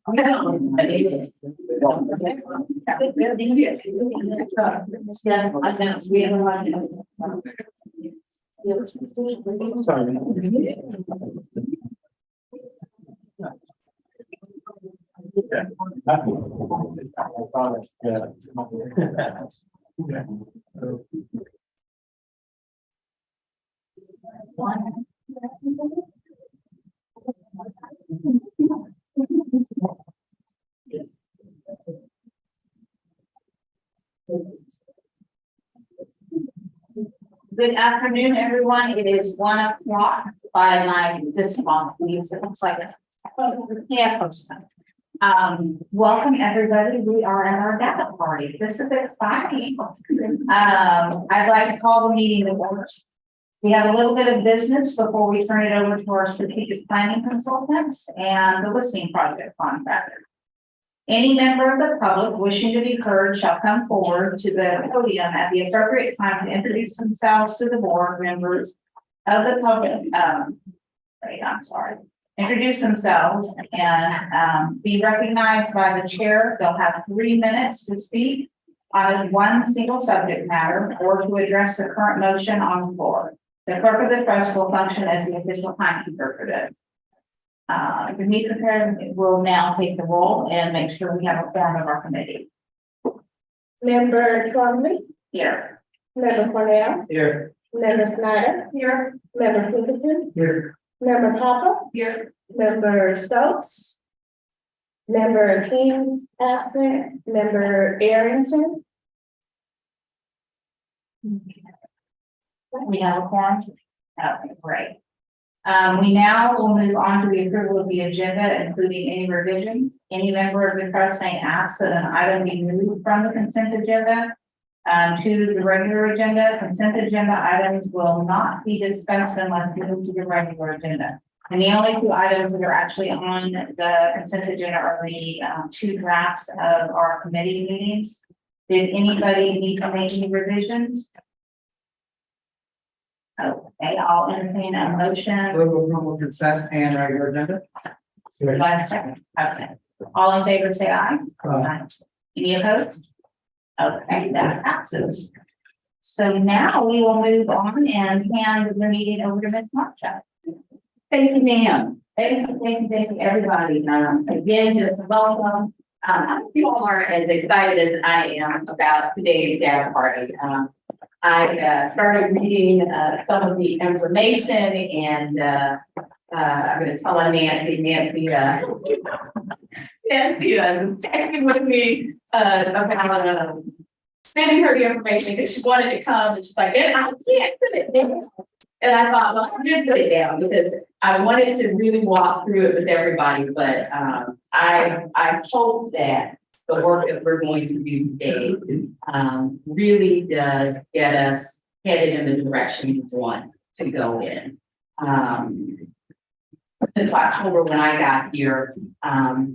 Good afternoon, everyone. It is 1 o'clock by my this month. It looks like welcome everybody. We are at our data party. This is exciting. I'd like to call the meeting to order. We have a little bit of business before we turn it over to our strategic planning consultants and the listening project contractor. Any member of the public wishing to be heard shall come forward to the podium at the appropriate time to introduce themselves to the board members of the public. Introduce themselves and be recognized by the chair. They'll have 3 minutes to speak on one single subject matter or to address the current motion on the floor. The clerk of the trust will function as the official timekeeper for this. The meeting prepared will now take the roll and make sure we have a form of our committee. Member Trombley. Here. Member Cornell. Here. Member Snyder. Here. Member Pinkerton. Here. Member Papa. Here. Member Stokes. Member King absent. Member Arrington. We have a form. Okay, great. We now will move on to the approval of the agenda, including any revisions. Any member of the trust may ask that an item be moved from the consent agenda to the regular agenda. Consent agenda items will not be discussed unless moved to the regular agenda. And the only 2 items that are actually on the consent agenda are the 2 drafts of our committee meetings. Did anybody need to make any revisions? Okay, I'll entertain a motion. Approval consent and regular agenda. Okay. All in favor, say aye. Aye. Any opposed? Okay, that passes. So now we will move on and hand the meeting over to Ms. Marcia. Thank you, ma'am. Thank you, everybody. Again, just welcome. I hope you all are as excited as I am about today's data party. I started reading some of the information and I'm going to tell Nancy checking with me about sending her the information because she wanted to come and she's like, I can't put it down. And I thought, well, I'm going to put it down because I wanted to really walk through it with everybody. But I hope that the work that we're going to do today really does get us headed in the direction we want to go in. Since October when I got here,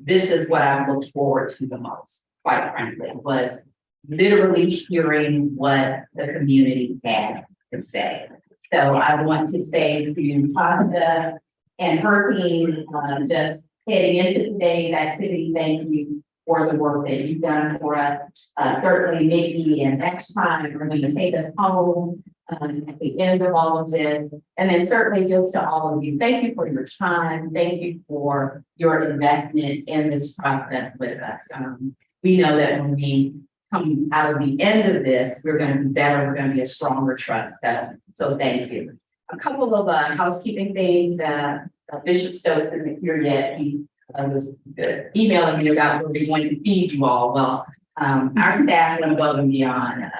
this is what I looked forward to the most, quite frankly, was literally hearing what the community had to say. So I want to say to Tasha and her team, just heading into today's activity, thank you for the work that you've done for us. Certainly Nikki, and next time we're going to take us home at the end of all of this. And then certainly just to all of you, thank you for your time. Thank you for your investment in this process with us. We know that when we come out of the end of this, we're going to be better. We're going to be a stronger trust. So thank you. A couple of housekeeping things. Bishop Stokes isn't here yet. He was emailing me about where we're going to feed you all. Well, our staff went above and beyond.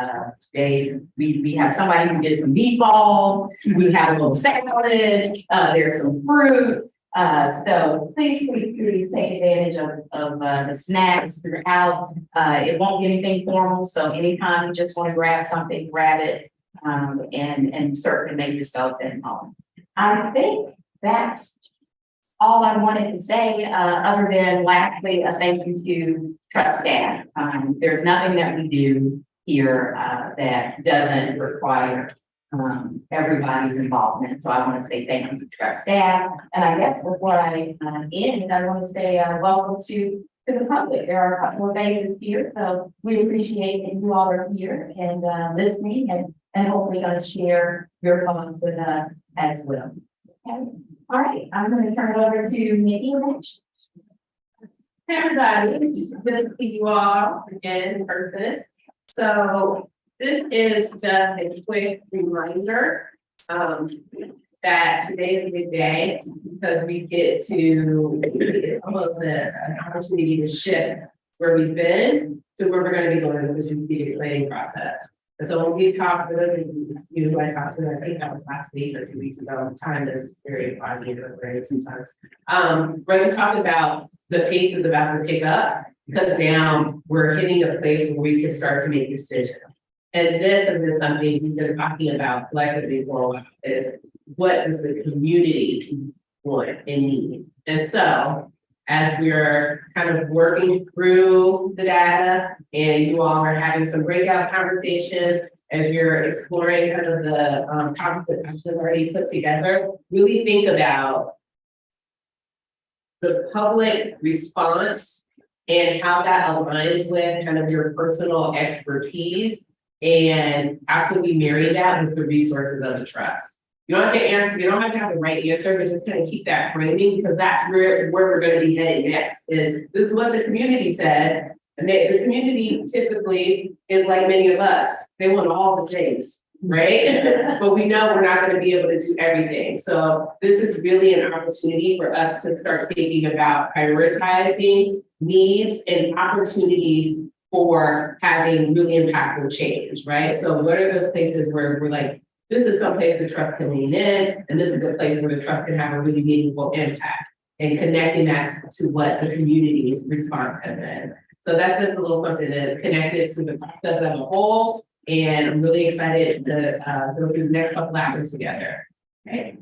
We have somebody who did some meatballs. We have a little salad. There's some fruit. So please take advantage of the snacks throughout. It won't be anything formal. So anytime you just want to grab something, grab it, and certainly make yourselves at home. I think that's all I wanted to say, other than lastly, a thank you to trust staff. There's nothing that we do here that doesn't require everybody's involvement. So I want to say thank you to our staff. And I guess before I end, I want to say welcome to the public. There are a couple of faces here, so we appreciate that you all are here and listening and hopefully going to share your thoughts with us as well. Okay. All right, I'm going to turn it over to Nikki Lynch. Hey everybody, it's good to see you all again in person. So this is just a quick reminder that today is a good day because we get to it's almost an opportunity to shift where we've been to where we're going to be going with the strategic planning process. And so when we talked with you, I talked to, I think that was last week or 2 weeks ago, time is very foggy and sometimes. Where we talked about the pace is about to pick up because now we're hitting a place where we can start to make decisions. And this has been something we've been talking about collectively for a while is what does the community want and need? And so as we're kind of working through the data and you all are having some breakout conversations and you're exploring kind of the topics that I've already put together, really think about the public response and how that aligns with kind of your personal expertise and how can we marry that with the resources of the trust. You don't have to answer, you don't have to have the right answer, but just kind of keep that framing because that's where we're going to be heading next. And this is what the community said. And the community typically is like many of us. They want all the things, right? But we know we're not going to be able to do everything. So this is really an opportunity for us to start thinking about prioritizing needs and opportunities for having really impactful change, right? So what are those places where we're like, this is some place the trust can lean in, and this is a place where the trust can have a really meaningful impact and connecting that to what the community's response has been. So that's just a little something that's connected to the process as a whole. And I'm really excited to go through the next couple hours together. Okay.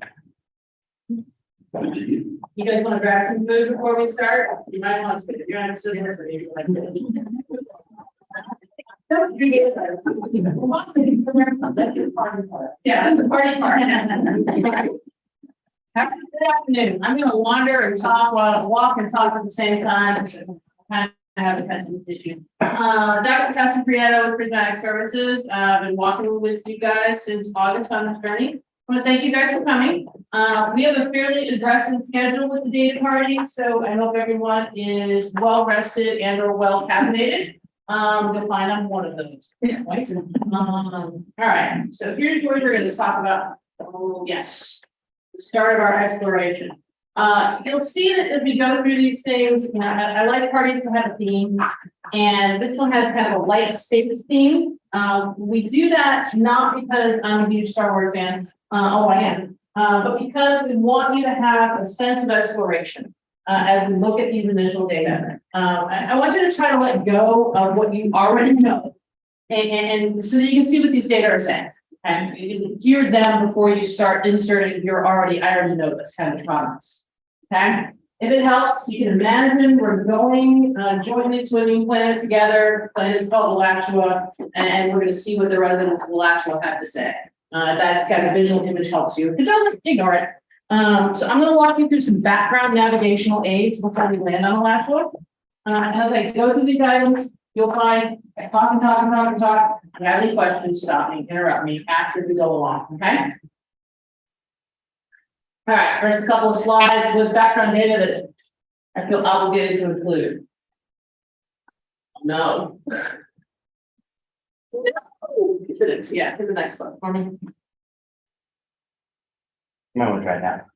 You guys want to grab some food before we start? You might want to, if you're on sitting here, you're like. Yeah, that's the party part. Good afternoon. I'm gonna wander and talk while walk and talk at the same time. Kind of have a attention issue. Dr. Tessa Prieto with Prismatic Services. I've been walking with you guys since August on this journey. I want to thank you guys for coming. We have a fairly aggressive schedule with the data party, so I hope everyone is well rested and or well caffeinated. You'll find I'm one of those. Yeah, right. All right, so here's what we're going to talk about. Oh, yes, the start of our exploration. You'll see that as we go through these things, you know, I like parties to have a theme, and this one has kind of a light space theme. We do that not because I'm a huge Star Wars fan. Oh, I am. But because we want you to have a sense of exploration as we look at these initial data. I want you to try to let go of what you already know and so that you can see what these data are saying. And you can hear them before you start inserting I already know this kind of comments. Okay. If it helps, you can imagine we're going jointly to a new planet together. Planet is called Alachua, and we're going to see what the residents of Alachua have to say. That kind of visual image helps you. If it doesn't, ignore it. So I'm going to walk you through some background navigational aids before we land on Alachua. As I go through these items, you'll find I talk and talk and talk and talk. If you have any questions, stop me, interrupt me, ask as we go along. Okay. All right. First, a couple of slides with background data that I feel obligated to include. No. Yeah, here's the next one for me. No one tried that.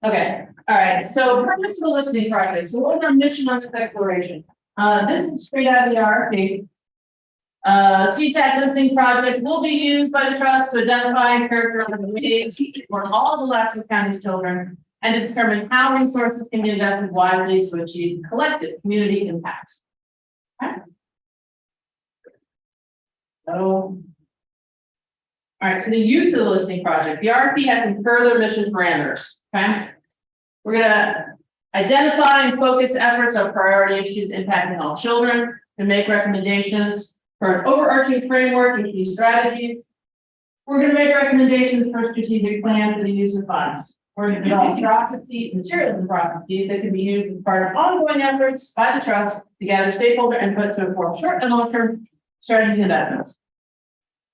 Okay, all right, so purpose of the listening project. So what was our mission on this exploration? This is straight out of the RFP. CTAC listening project will be used by the trust to identify and characterize the needs for all of Alachua County's children and to determine how resources can be invested wisely to achieve collective community impacts. Okay. So, all right, so the use of the listening project, the RFP has some further mission parameters, okay? We're gonna identify and focus efforts on priority issues impacting all children and make recommendations for an overarching framework and key strategies. We're gonna make recommendations for a strategic plan for the use of funds. We're gonna develop processes, materials and processes that can be used as part of ongoing efforts by the trust to gather stakeholder input to inform short and long-term strategy investments.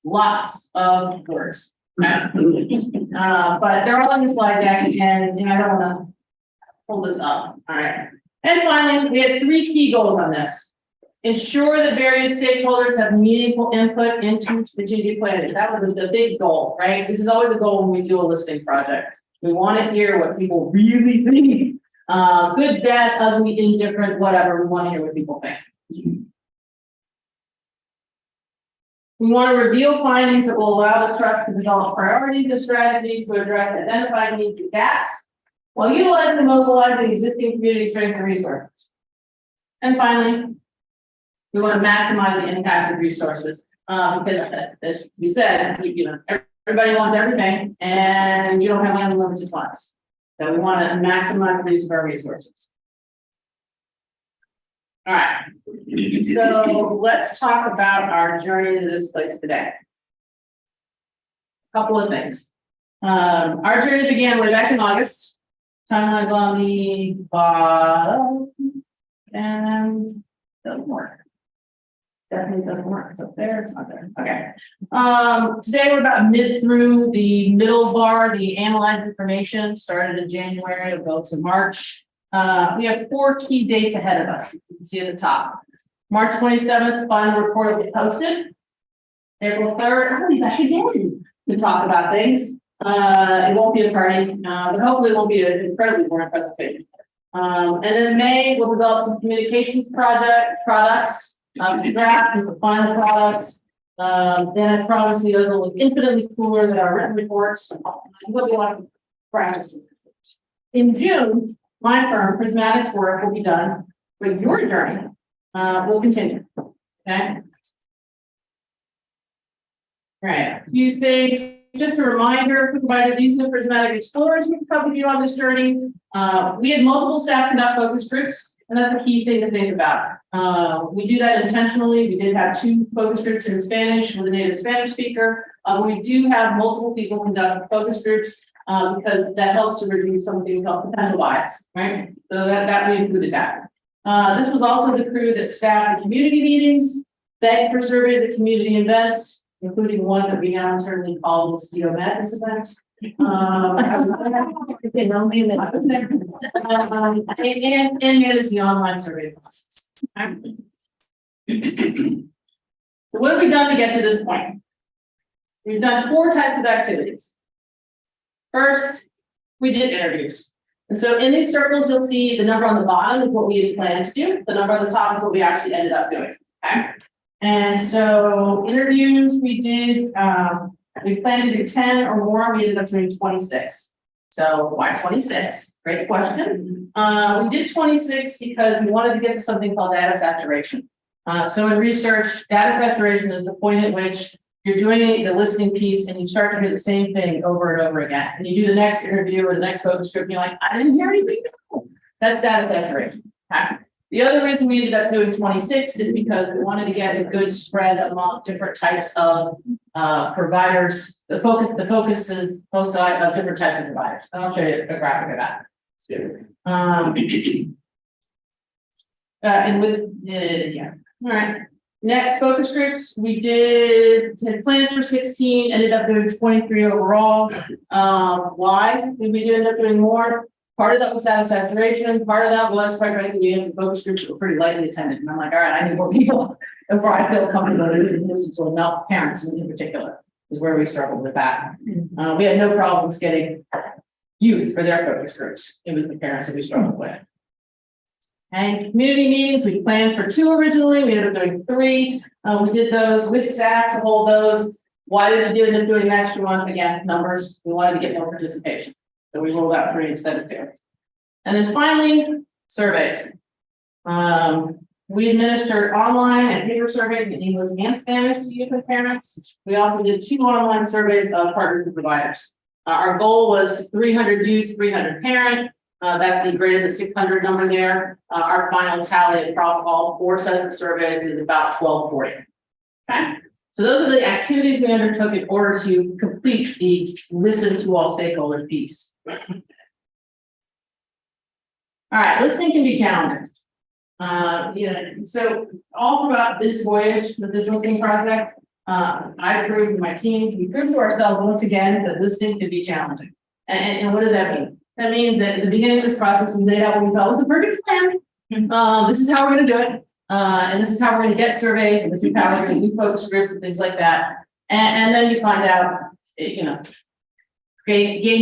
Lots of words. But they're all in the slide deck and I don't wanna pull this up, all right. And finally, we had 3 key goals on this. Ensure that various stakeholders have meaningful input into strategic planning. That was the big goal, right? This is always the goal when we do a listing project. We want to hear what people really think. Good, bad, ugly, indifferent, whatever. We want to hear what people think. We want to reveal findings that will allow the trust to develop priorities and strategies to address identified needs and gaps, while utilizing and mobilizing existing community strength and resources. And finally, we want to maximize the impact of resources, because as you said, everybody wants everything, and you don't have unlimited funds. So we want to maximize the use of our resources. All right, so let's talk about our journey to this place today. Couple of things. Our journey began way back in August. Timeline on the bottom, and doesn't work. Definitely doesn't work. It's up there, it's not there. Okay. Today we're about through the middle bar, the analyze information started in January, it'll go to March. We have 4 key dates ahead of us. You can see at the top. March 27th, final report will be posted. April 3rd, I'll be back again to talk about things. It won't be a party, but hopefully it won't be an incredibly boring presentation. And then May, we'll develop some communications products. The draft and the final products. Then I promise you those will look infinitely cooler than our written reports. There'll be a lot of practice. In June, my firm, Prismatic's work will be done, but your journey will continue. Okay. All right. A few things. Just a reminder, provided these are the Prismatic Explorers who accompanied you on this journey. We had multiple staff conduct focus groups. And that's a key thing to think about. We do that intentionally. We did have 2 focus groups in Spanish with a native Spanish speaker. We do have multiple people conduct focus groups because that helps to reduce something called potential bias, right? So that we included that. This was also the crew that staffed the community meetings, begged for surveys at community events, including one that we now internally call the Mosquito Madness event. I was there. And manage the online survey process. So what have we done to get to this point? We've done 4 types of activities. First, we did interviews. And so in these circles, you'll see the number on the bottom is what we had planned to do. The number on the top is what we actually ended up doing. Okay. And so interviews we did, we planned to do 10 or more. We ended up doing 26. So why 26? Great question. We did 26 because we wanted to get to something called data saturation. So in research, data saturation is the point at which you're doing the listening piece and you start to hear the same thing over and over again. And you do the next interview or the next focus group and you're like, I didn't hear anything. That's data saturation. Okay. The other reason we ended up doing 26 is because we wanted to get a good spread among different types of providers. The focus is both sides of different types of providers. And I'll show you a graphic of that. And with yeah. All right. Next focus groups, we had planned for 16, ended up doing 23 overall. Why did we end up doing more? Part of that was data saturation. Part of that was, quite frankly, we had some focus groups that were pretty lightly attended. And I'm like, all right, I need more people before I feel comfortable to listen to enough parents in particular, is where we struggled with that. We had no problems getting youth for their focus groups. It was the parents that we struggled with. And community meetings, we planned for 2 originally. We ended up doing 3. We did those with staff to hold those. Why did we end up doing an extra one? Again, numbers. We wanted to get more participation. So we rolled out 3 instead of 2. And then finally, surveys. We administered online and paper surveys in English and Spanish to youth and parents. We also did 2 online surveys of partners and providers. Our goal was 300 youth, 300 parent. That's the greater than 600 number there. Our final tally across all 4 sets of surveys is about 1240. Okay. So those are the activities we undertook in order to complete the listen to all stakeholders piece. All right, listening can be challenging. So all throughout this voyage with this listening project, I proved to my team, we proved to ourselves once again that listening can be challenging. And what does that mean? That means that at the beginning of this process, we laid out what we thought was the perfect plan. This is how we're gonna do it. And this is how we're gonna get surveys, and this is how we're gonna do focus groups and things like that. And then you find out, game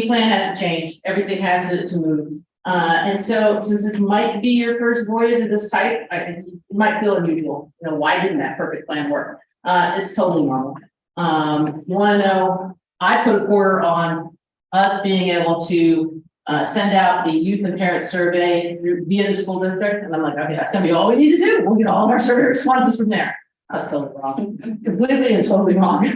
plan has to change, everything has to move. And so since this might be your first voyage of this type, it might feel unusual. Why didn't that perfect plan work? It's totally normal. You wanna know, I put a quarter on us being able to send out the youth and parent survey via the school district. And I'm like, okay, that's gonna be all we need to do. We'll get all of our survey responses from there. I was totally wrong, completely and totally wrong.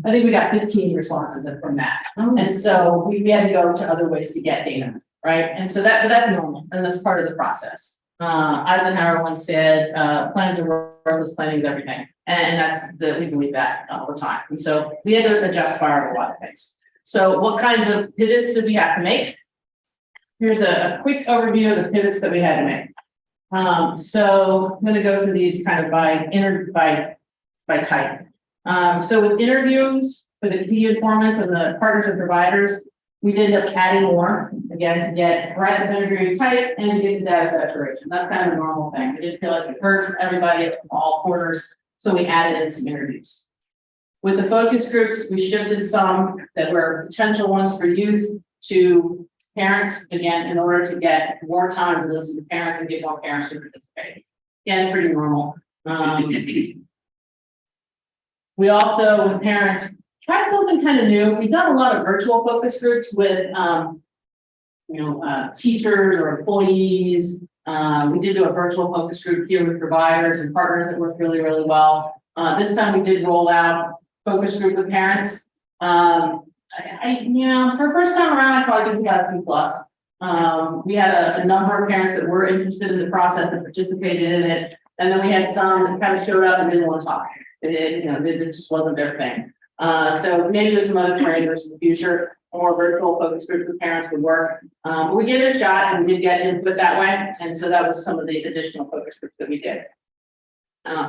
I think we got 15 responses from that. And so we had to go to other ways to get data, right? And so that's normal, and that's part of the process. Eisenhower once said, plans are worthless, planning is everything. And we believe that all the time. And so we had to adjust fire a lot of things. So what kinds of pivots did we have to make? Here's a quick overview of the pivots that we had to make. So I'm going to go through these kind of by type. So with interviews for the key informants and the partners and providers, we did end up adding more, again, to get breadth of interview type and to get to data saturation. That's kind of a normal thing. We didn't feel like we heard from everybody from all quarters, so we added in some interviews. With the focus groups, we shifted some that were potential ones for youth to parents, again, in order to get more time to listen to parents and get more parents to participate. Again, pretty normal. We also, with parents, tried something kind of new. We've done a lot of virtual focus groups with, teachers or employees. We did do a virtual focus group here with providers and partners that worked really, really well. This time we did roll out focus group with parents. For first time around, I probably just got a C+. We had a number of parents that were interested in the process and participated in it. And then we had some that kind of showed up and didn't want to talk. It just wasn't their thing. So maybe with some other parameters in the future, more virtual focus groups with parents would work. We gave it a shot and we did get input that way. And so that was some of the additional focus groups that we did.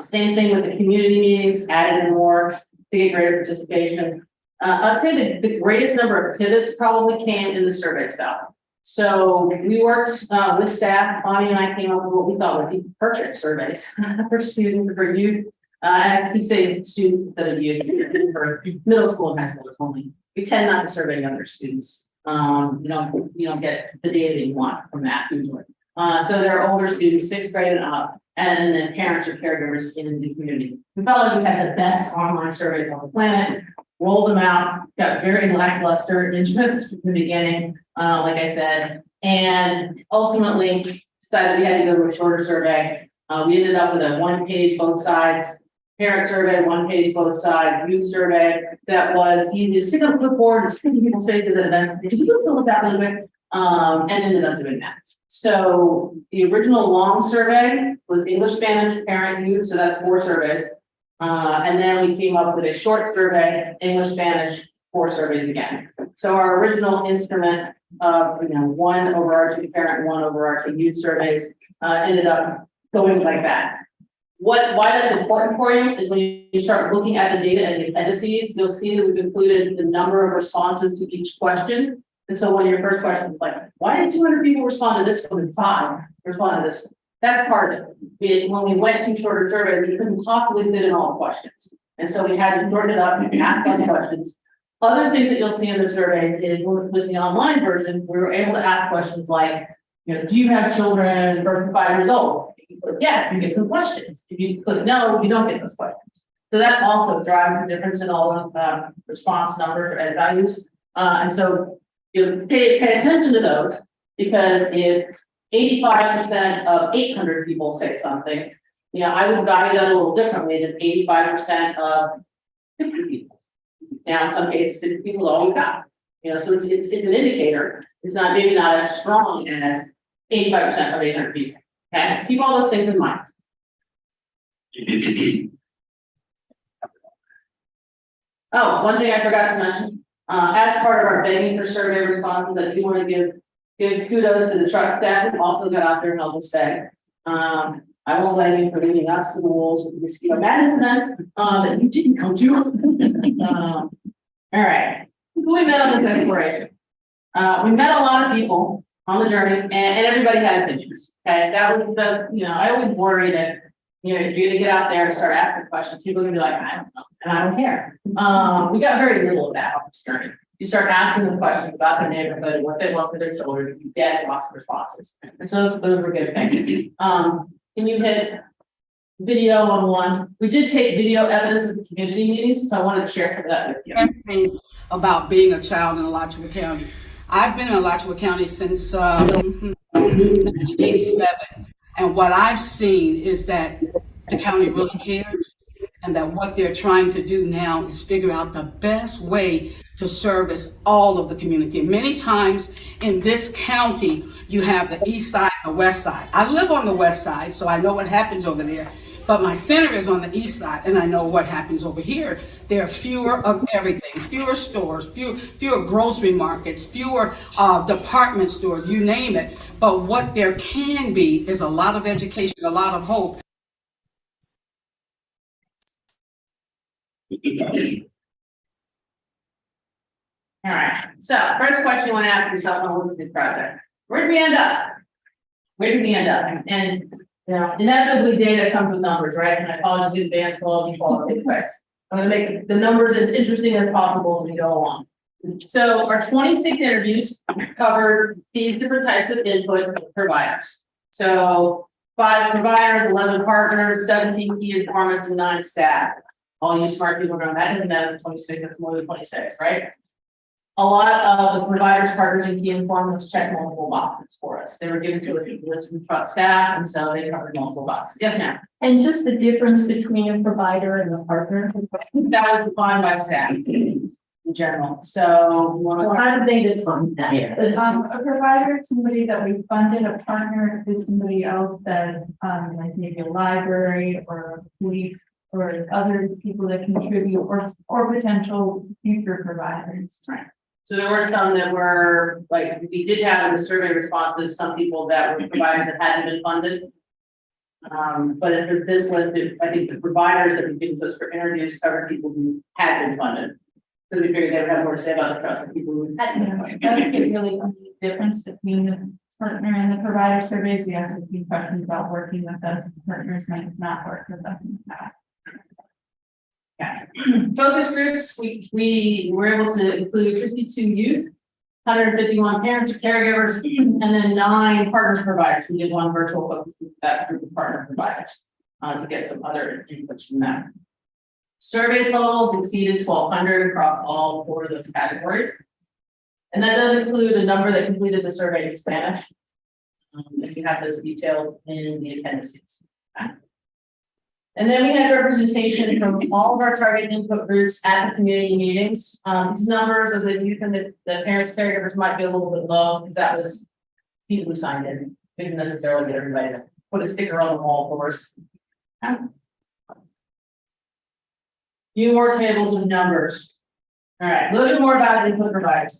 Same thing with the community meetings, added in more to get greater participation. I'd say the greatest number of pivots probably came in the survey stuff. So we worked with staff. Bonnie and I came up with what we thought would be perfect surveys for students, for youth. As you say, students instead of youth, for middle school and high school only. We tend not to survey younger students. You don't get the data that you want from that usually. So there are older students, 6th grade and up, and then parents or caregivers in the community. We felt like we had the best online surveys on the planet. Rolled them out, got very lackluster interest from the beginning, like I said, and ultimately decided we had to go to a shorter survey. We ended up with a 1-page both sides, parent survey, 1-page both sides, youth survey that was easy to stick on the clipboard and stick in people's faces at events. Did you still look that really quick? And ended up doing that. So the original long survey was English, Spanish, parent, youth, so that's 4 surveys. And then we came up with a short survey, English, Spanish, 4 surveys again. So our original instrument of, 1 overarching parent, 1 overarching youth surveys, ended up going like that. Why that's important for you is when you start looking at the data and the appendices, you'll see that we've included the number of responses to each question. And so one of your first questions is like, why did 200 people respond to this one and 5 respond to this one? That's part of it. When we went to shorter surveys, we couldn't possibly fit in all the questions. And so we had to shorten it up and ask those questions. Other things that you'll see in the survey is with the online version, we were able to ask questions like, do you have children birth to 5 years old? If you click yes, you get some questions. If you click no, you don't get those questions. So that also drives the difference in all of response numbers or edit values. And so pay attention to those, because if 85% of 800 people say something, I would value that a little differently than 85% of 50 people. Now, in some cases, 50 people all we got. So it's an indicator. It's maybe not as strong as 85% of 800 people. Okay, keep all those things in mind. Oh, one thing I forgot to mention, as part of our begging for survey responses, I do want to give kudos to the truck staff who also got out there and helped us beg. I won't blame you for leading us to the wolves with the mosquito madness event, that you didn't come to. All right, who we met on this exploration? We met a lot of people on the journey and everybody had opinions. Okay, that was I always worry that, you're gonna get out there and start asking questions. People are gonna be like, I don't know, and I don't care. We got very little of that on this journey. You start asking them questions about the neighborhood, what they want for their children, you get lots of responses. And so those were good things. Can you hit video on one? We did take video evidence of the community meetings, so I wanted to share some of that with you. Thing about being a child in Alachua County. I've been in Alachua County since 1987, and what I've seen is that the county really cares, and that what they're trying to do now is figure out the best way to service all of the community. Many times in this county, you have the east side, the west side. I live on the west side, so I know what happens over there. But my center is on the east side, and I know what happens over here. There are fewer of everything, fewer stores, fewer grocery markets, fewer department stores, you name it. But what there can be is a lot of education, a lot of hope. All right, so first question you want to ask yourself on what's this project? Where did we end up? Where did we end up? And inevitably data comes with numbers, right? And I apologize in advance for all the qualitative effects. I'm going to make the numbers as interesting as possible as we go along. So our 26 interviews covered these different types of input from providers. So 5 providers, 11 partners, 17 key informants, and 9 staff. All you smart people around that, and then 26, that's more than 26, right? A lot of the providers, partners, and key informants check multiple boxes for us. They were given to us from trust staff, and so they covered multiple boxes. Yes, ma'am. And just the difference between a provider and a partner. That was defined by staff in general. So Well, how do they define that? Yeah. A provider is somebody that we funded, a partner is somebody else that, like maybe a library or police or other people that contribute or potential future providers. Right. So there were some that were, like, we did have in the survey responses, some people that were providers that hadn't been funded. But if this was, I think the providers that we did was for interviews covered people who had been funded. So we figured they would have more to say about the trust than people who. That's the really only difference between the partner and the provider surveys. We have a few questions about working with us. Partners might not work with us in the past. Focus groups, we were able to include 52 youth, 151 parents or caregivers, and then 9 partners providers. We did one virtual focus group with that group of partner providers to get some other inputs from them. Survey totals exceeded 1,200 across all 4 of those categories. And that does include a number that completed the survey in Spanish. And you have those details in the appendices. And then we had representation from all of our target input groups at the community meetings. These numbers of the youth and the parents, caregivers might be a little bit low because that was people who signed in. We didn't necessarily get everybody to put a sticker on the wall for us. Few more tables of numbers. All right, a little bit more about input providers.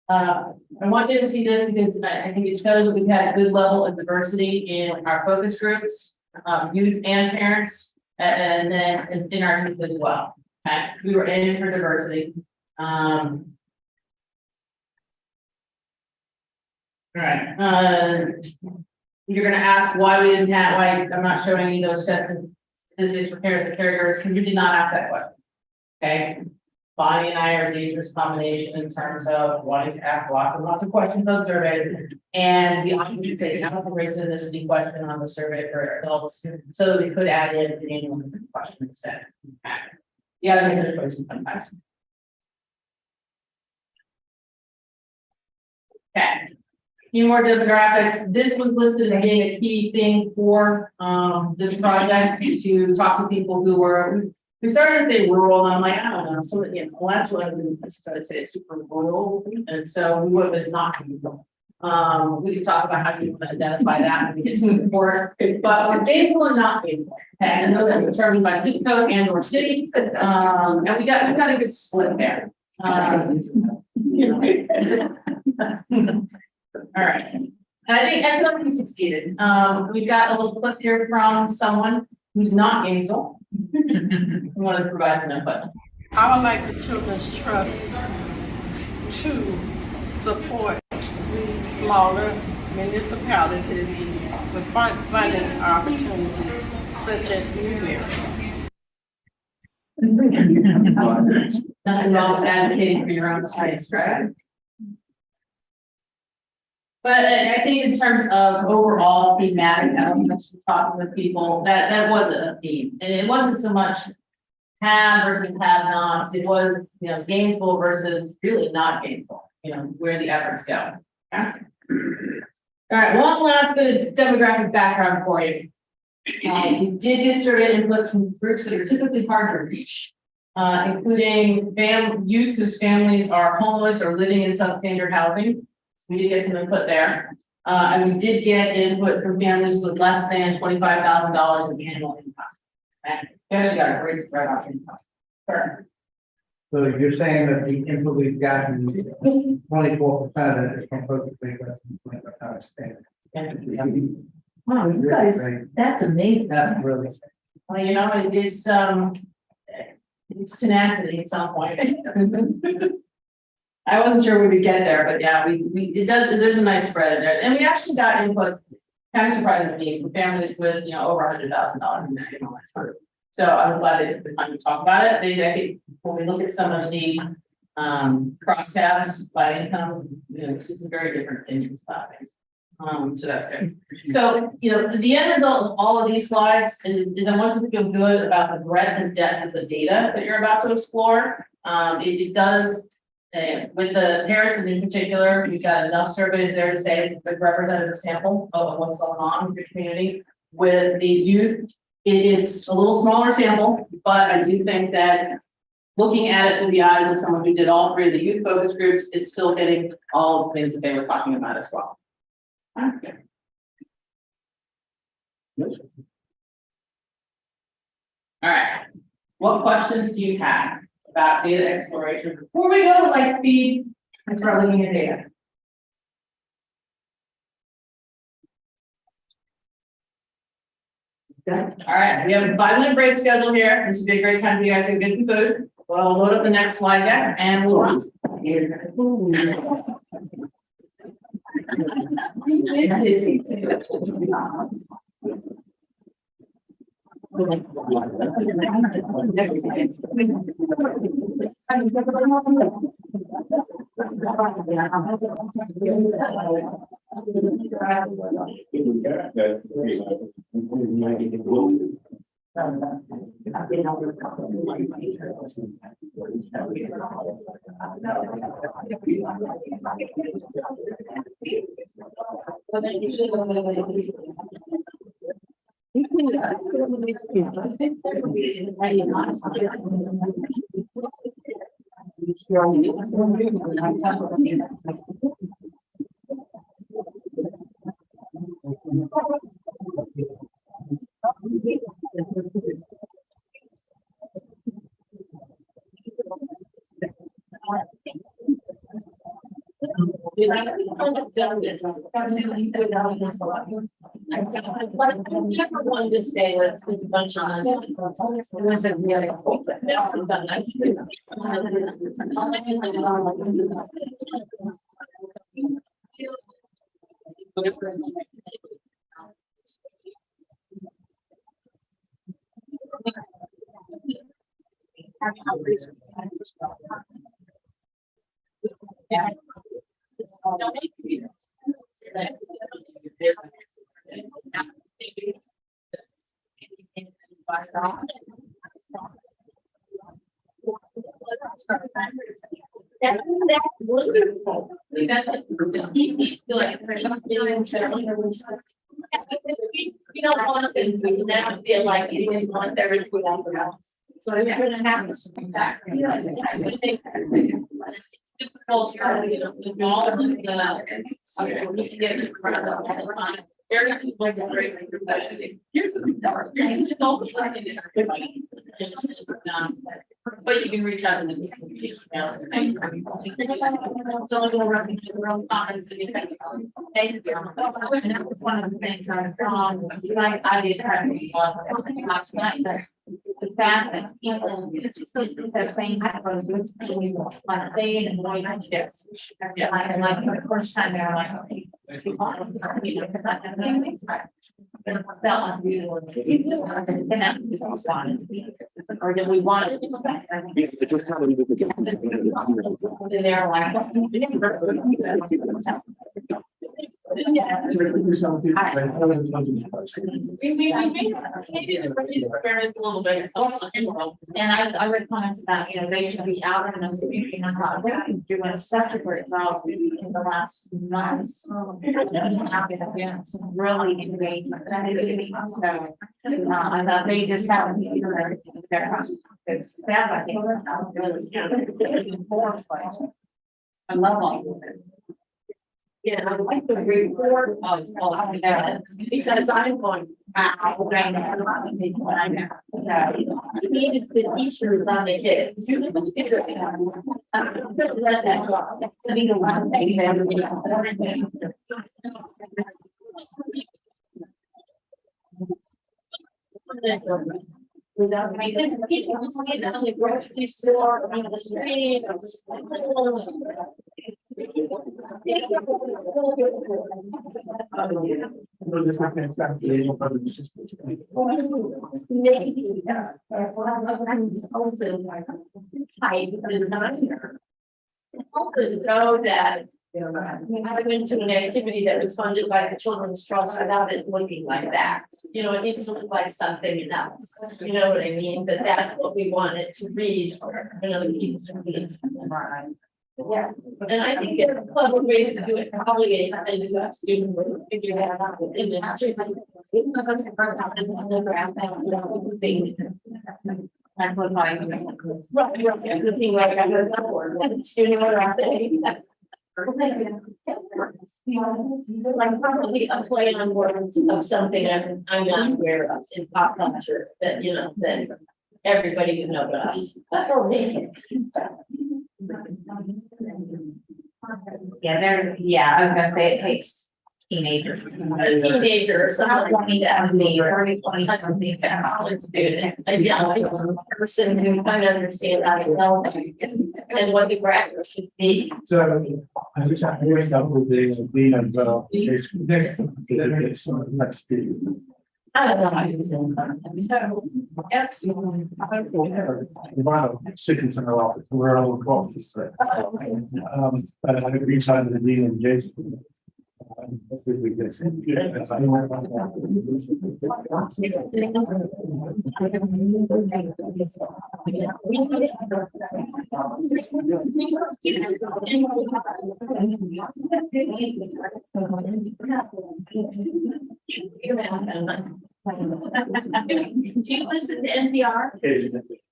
I want you to see this because I think it shows that we've had a good level of diversity in our focus groups, youth and parents. And then in our youth as well. Okay, we were aiming for diversity. All right. You're going to ask why we didn't have, why I'm not showing any of those sets of statistics for parents and caregivers, because you did not ask that question. Okay. Bonnie and I are a dangerous combination in terms of wanting to ask lots of questions on surveys. And we often do take out the race ethnicity question on the survey for adults so that we could add in the annual question instead. Yeah, that makes a choice sometimes. Okay. Few more demographics. This was listed as being a key thing for this project to talk to people who were. We started to say rural, and I'm like, I don't know, so well, that's what I started to say it's super rural, and so we would have not rural. We can talk about how you want to identify that when we get to the report, but we're gainful and not gainful. Okay, I know that determined by zip code and or city, and we've got a good split there. All right. And I think everybody succeeded. We've got a little clip here from someone who's not Gainesville. Who wanted to provide some input. I would like the Children's Trust to support these smaller municipalities with funding opportunities such as Newberry. Nothing wrong with advocating for your own space, right? But I think in terms of overall thematic elements, talking with people, that was a theme, and it wasn't so much have versus have nots. It was, gainful versus really not gainful, where the efforts go. Okay? All right, one last bit of demographic background for you. We did get survey input from groups that are typically hard to reach, including youth whose families are homeless or living in substandard housing. We did get some input there. And we did get input from families with less than $25,000 in annual income. Okay? We actually got a great spread on income. Sure. So you're saying that the input we've gotten, 24% of it is from folks that make less than 25,000. Wow, you guys, that's amazing. That's really. Well, it's tenacity at some point. I wasn't sure we would get there, but yeah, there's a nice spread in there. And we actually got input, kind of surprising to me, from families with, over $100,000 in their annual income. So I'm glad they took the time to talk about it. I think when we look at some of the crosstabs by income, this is very different opinions about things. So that's good. So, the end result of all of these slides is I want you to feel good about the breadth and depth of the data that you're about to explore. It does, with the parents and in particular, we've got enough surveys there to say it's a good representative sample of what's going on with your community. With the youth, it is a little smaller sample, but I do think that looking at it through the eyes of someone who did all three of the youth focus groups, it's still getting all the things that they were talking about as well. Okay. All right. What questions do you have about data exploration before we go to Lightspeed and start looking at data? All right, we have a 5-minute break scheduled here. This would be a great time for you guys to get some food. We'll load up the next slide deck and we'll run. I never wanted to say let's leave a bunch on it wasn't really cool, but now I've done that. Yeah. That's wonderful. That's like, he needs to like, we don't want things to now feel like you didn't want everything else. So you're gonna have this back. difficult, with all of the, we can get in front of them all the time. Very like a great everybody. Here's the dark. But you can reach out to them. So I'm gonna run into the real comments. Thank you. And that was one of the things I was like, I did try to be last night, but the fact that people just that thing happens with me, like they and why I guess. And like the first time they're like, okay, you know, because I have things like. Felt unusual. And that was fun. Or did we want it? Just how many people get. And they're like. Yeah. We a little bit. And I read comments about, you know, they should be out in the community and I thought, we're doing such a great job in the last months. Some really engagement. So, I thought they just haven't. It's bad, I think. I love all of it. Yeah, I like the report of all of that, because I'm going, the need is the teachers on the kids. You can consider it. Let that go. I mean, the one thing that without me, this people see it on the grocery store, on the street. Maybe that's what I'm open like type designer. Also know that I went to an activity that was funded by the Children's Trust without it looking like that. You know, it needs to look like something else. You know what I mean? But that's what we wanted to read for another piece of it. Yeah, and I think there are clever ways to do it, probably, and you have students figure that out in the. That's what my. Right, the thing like I heard that word, student, what I say. Like probably a play on words of something I'm not aware of in pop culture, that, you know, that everybody would know but us. Yeah, I was gonna say it takes teenagers. Teenager or something. 20, 20, College student, a young person who kind of understand how to develop and what the grammar should be. So I wish I knew a couple of days of being as well. It's so much. I don't know how to use it. So, Wow, chickens in our office, we're all involved. But I have reached out to the dean and Jason. Let's see if we can. Do you listen to NPR?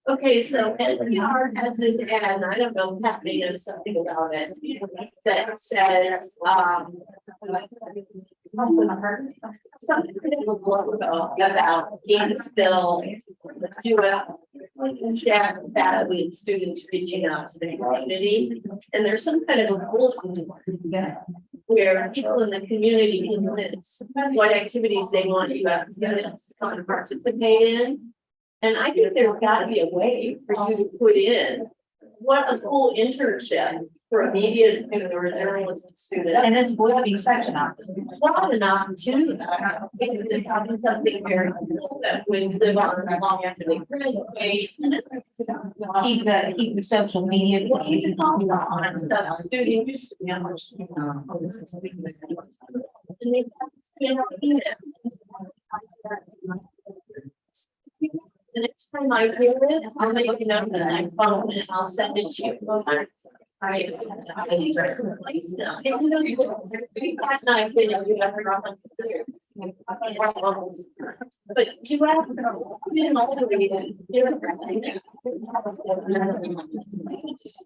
Okay, so NPR has this ad, and I don't know, Pat may know something about it, that says, something about Gainesville, staff battling students reaching out to the community, and there's some kind of a bulletin where people in the community can list what activities they want you to come and participate in. And I think there's got to be a way for you to put in what a cool internship for a media student or a journalism student. And it's blooming section up. What an opportunity. It's having something very cool that we live on long after they graduate. Keep the social media. What is it called? On stuff, student used to be on. And they the next time I hear it, I'll let you know that I phone and I'll send it to you. These are some place now. And you know, you have to drop on the But you have, you know,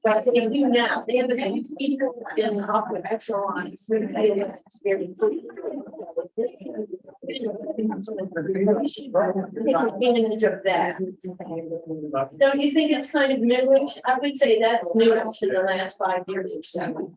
but they do now, they have been people in the upper echelons. Advantage of that. Don't you think it's kind of newish? I would say that's newish in the last 5 years or so.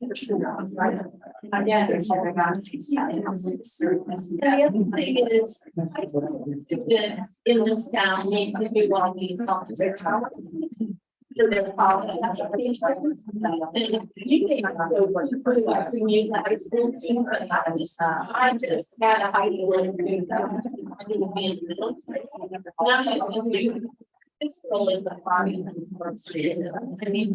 Yeah. The other thing is, students in this town need to do all these volunteer hours. So they're following up. And you may not go pretty well to use a high school team, but I just had a high school. I didn't be in the middle school. Now I can do this role in the farming. I mean,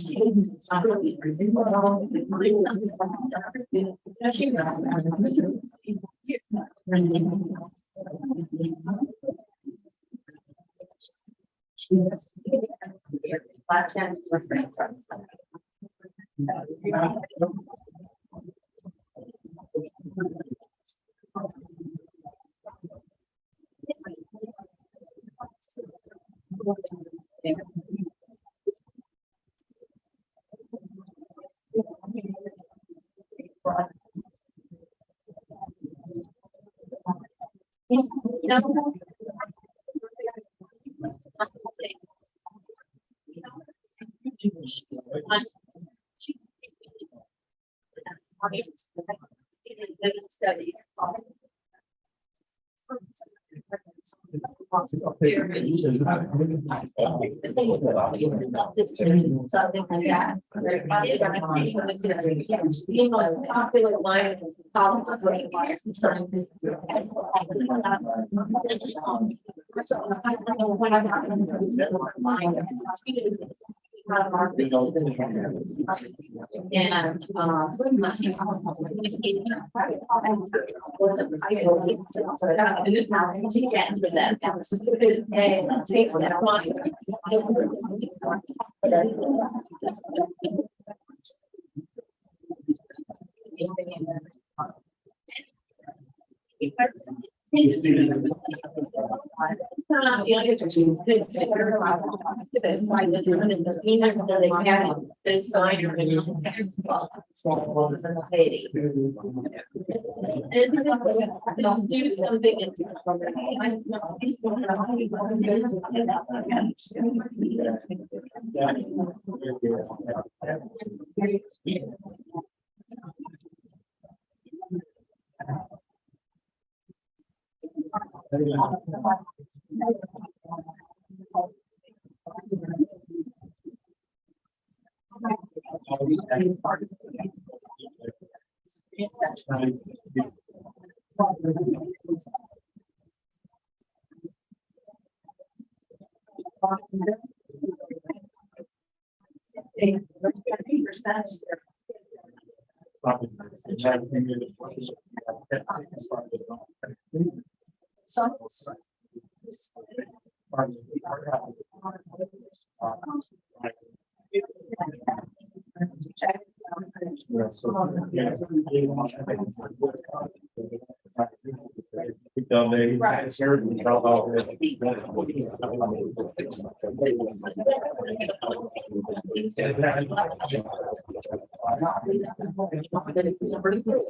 Something like that. The most popular line is this sign or and do something.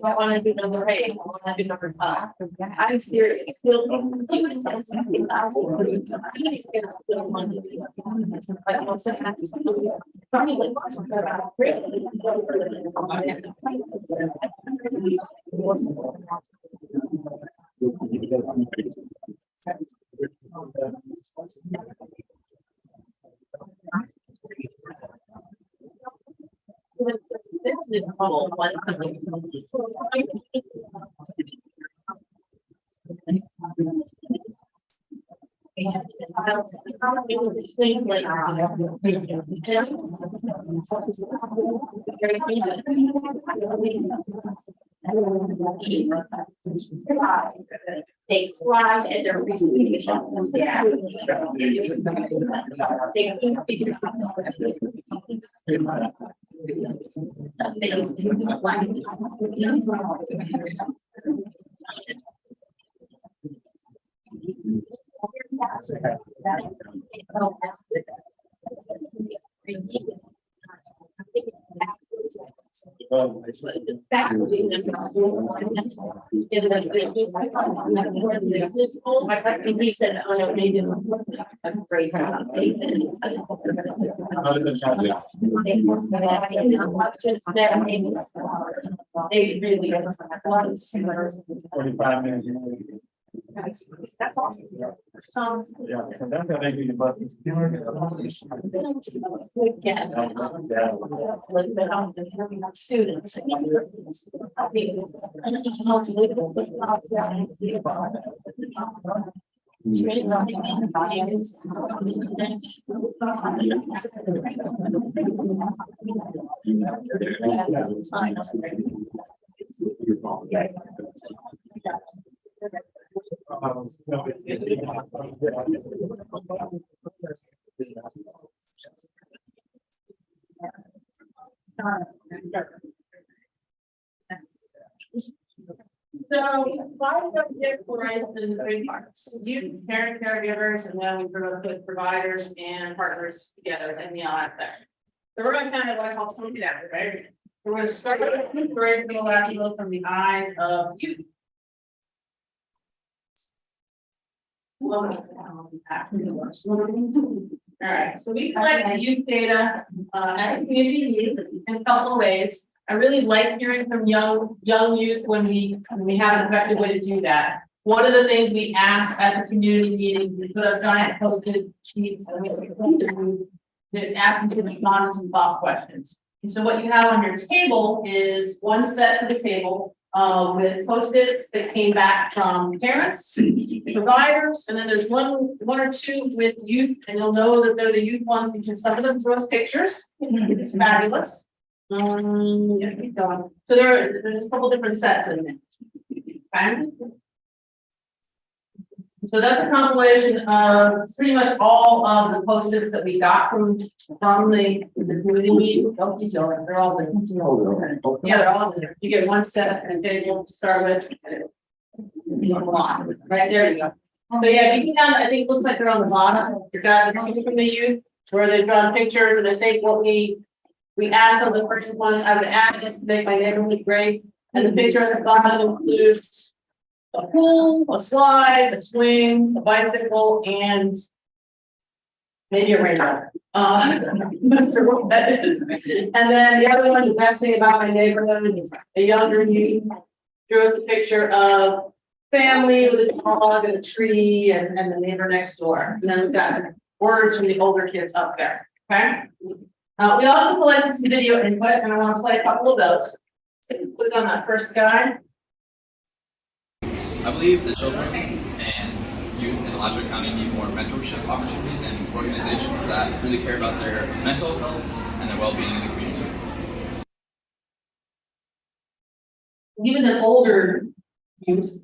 I want to do number 8. I want to do number 5. I'm serious. They fly at their presentation. Yeah. He said, oh no, they didn't. Great. They really. 45 minutes. That's awesome. Yeah, so that's how they do the buses. Students. So, why don't you organize in 3 parts? You, parent, caregivers, and then we're gonna put providers and partners together in the aspect. So we're gonna kind of what I call tone it out, right? We're gonna start with the inspirational look from the eyes of youth. All right, so we collect youth data at community needs in a couple of ways. I really like hearing from young youth when we have an effective way to do that. One of the things we ask at the community meetings, we put up giant posted sheets and we ask them to respond to some thought questions. And so what you have on your table is one set for the table with Post-its that came back from parents, providers, and then there's one or two with youth, and you'll know that they're the youth ones because some of them throw us pictures. It's fabulous. Yeah, keep going. So there's a couple different sets in there. Okay. So that's a compilation of pretty much all of the Post-its that we got from the community meeting. Don't keep going, they're all there. Yeah, they're all there. You get one set and table to start with. Right there you go. So yeah, you can down, I think it looks like they're on the bottom. You got the two from the youth where they've drawn pictures, and I think what we asked on the first one, I would add this to make my neighborhood great. And the picture at the bottom includes a pool, a slide, a swing, a bicycle, and maybe a rainbow. I'm not sure what that is. And then the other one, the best thing about my neighborhood is a younger youth drew us a picture of family with a dog and a tree and the neighbor next door. And then we've got some words from the older kids up there. Okay. We also collected some video input, and I want to play a couple of those. So click on that first guy. I believe the children and youth in Alachua County need more mentorship opportunities and organizations that really care about their mental health and their well-being in the community. He was an older youth,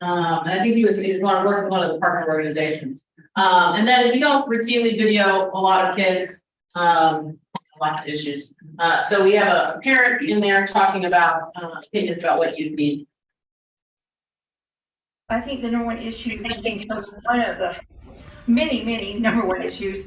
and I think he was want to work with one of the partner organizations. And then we don't routinely video a lot of kids, lots of issues. So we have a parent in there talking about opinions about what youth need. I think the number one issue, one of the many number one issues,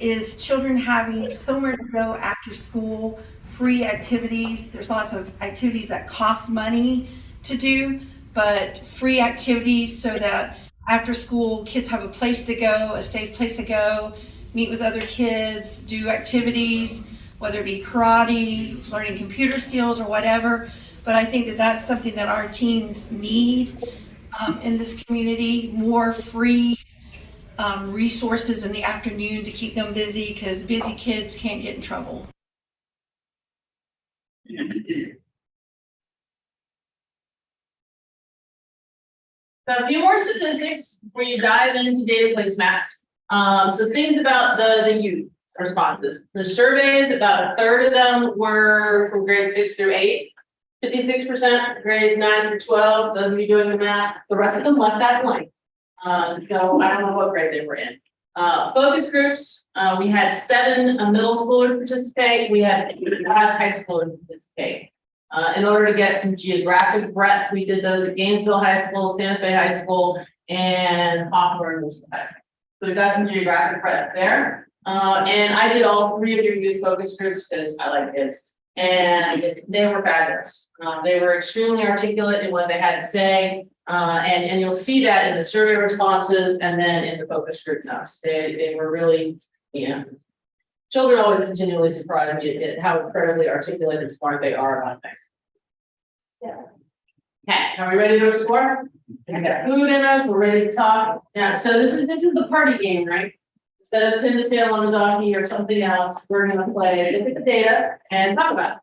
is children having somewhere to go after school, free activities. There's lots of activities that cost money to do, but free activities so that after school kids have a place to go, a safe place to go, meet with other kids, do activities, whether it be karate, learning computer skills or whatever. But I think that that's something that our teens need in this community, more free resources in the afternoon to keep them busy, because busy kids can't get in trouble. So a few more statistics before you dive into data placemats. So things about the youth responses. The surveys, about a third of them were from grades 6 through 8. 56% grades 9 through 12, those of you doing the math. The rest of them left that blank. So I don't know what grade they were in. Focus groups, we had 7 middle schoolers participate. We had 5 high schoolers participate. In order to get some geographic breadth, we did those at Gainesville High School, Santa Fe High School, and Hawthorne High School. So we got some geographic breadth there. And I did all 3 of your youth focus groups because I like kids. And they were fabulous. They were extremely articulate in what they had to say. And you'll see that in the survey responses and then in the focus group notes. They were really, children always continually surprise me at how incredibly articulate and smart they are about things. Yeah. Okay, are we ready to explore? We got food in us, we're ready to talk. Yeah, so this is the party game, right? Instead of pin the tail on the donkey or something else, we're gonna play, look at the data and talk about it.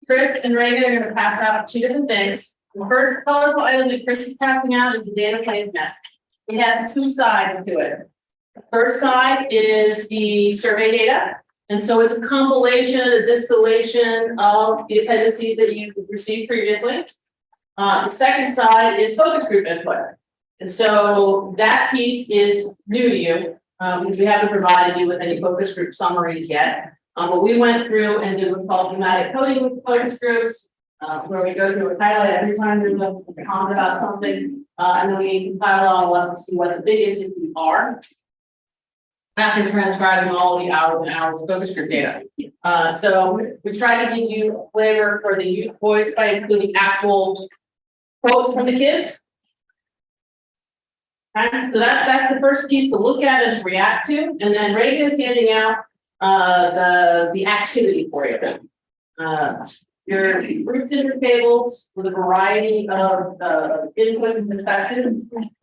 Chris and Reagan are gonna pass out 2 different things. The first colorful item that Chris is passing out is the data placement. It has 2 sides to it. The first side is the survey data. And so it's a compilation, a distillation of the appendices that you received previously. The second side is focus group input. And so that piece is new to you because we haven't provided you with any focus group summaries yet. But we went through and did what's called thematic coding with focus groups, where we go through a highlight every time there's a comment about something, and then we compile it all up to see what the biggest issues are. After transcribing all of the hours and hours of focus group data. So we try to give you a flavor for the youth voice by including actual quotes from the kids. And so that's the first piece to look at and to react to. And then Reagan is handing out the activity for you. You're grouped into tables with a variety of input and perspectives.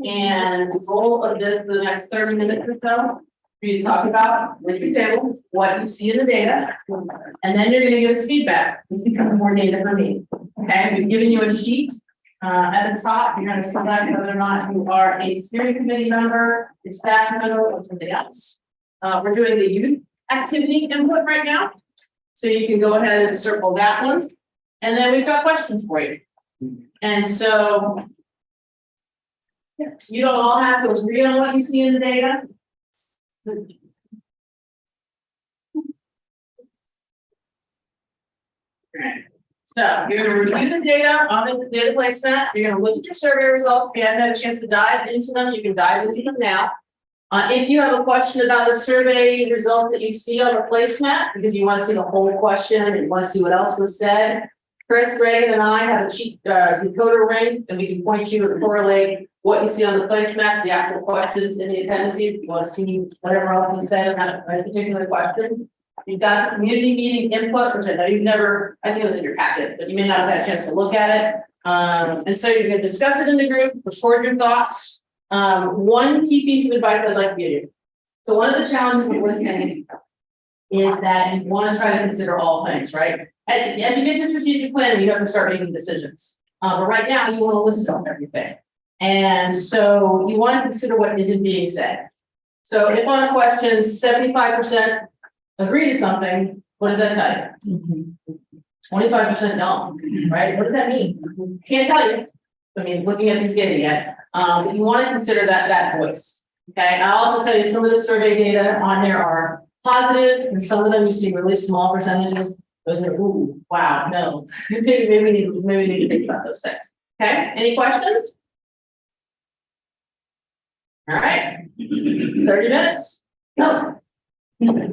And the goal of this for the next 30 minutes or so for you to talk about with your table, what you see in the data, and then you're going to give us feedback. This becomes more data for me. Okay, we've given you a sheet. At the top, you're going to select whether or not you are a steering committee member, a staff member, or something else. We're doing the youth activity input right now. So you can go ahead and circle that one. And then we've got questions for you. And so you don't all have to agree on what you see in the data. So you're going to review the data on the data placement. You're going to look at your survey results. If you haven't had a chance to dive into them, you can dive into them now. If you have a question about the survey results that you see on the placemat, because you want to see the whole question and you want to see what else was said, Chris, Reagan, and I have a cheat decoder ring, and we can point you and correlate what you see on the placemat, the actual questions in the appendices. If you want to see whatever else you said on that particular question. You've got community meeting input, which I know you've never, I think it was in your packet, but you may not have had a chance to look at it. And so you're going to discuss it in the group, record your thoughts. One key piece of advice I'd like to give you. So one of the challenges with listening is that you want to try to consider all things, right? As you get to strategic planning, you have to start making decisions. But right now you want to listen to everything. And so you want to consider what isn't being said. So if on a question, 75% agree to something, what does that tell you? 25% don't, right? What does that mean? Can't tell you. I mean, looking at these data yet. But you want to consider that voice. Okay. And I'll also tell you some of the survey data on there are positive, and some of them you see really small percentages. Those are, ooh, wow, no. maybe we need to think about those things. Okay. Any questions? All right. 30 minutes. Go. Yes.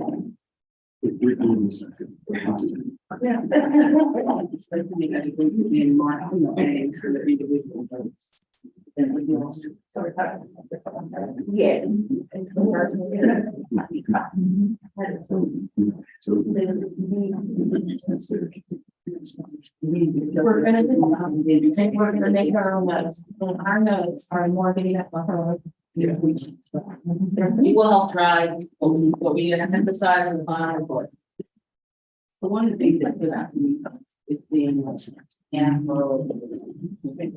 We're gonna make our own notes. And our notes are more getting up on her. You will help drive what we emphasize in the final report. But one of the things that stood out to me is the Yeah. Music.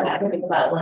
I think about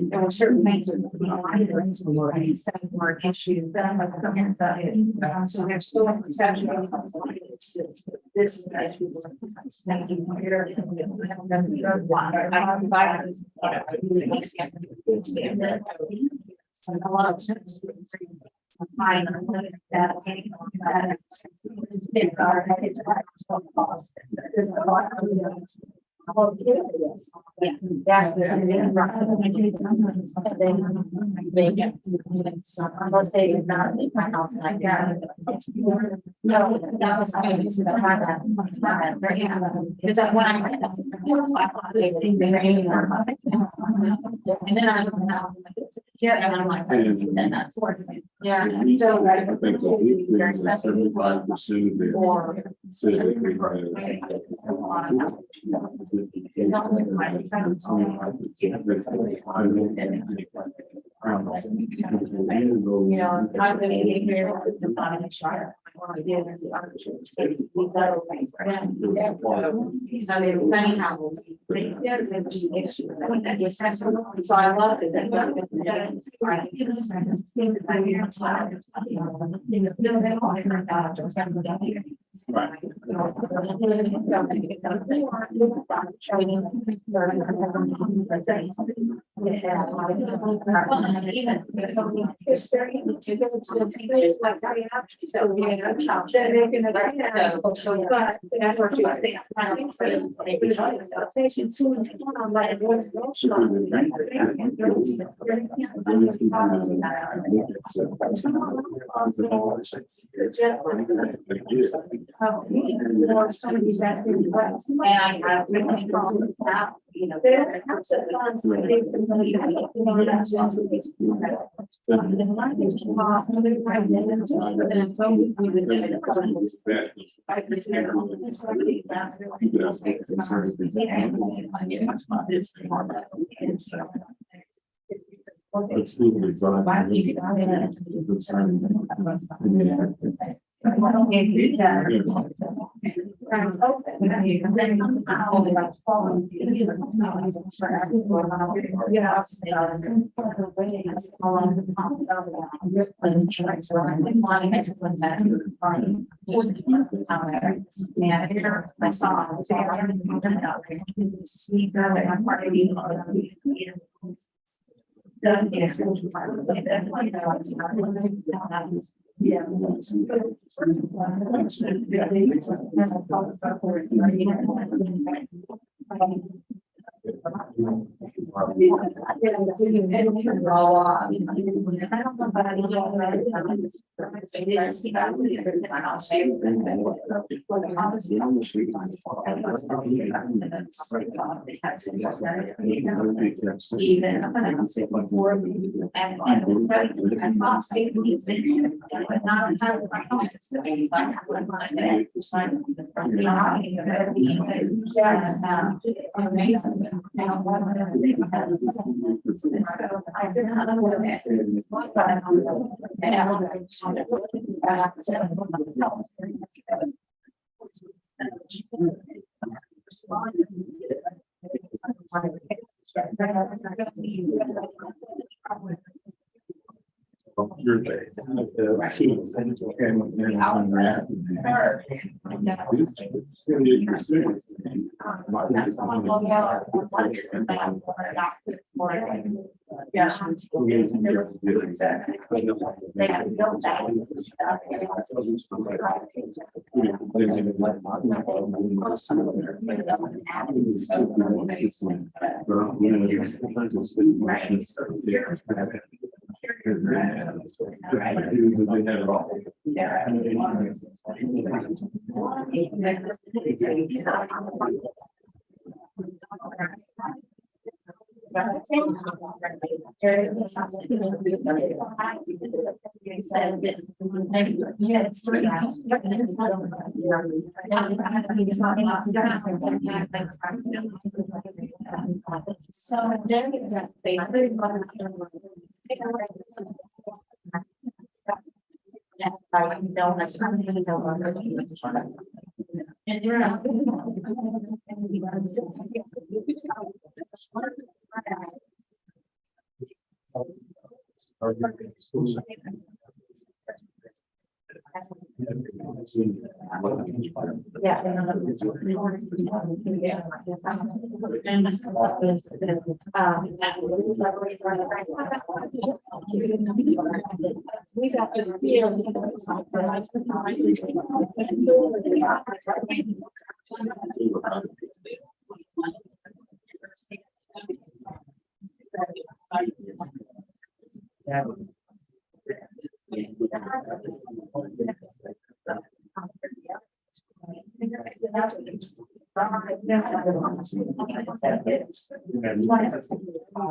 there were certain things that more issues that I was coming about it. So there's still a perception of this is actually making here. A lot of sense. Fine. That's so I love it.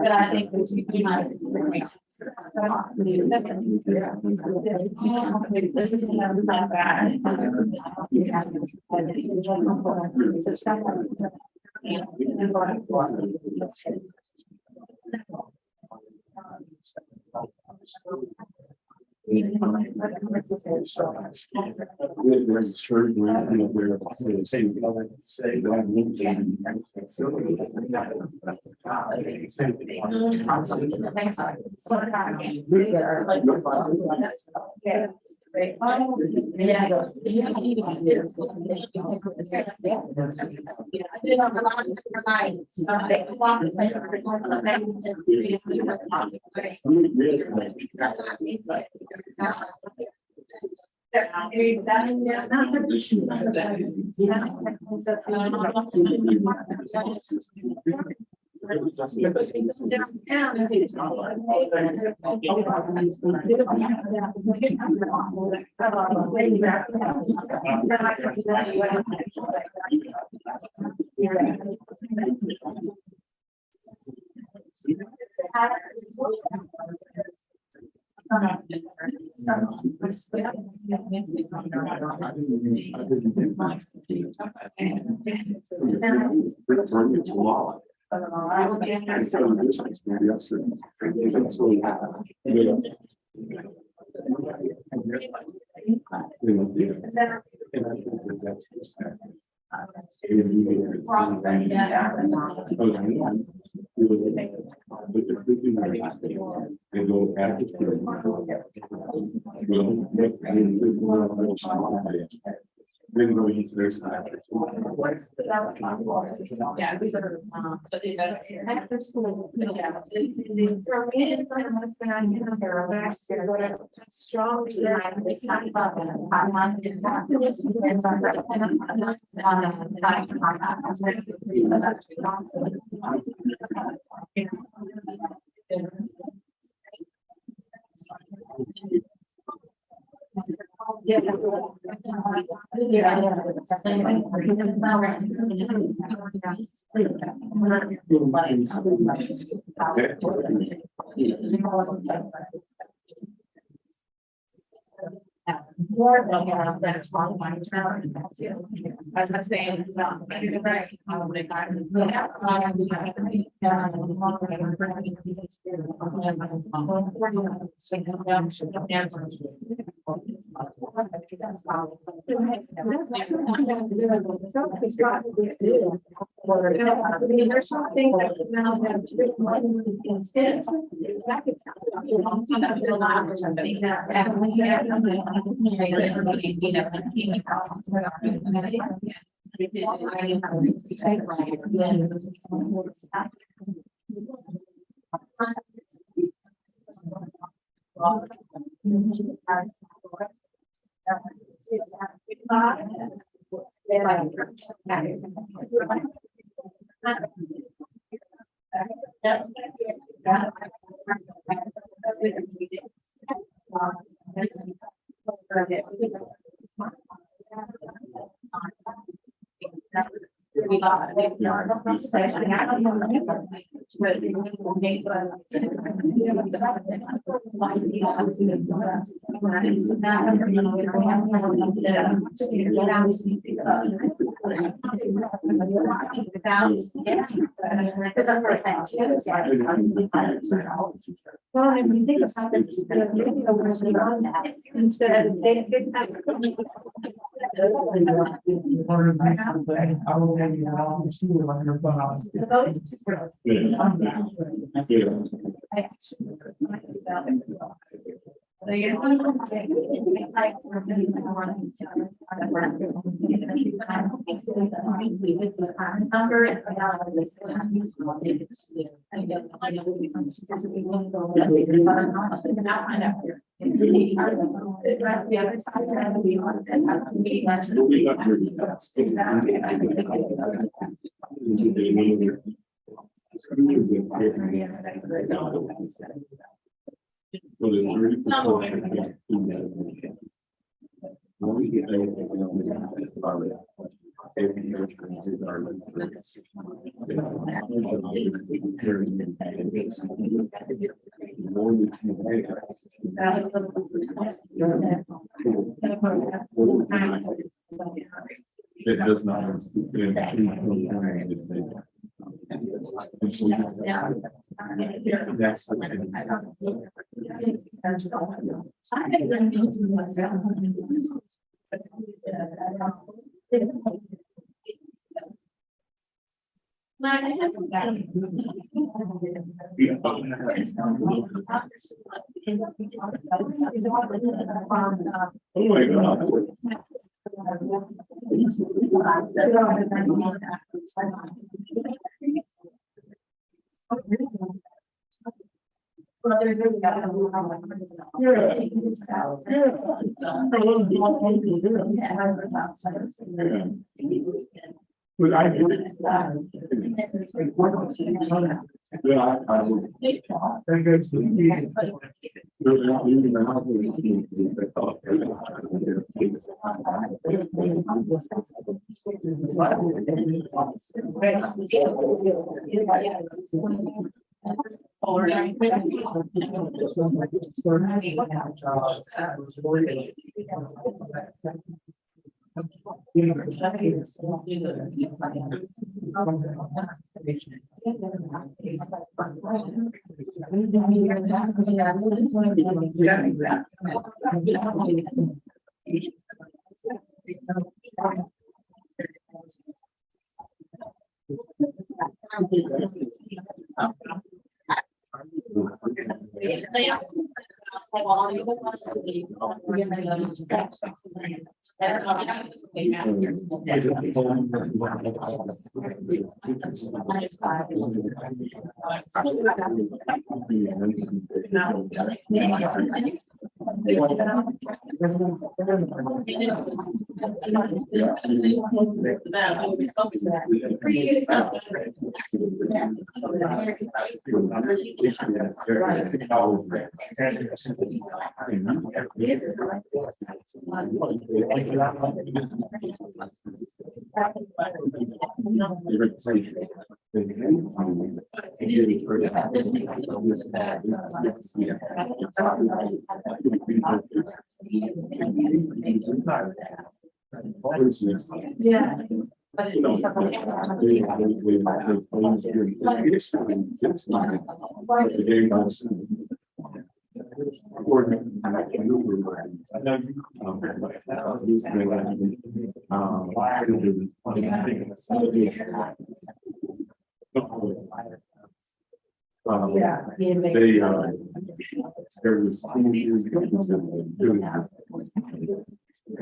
But I think we should be nice. Then go into this. Yeah, we better, but it better. After school, yeah. For me, it's like, I'm spending, you know, there are back there, whatever, strong. It's not about that. I'm not. It's on the- More than that, it's long one term. As I'm saying, there's some things that now have instead. Well, if you think about it, instead of they. It does not. Oh my God. But I do. Yeah, I would. I guess there's not even a house. Yeah.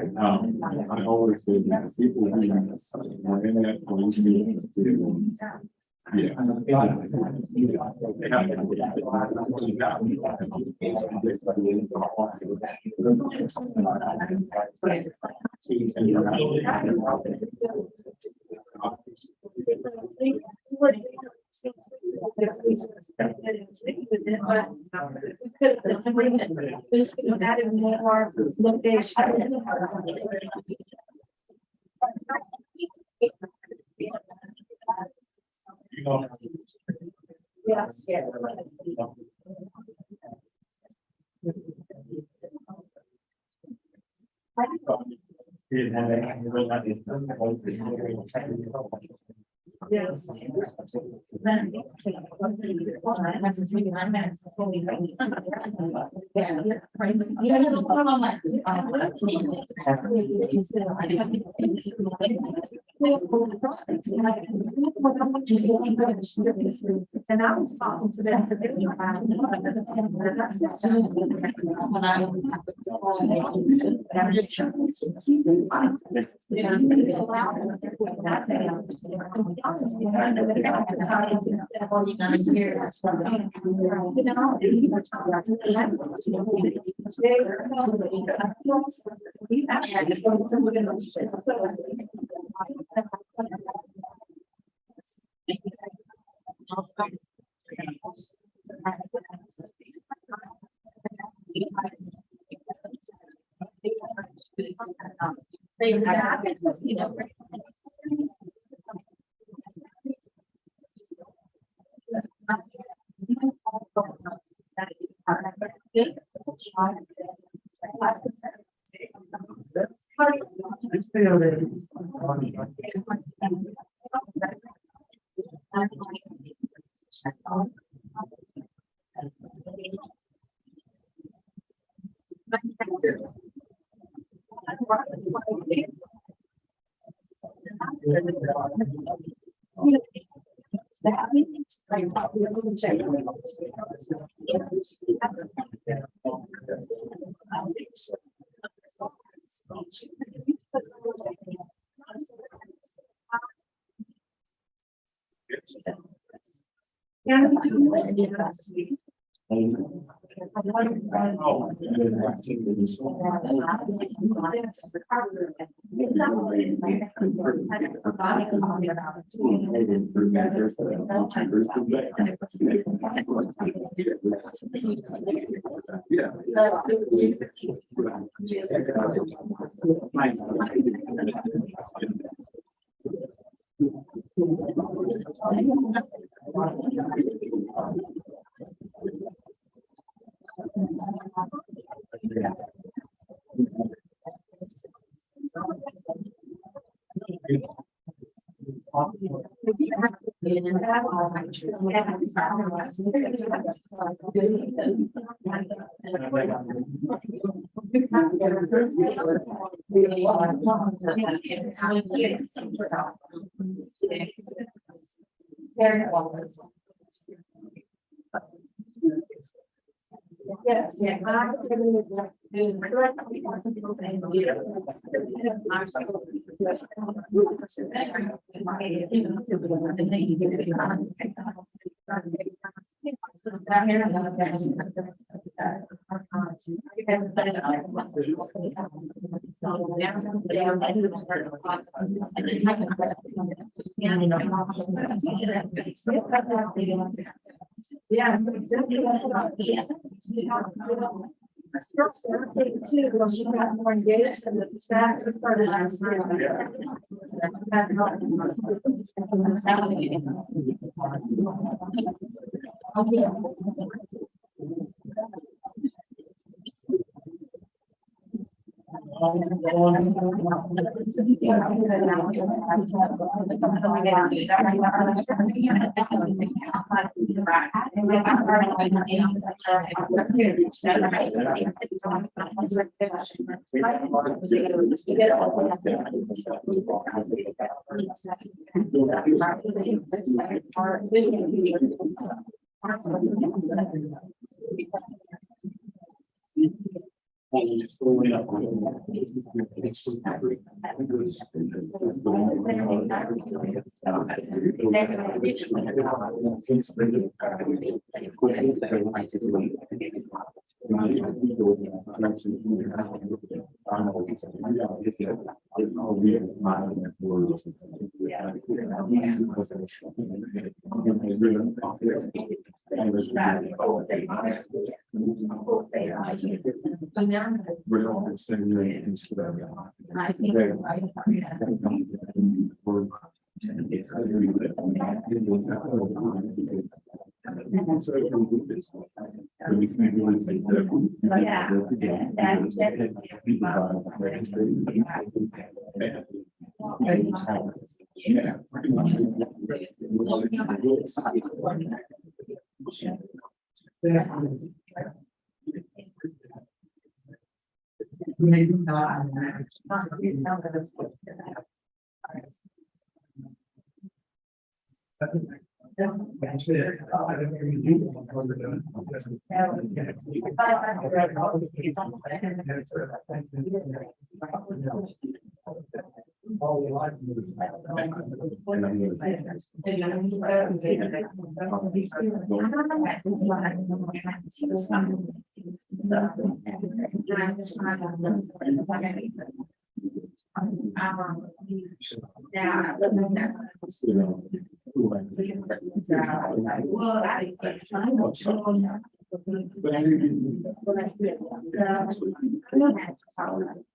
Yeah. I always say that people who are in that position, Yes, yeah. Yes. And I was talking to them. Yes. Yes. She got more engaged and the staff just started last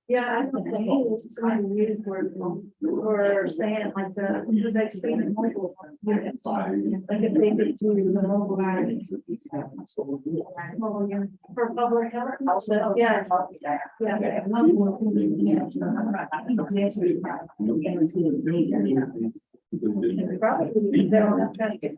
Yeah, I don't think it's going to use word or saying like the, because I've seen it mobile units, like if they could do the mobile unit. For public health, also, yes. Yeah. Probably, they don't have to get.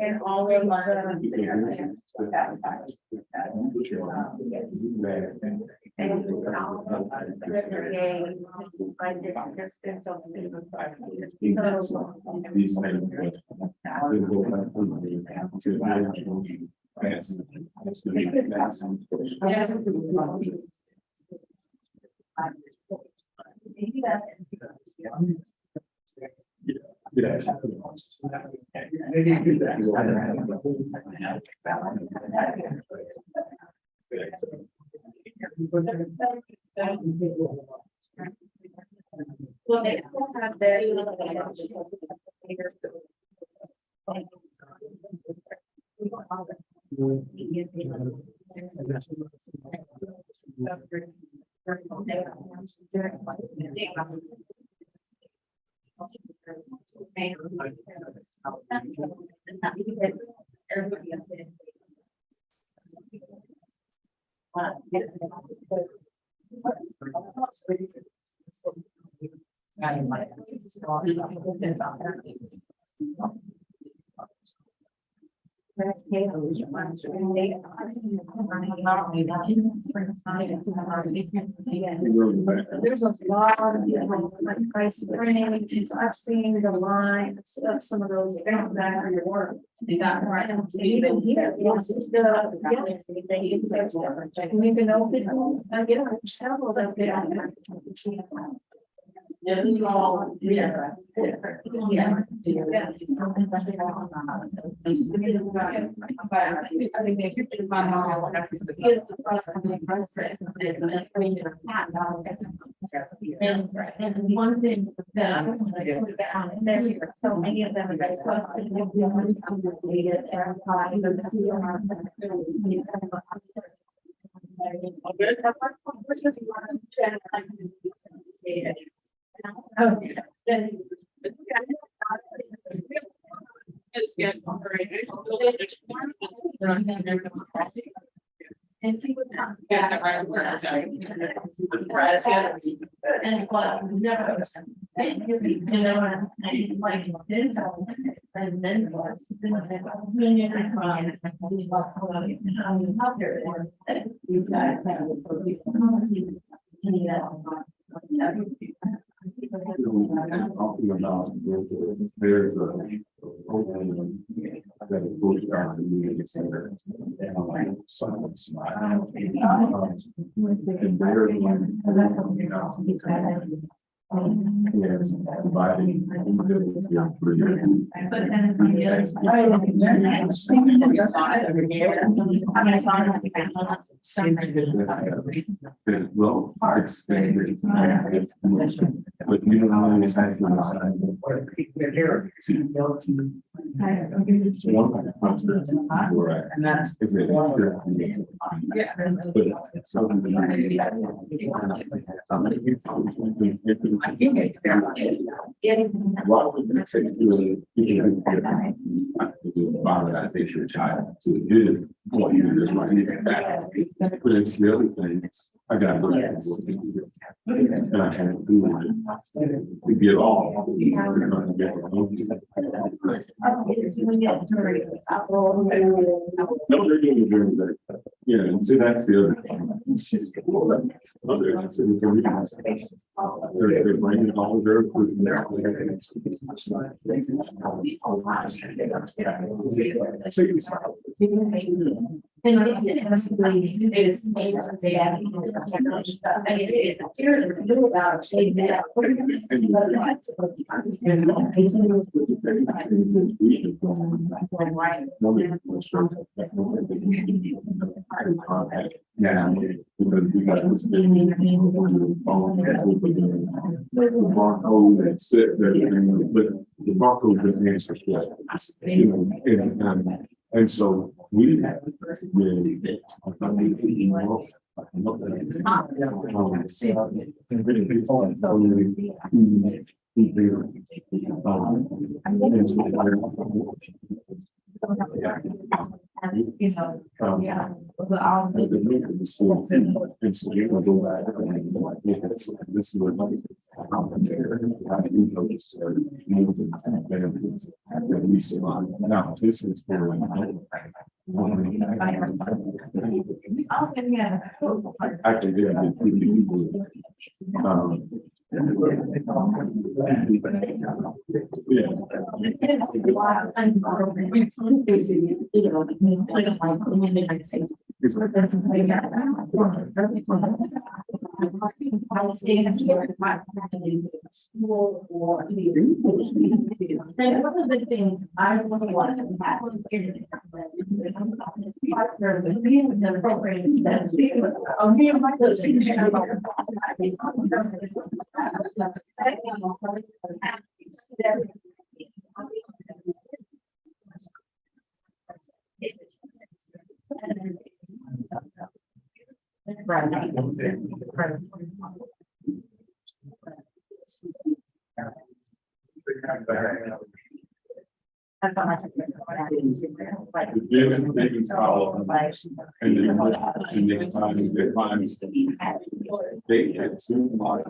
And all of well, they have their. There's a lot of different price ranges. I've seen the lines of some of those down back in the work. They got right. Even here, yes, and you can open, I get several of them. Yes, you all, yeah. And one thing that I want to put down, and there are so many of them that It's good. All right. and see what comes. Yeah, that right. We're sorry. Right, it's good. And what, never, and you know, and like, it's and then was. These guys have. Talking about, there's a program that is going on in the community center. And someone smile. And they're one, yes, providing. But then from the other side. Well, it's standard. But you know how it's actually. And that's. Is it? Yeah. But something. I think it's very. Why would you say you valorize your child to do this? Well, you just right here. But it's the other things. I got to look at it. And I can't do it. We get all. No, they're doing very good. Yeah, and see, that's the other thing. They're bringing all of their food in there. Yeah, because we got this the barcode that's set there, but the barcode doesn't answer questions. You know, and so we You know, yeah. And so you can go back and this is what now this is for actually And one of the things I really want to happen here. Partner with me with the programs that. Me and my husband. That's all I said. The gym is making towel, and they find, they can't see my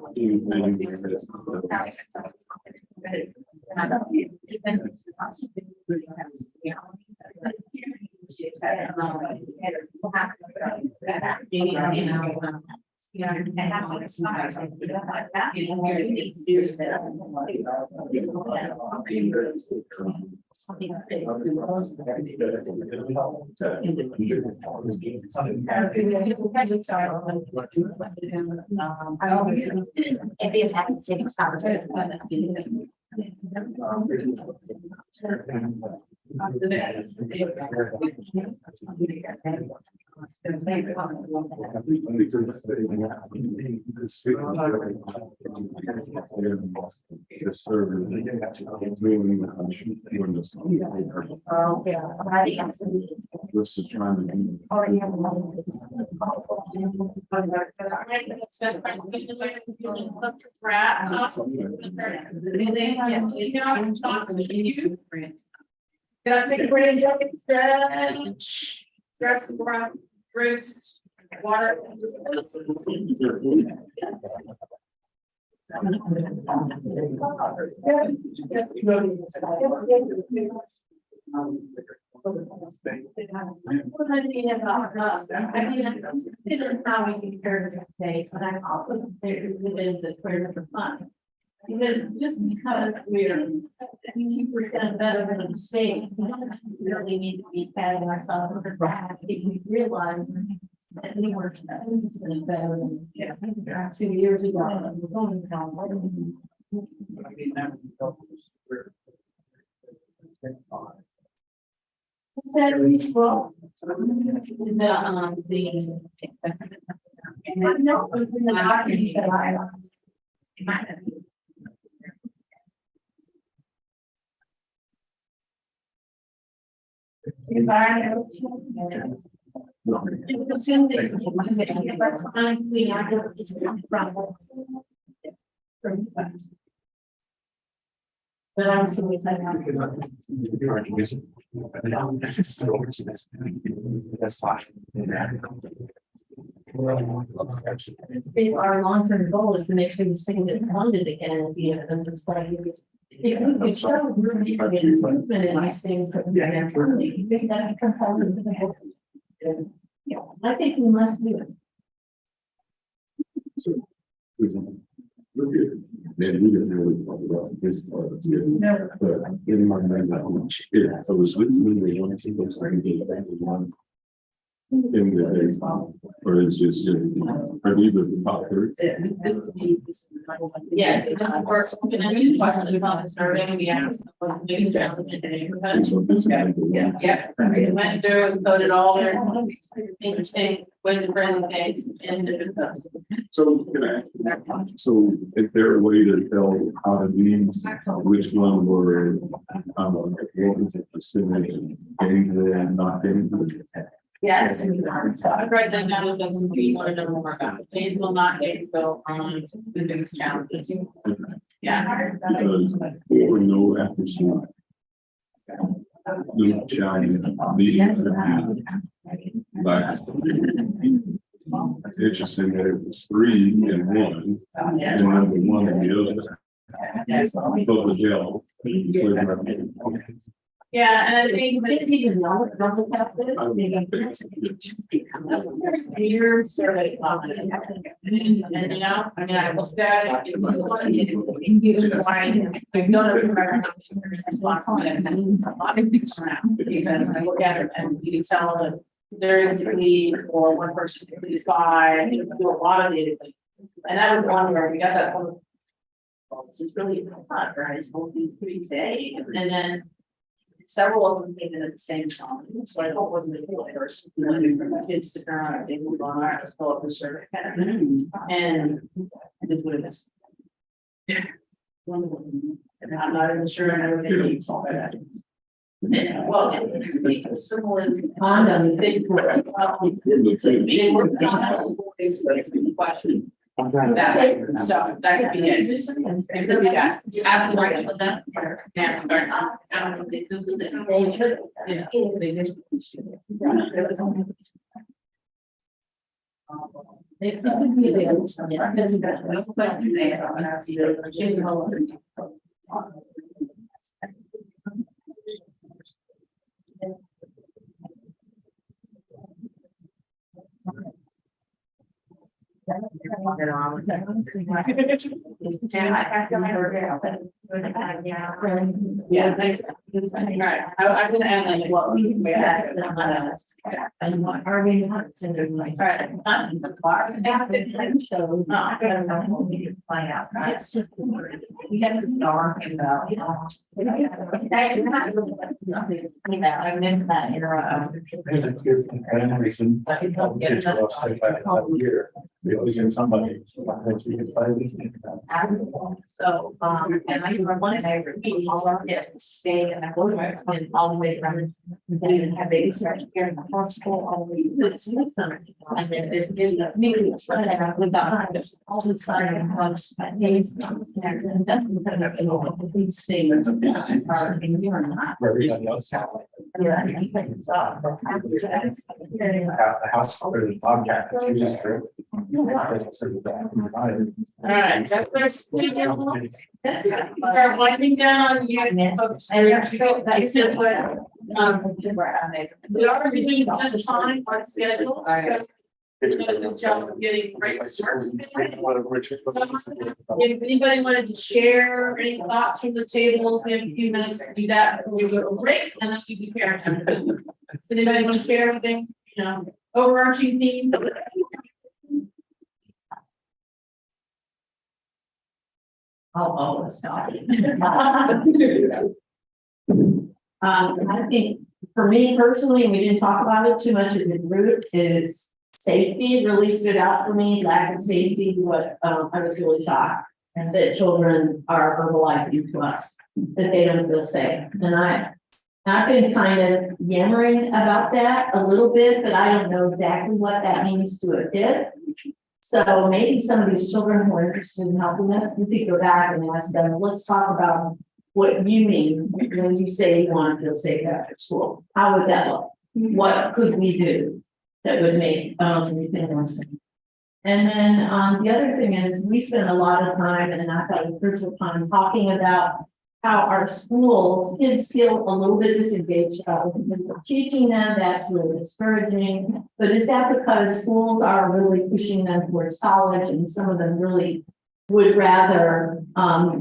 This is trying to be. Can I take a break? Stretch. Stretch the ground, drinks, water. How we can care to stay, but I also think within the prayer for fun. Because just because we're 2% better than the state, we don't really need to be patting ourselves on the back. We realize that we were better than 2 years ago. And we're going down. Said well, but I'm still excited. If our long-term goal is to make sure this thing gets funded again, and be able to play. If we could show really improvement in these things, that becomes part of the whole. Yeah, I think we must do it. Maybe we didn't really talk about this part of it, but in my mind, yeah, so the Switzerland, they want to see those things, one. In the day, or it's just, I believe it's the top third. Yes, of course, we're gonna need questions about the survey, we asked, maybe gentlemen, in the neighborhood. Yeah, we went through and voted all their interesting ways of running things and. So, can I, so is there a way to tell how to be, which one were, what was the percentage getting there and not getting there? Yes, so I write them down, that's what you want to know more about, things will not get built on the biggest challenges. Yeah. Because there were no after school. No challenge, meeting. It's interesting that it was 3 and 1, and number 1 and the other. Both of y'all. Yeah, and I think your survey. And you know, I mean, I looked at it. I don't remember. Because I look at it and you can tell that there is a need for one person to please buy, do a lot of data. And that was one where we got that one. This is really hot, right? It's supposed to be pretty safe, and then several of them came in at the same time, so I hope it wasn't a full first. Kids sit around and they move on, all right, let's pull up the survey. And I just would have missed. And I'm not even sure I know what they need, so Well, it's similar to condom, they were. They were question. That way, so that could be it. It could be that. You absolutely right with that. Yeah, sorry. I don't know if they do it. They should. Yeah. They just. It could be there. Yeah, because that's what I'm putting there. And I see the. Yeah, right. I'm gonna add like what we. And what are we not sending like. Sorry, not in the car. Show. Play out. It's just. We have to start about. I missed that We always get somebody. So, and I wanted to repeat all our kids stay and I went all the way around. They didn't have babies start here in the hospital, all the way to the summer. And then it did the meeting, so I was behind us all the time. And that's because of these statements are in here or not. Where everybody else. Yeah, I think it's up, but after that. The house or the bobcat. All right, so there's. We're winding down you. We are doing just fine on schedule. We're doing a good job of getting great service. If anybody wanted to share any thoughts from the tables, we have a few minutes to do that before we go to break and then we do parent. Does anybody want to share anything, overarching theme? Oh, it's not. I think for me personally, we didn't talk about it too much as a group, is safety really stood out for me, lack of safety, what, I was really shocked. And that children are verbalizing to us that they don't feel safe. And I've been kind of yammering about that a little bit, but I don't know exactly what that means to a kid. So maybe some of these children who are interested in helping us, we could go back and ask them, let's talk about what you mean when you say you want to feel safe after school. How would that look? What could we do that would make you feel more safe? And then the other thing is we spend a lot of time, and I thought crucial time, talking about how our schools, kids feel a little bit disengaged with teaching them. That's really discouraging. But is that because schools are really pushing them towards college, and some of them really would rather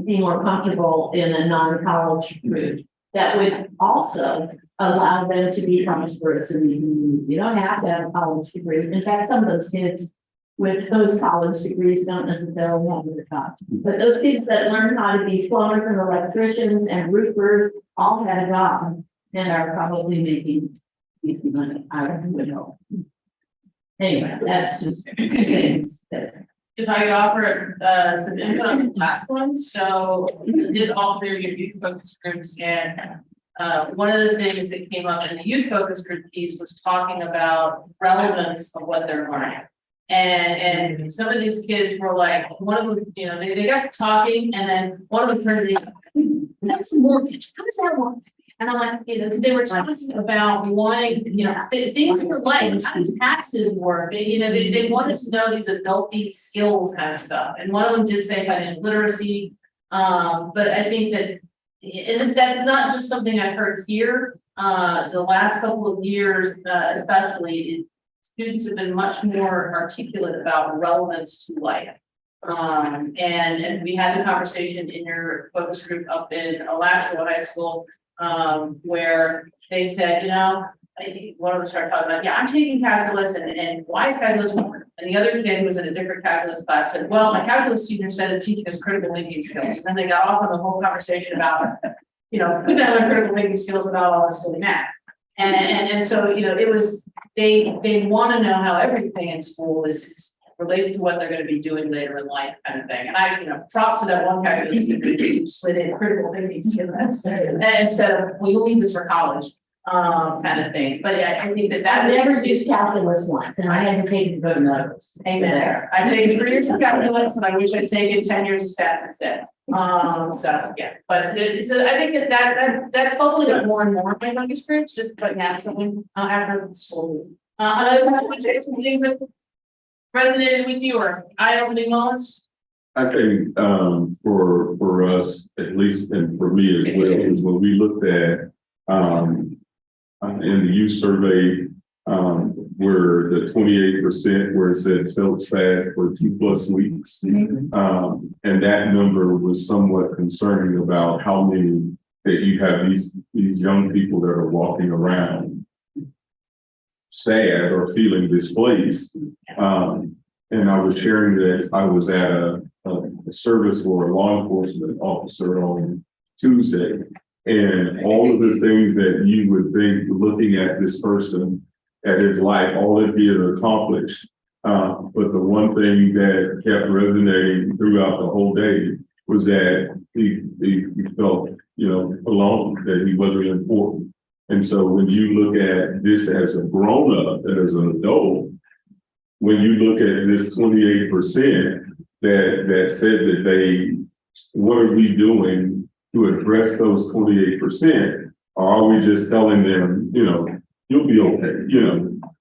be more comfortable in a non-college route that would also allow them to be prosperous in the community? You don't have to have a college degree. In fact, some of those kids with those college degrees don't necessarily have the job. But those kids that learn how to be plumbers and electricians and roofers all had a job and are probably making decent money. I would hope. Anyway, that's just things that. If I could offer some input on the last one, so we did all three of your youth focus groups, and one of the things that came up in the youth focus group piece was talking about relevance of what they're learning. And some of these kids were like, one of them, they got talking, and then one of them turned to me, that's a mortgage. How does that work? And I'm like, they were talking about wanting, things were like, how does taxes work? They wanted to know these adulting skills kind of stuff. And one of them did say financial literacy. But I think that that's not just something I've heard here. The last couple of years, especially, students have been much more articulate about relevance to life. And we had the conversation in your focus group up in Alachua High School, where they said, I think one of them started talking about, I'm taking calculus and why is calculus important? And the other kid who was in a different calculus class said, well, my calculus teacher said it's teaching us critical thinking skills. And then they got off on the whole conversation about, could I learn critical thinking skills without all this silly math? And so, it was, they want to know how everything in school is relates to what they're gonna be doing later in life kind of thing. And I, props to that one calculus who slid in critical thinking skills instead of, well, you'll need this for college, kind of thing. But yeah, I think that I've never used calculus once, and I hesitated to go to medical. amen there. I take 3 years of calculus and I wish I'd taken 10 years of stats instead. So, yeah, but so I think that's hopefully got more and more of my manuscripts, just but naturally, after school. Another time, which is some things that resonated with you or eye-opening moments? I think, for us, at least, and for me as well, is when we looked at, in the youth survey, where the 28% where it said felt sad for 2+ weeks. And that number was somewhat concerning about how many that you have these young people that are walking around sad or feeling displaced. And I was sharing that I was at a service for a law enforcement officer on Tuesday. And all of the things that you would think looking at this person, at his life, all that he had accomplished. But the one thing that kept resonating throughout the whole day was that he felt, alone, that he wasn't important. And so when you look at this as a grown-up, as an adult, when you look at this 28% that said that what are we doing to address those 28%? Or are we just telling them, you'll be okay,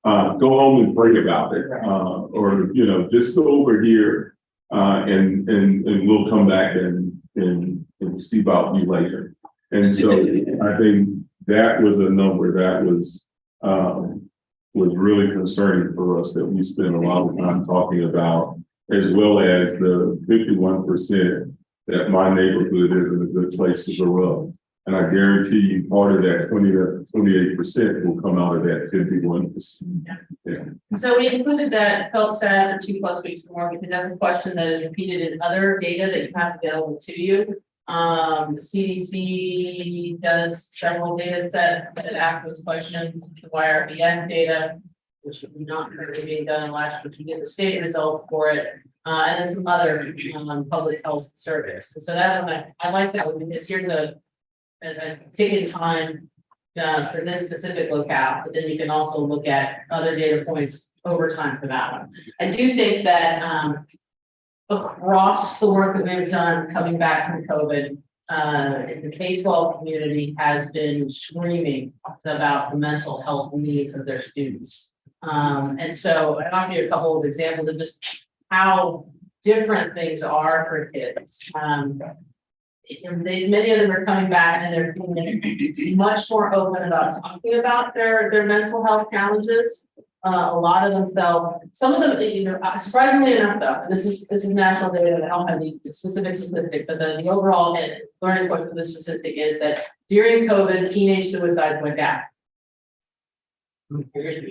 go home and pray about it, or, just go over here, and we'll come back and see about you later. And so I think that was a number that was really concerning for us, that we spent a lot of time talking about, as well as the 51% that my neighborhood is in a good place to grow up. And I guarantee you part of that 28% will come out of that 51%. Yeah. So we included that felt sad for 2+ weeks or more, because that's a question that is repeated in other data that you have available to you. The CDC does several data sets that ask those questions, the YRBS data, which we not currently being done in last, but you get the state result for it, and then some other public health service. And so that one, I like that one, because here's a ticket time for this specific locale, but then you can also look at other data points over time for that one. I do think that across the work that we've done coming back from COVID, the K-12 community has been screaming about the mental health needs of their students. And so I'll give you a couple of examples of just how different things are for kids. Many of them are coming back and they're being much more open about talking about their mental health challenges. A lot of them felt, some of them, surprisingly enough though, this is national data, I don't have the specific statistic, but the overall learning point for the statistic is that during COVID, teenage suicides went down.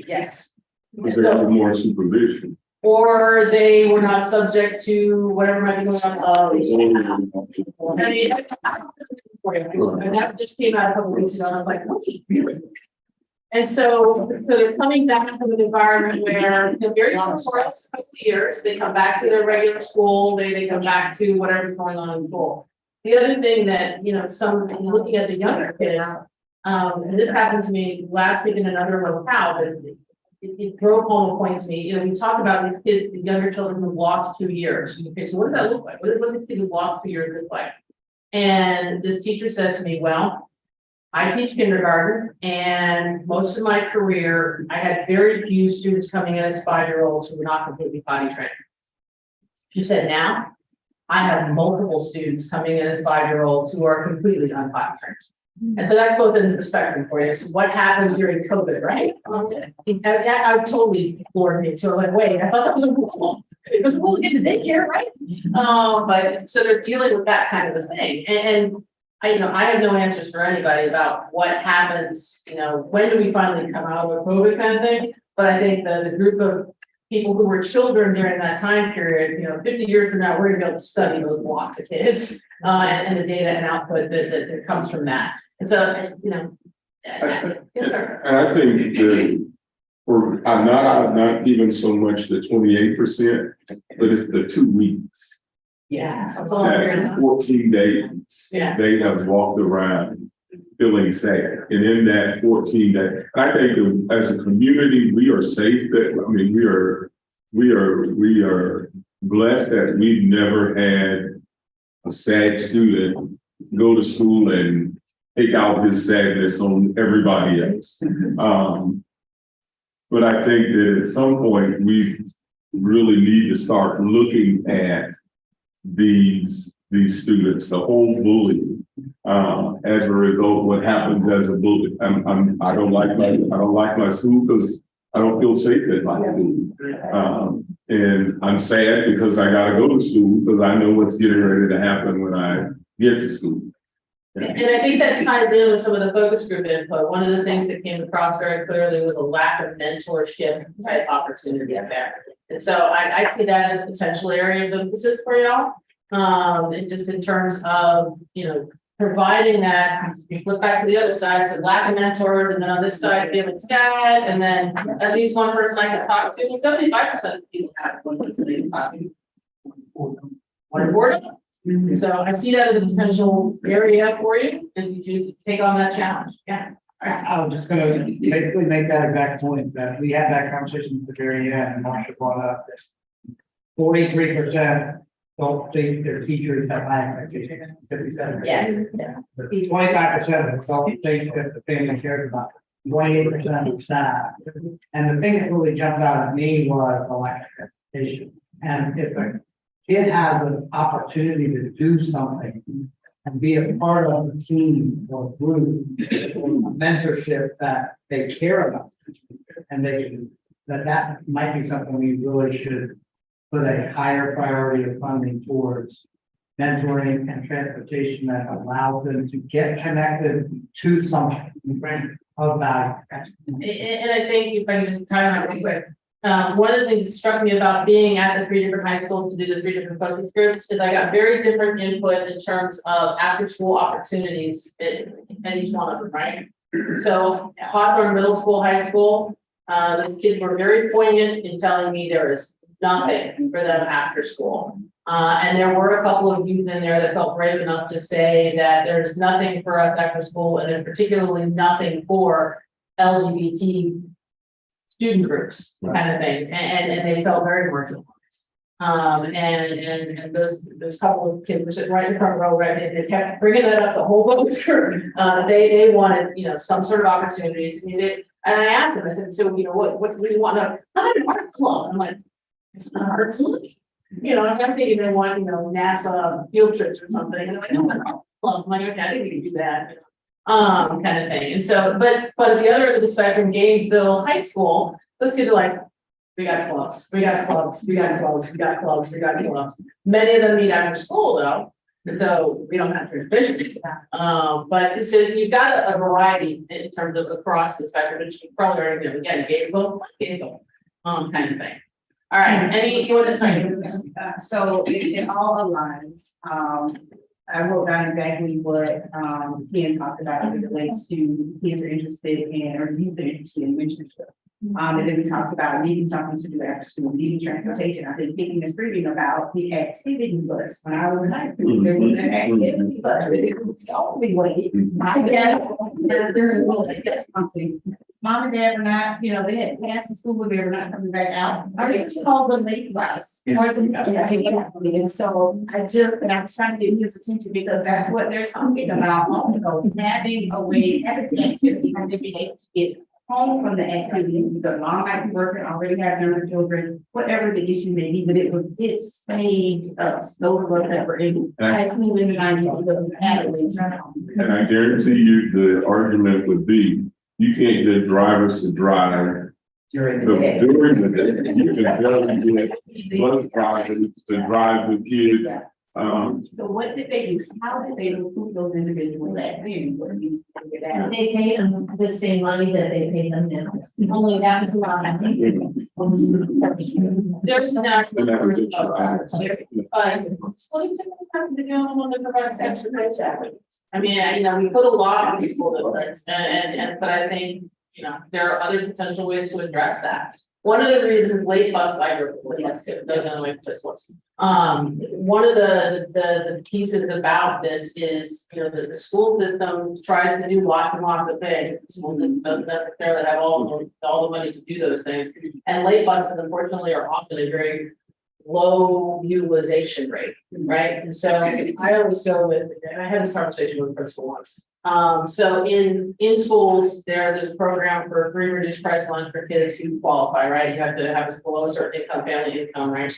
Yes. Because they have more supervision. Or they were not subject to whatever might be going on. I mean, that just came out a couple weeks ago, and I was like, wait, really? And so they're coming back from an environment where they're very young for us, a couple of years, they come back to their regular school, they come back to whatever's going on in school. The other thing that, looking at the younger kids, and this happened to me last week in another locale, but it drove home a point to me. We talk about these kids, the younger children who lost 2 years. Okay, so what does that look like? What does a kid who lost 2 years look like? And this teacher said to me, well, I teach kindergarten, and most of my career, I had very few students coming in as 5-year-olds who were not completely potty trained. She said, now I have multiple students coming in as 5-year-olds who are completely unpotty trained. And so that's both ends of the spectrum for you. So what happened during COVID, right? I totally floored me. So like, wait, I thought that was a rule. It was a rule to get to daycare, right? But so they're dealing with that kind of a thing. And I have no answers for anybody about what happens, when do we finally come out of COVID kind of thing. But I think the group of people who were children during that time period, 50 years from now, we're gonna be able to study those blocks of kids and the data and output that comes from that. And so, And I think for, not even so much the 28%, but it's the 2 weeks. Yeah. That 14 days, Yeah. they have walked around feeling safe. And in that 14 days, I think that as a community, we are safe. That, I mean, we are blessed that we've never had a sad student go to school and take out his sadness on everybody else. But I think that at some point, we really need to start looking at these students, the whole bullying. As a result, what happens as a bully? I don't like my school because I don't feel safe at my school. And I'm sad because I gotta go to school because I know what's getting ready to happen when I get to school. And I think that ties in with some of the focus group input. One of the things that came across very clearly was a lack of mentorship type opportunity out there. And so I see that as a potential area of emphasis for y'all. And just in terms of, providing that, you flip back to the other side, so lack of mentors, and then on this side, feeling sad, and then at least one person I can talk to, 75% of people have one person they can talk to. One board. So I see that as a potential area for you, and you choose to take on that challenge. Yeah. I was just gonna basically make that exact point, that we had that conversation at the very end, and Marsha brought up this. 43% don't think their teachers have high expectations, 57%. Yes. 25% don't think that the family cares about it, 28% of staff. And the thing that really jumped out at me was the lack of expectation. And if a kid has an opportunity to do something and be a part of the team or group, or mentorship that they care about, and that might be something we really should put a higher priority of funding towards mentoring and transportation that allows them to get connected to something of value. And I think if I can just kind of real quick, one of the things that struck me about being at the 3 different high schools to do the 3 different focus groups is I got very different input in terms of after school opportunities in each one of them, right? So Hawthorne Middle School, high school, those kids were very poignant in telling me there is nothing for them after school. And there were a couple of youth in there that felt brave enough to say that there's nothing for us after school, and there's particularly nothing for LGBT student groups kind of things, and they felt very marginalized. And those couple of kids were sitting right in the front row, right, and they kept bringing that up the whole focus group. They wanted, some sort of opportunities, and I asked them, I said, so, what do you want? I'm an art club. I'm like, it's not art club. I'm thinking they want, NASA field trips or something, and they're like, no, I'm an art club. I'm like, okay, I think we can do that. Kind of thing. And so, but at the other end of the spectrum, Gainesville High School, those kids are like, we got clubs, we got clubs, we got clubs, we got clubs, we got clubs. Many of them meet after school though, and so we don't have tradition. But so you've got a variety in terms of across the spectrum, which you probably already know. Again, Gainesville, kind of thing. All right, you want to say? So it all aligns. I wrote down exactly what Ken talked about as it relates to kids are interested in or youth are interested in mentorship. And then we talked about needing something to do after school, needing transportation. I've been thinking and reading about the activity bus. When I was in high school, there was an activity bus, but it was the only way. My dad, mom and dad were not, they had passed the school, but they were not coming back out. I just called the late bus. And so I was trying to get his attention because that's what they're talking about, having a way, having the activity, and then being able to get home from the activity, because mom might be working, already have younger children, whatever the issue may be, but it saved us, those of us that were in high school in the 90s, the athletes. And I guarantee you, the argument would be, you can't get drivers to drive during the day. You can barely get bus drivers to drive the kids. So what did they do? How did they recruit those individuals back then? What did you figure out? They paid them the same money that they pay them now. Only that was a lot, I think. There's an actual. And that was it. I mean, we put a lot on school districts, but I think, you know, there are other potential ways to address that. One of the reasons late bus, I agree with yes, too, those are the way this was. One of the pieces about this is, you know, that the school system tries to do lots and lots of things. The school system doesn't necessarily have all the money to do those things. And late buses unfortunately are often a very low utilization rate, right? And so I always go with, and I had this conversation with the principal once. So in schools, there's a program for free reduced price lunch for kids who qualify, right? You have to have a below a certain income, family income, right?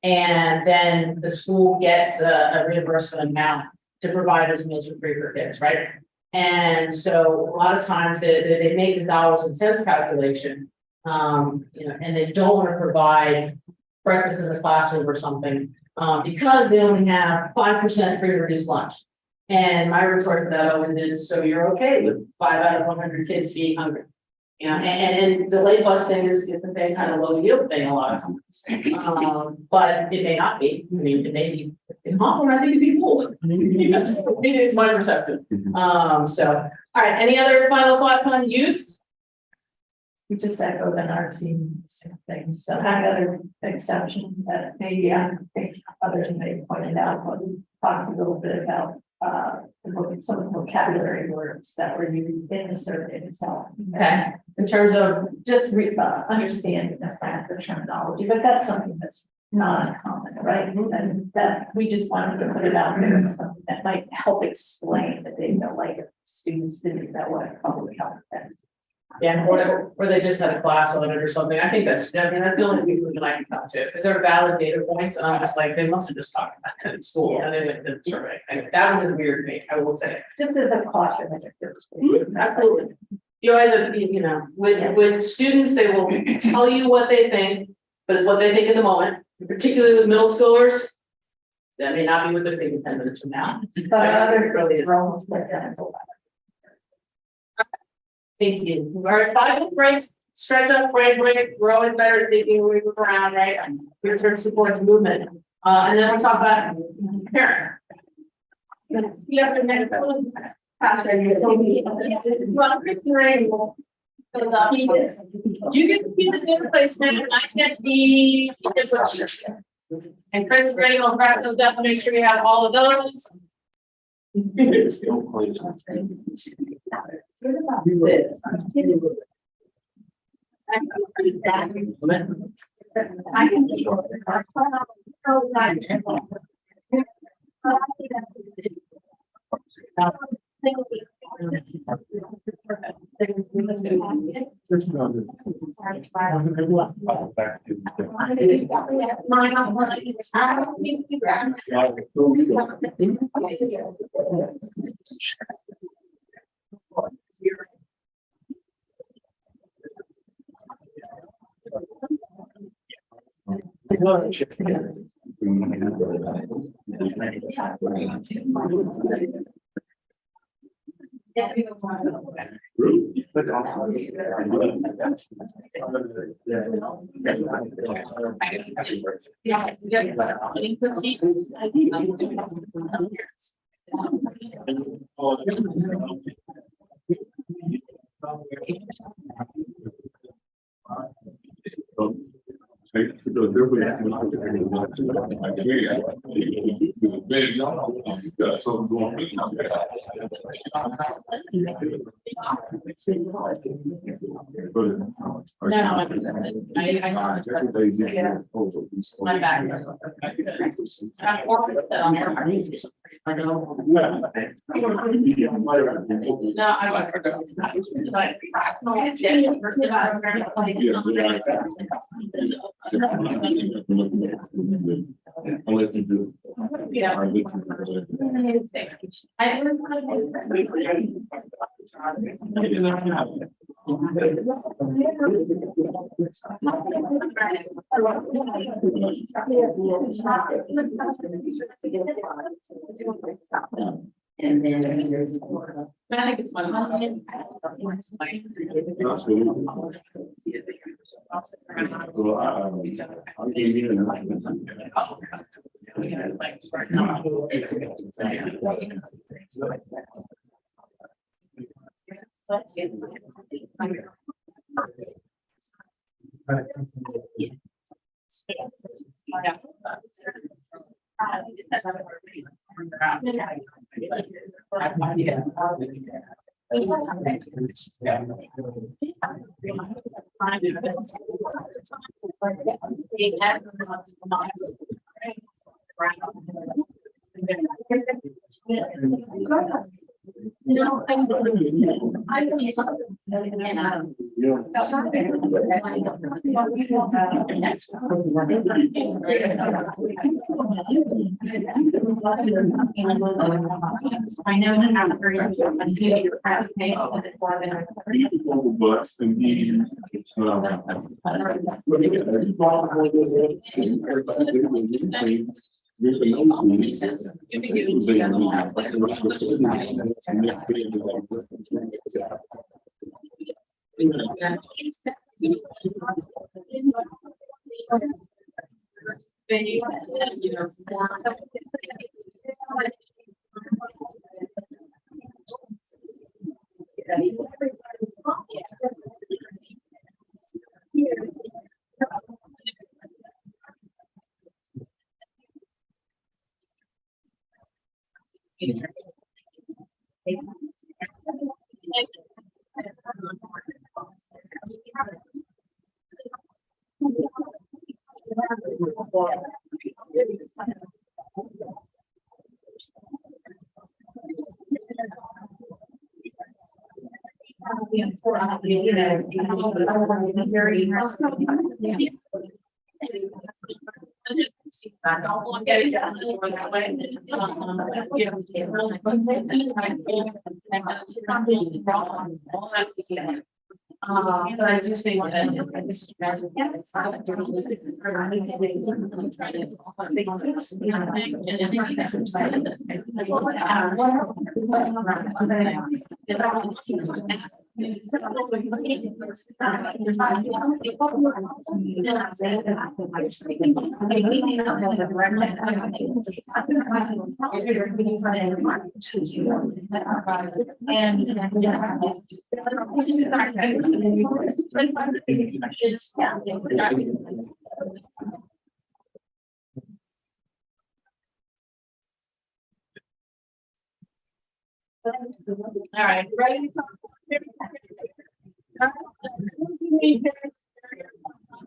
And then the school gets a reimbursement amount to provide those meals for free for kids, right? And so a lot of times they make the dollars and cents calculation, you know, and they don't want to provide breakfast in the classroom or something, because they only have 5% free reduced lunch. And my retort to that always is, so you're okay with 5 out of 100 kids being hungry? You know, and the late bus thing is a thing, kind of low yield thing a lot of times. But it may not be. I mean, it may be in Hawthorne, I think it'd be cool. It's my perception. So, all right, any other final thoughts on youth? We just echoed in our team, same things, so I got an exception that maybe I think others may have pointed out, but we talked a little bit about some of the vocabulary words that were used in the survey itself. Okay, in terms of Just understanding the fact of terminology, but that's something that's not uncommon, right? And that we just wanted to put it out there as something that might help explain that they know, like, if students didn't know what public health is. yeah, or they just had a class on it or something. I think that's, I mean, that's the only conclusion I can come to, because they're valid data points, and I'm just like, they must have just talked about it in school, and they went to the survey. And that was weird to me, I will say. Just as a caution. Absolutely. You always have, you know, with students, they will tell you what they think, but it's what they think in the moment, particularly with middle schoolers. That may not be what they're thinking 10 minutes from now. But other really is. roles like that. Thank you. All right, 5 minute break, stretch up, brain break, growing better, thinking, we move around, right? Research supports movement. And then we'll talk about parents. Yeah, for next one. Well, Kristen Ray will fill out. You get to keep the dinner placement, and I get the butcher. And Kristen Ray will wrap those up and make sure you have all of those. I can keep My back. No, I I'll let you do And then there's. I think it's one. I'll give you No, I know that after you're Bus and he. You can give it to I don't look at it that way. So I just think all right, ready to talk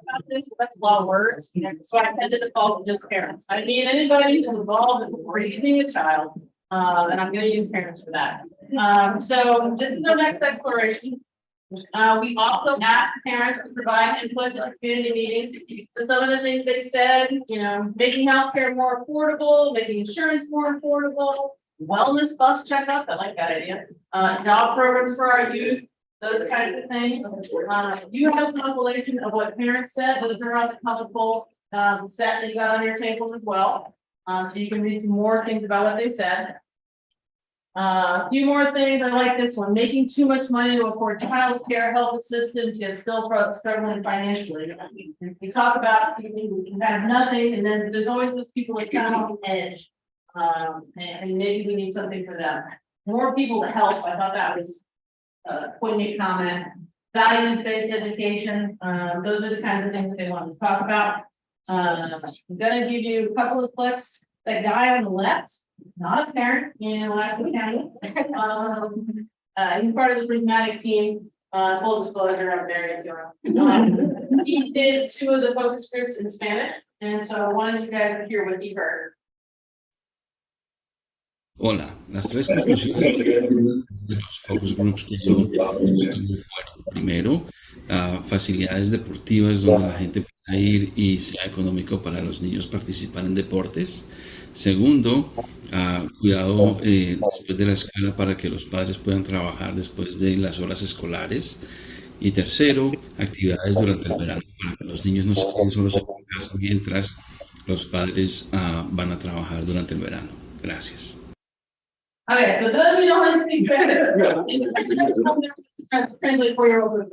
about this? That's a lot of words, so I tend to default to just parents. I mean, anybody who's involved in raising a child, and I'm gonna use parents for that. So this is our next declaration. We also ask parents to provide input in community meetings. So some of the things they said, making healthcare more affordable, making insurance more affordable, wellness bus checkup, I like that idea. Job programs for our youth, those kinds of things. You have a compilation of what parents said, those are on the colorful set that you got on your tables as well. So you can read some more things about what they said. A few more things. I like this one, making too much money to afford childcare, health assistance, yet still struggling financially. We talk about people who can have nothing, and then there's always those people that kind of on the edge. And maybe we need something for them. More people to help. I thought that was a poignant comment. Values-based education. Those are the kinds of things they want to talk about. I'm gonna give you a couple of clips. That guy on the left, not a parent in Alaska County. He's part of the prismatic team. Full disclosure, I'm very zero. He did 2 of the focus groups in Spanish, and so one of you guys hear what he heard. Hola, las 3 conclusiones de los focus groups que yo tuve fueron: primero, facilidades deportivas donde la gente pueda ir y sea económico para los niños participar en deportes. Segundo, cuidado después de la escuela para que los padres puedan trabajar después de las horas escolares. Y tercero, actividades durante el verano para que los niños no se queden solos en casa mientras los padres van a trabajar durante el verano. Gracias. Okay, so those of you don't want to speak Spanish, translate for your own.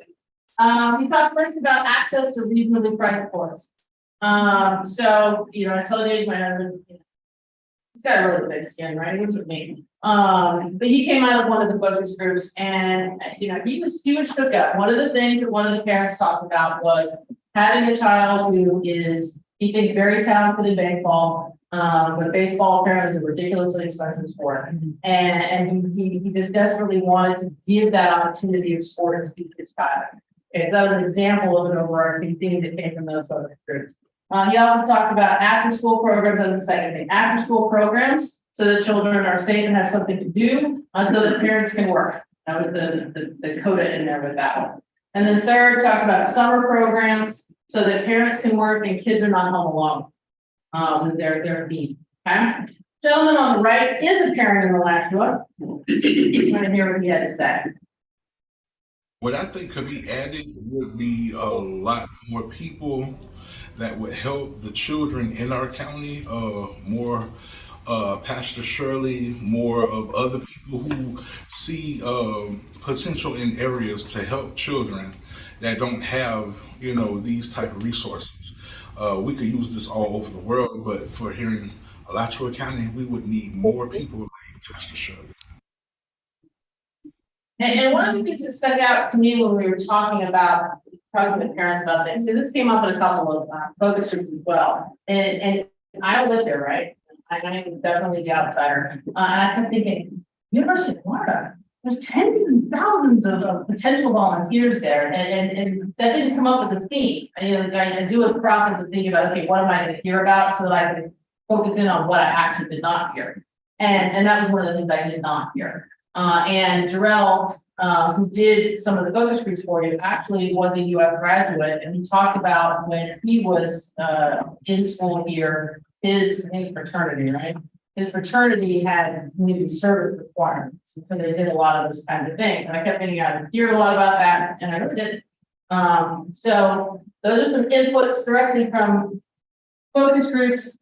We talked first about access to reasonably priced courts. So, I told you my husband, he's got a really thick skin, right? He was with me. But he came out of one of the focus groups and, he was shook up. One of the things that one of the parents talked about was having a child who is, he thinks very talented in baseball, but baseball apparently is a ridiculously expensive sport. And he just desperately wanted to give that opportunity of sport to his child. Okay, that was an example of an overarching theme that came from those focus groups. He also talked about after-school programs as the second thing. After-school programs, so that children are safe and have something to do, so that parents can work. That was the coda in there with that one. And then third, talk about summer programs, so that parents can work and kids are not home alone. With their need. Okay? Gentleman on the right is a parent in Alachua. Want to hear what he had to say. What I think could be added would be a lot more people that would help the children in our county, more Pastor Shirley, more of other people who see potential in areas to help children that don't have, these type of resources. We could use this all over the world, but for here in Alachua County, we would need more people like Pastor Shirley. And one of the things that stuck out to me when we were talking with parents about things, because this came up in a couple of focus groups as well. And I don't live there, right? I am definitely the outsider. And I kept thinking, University of Florida, there's tens and thousands of potential volunteers there. And that didn't come up as a theme. I do a process of thinking about, okay, what am I going to hear about so that I can focus in on what I actually did not hear. And that was one of the things I did not hear. And Jarrell, who did some of the focus groups for you, actually was a UF graduate, and he talked about when he was in school here, his fraternity, right? His fraternity had community service requirements, so they did a lot of those kinds of things. And I kept thinking I would hear a lot about that, and I really did. So those are some inputs directly from focus groups.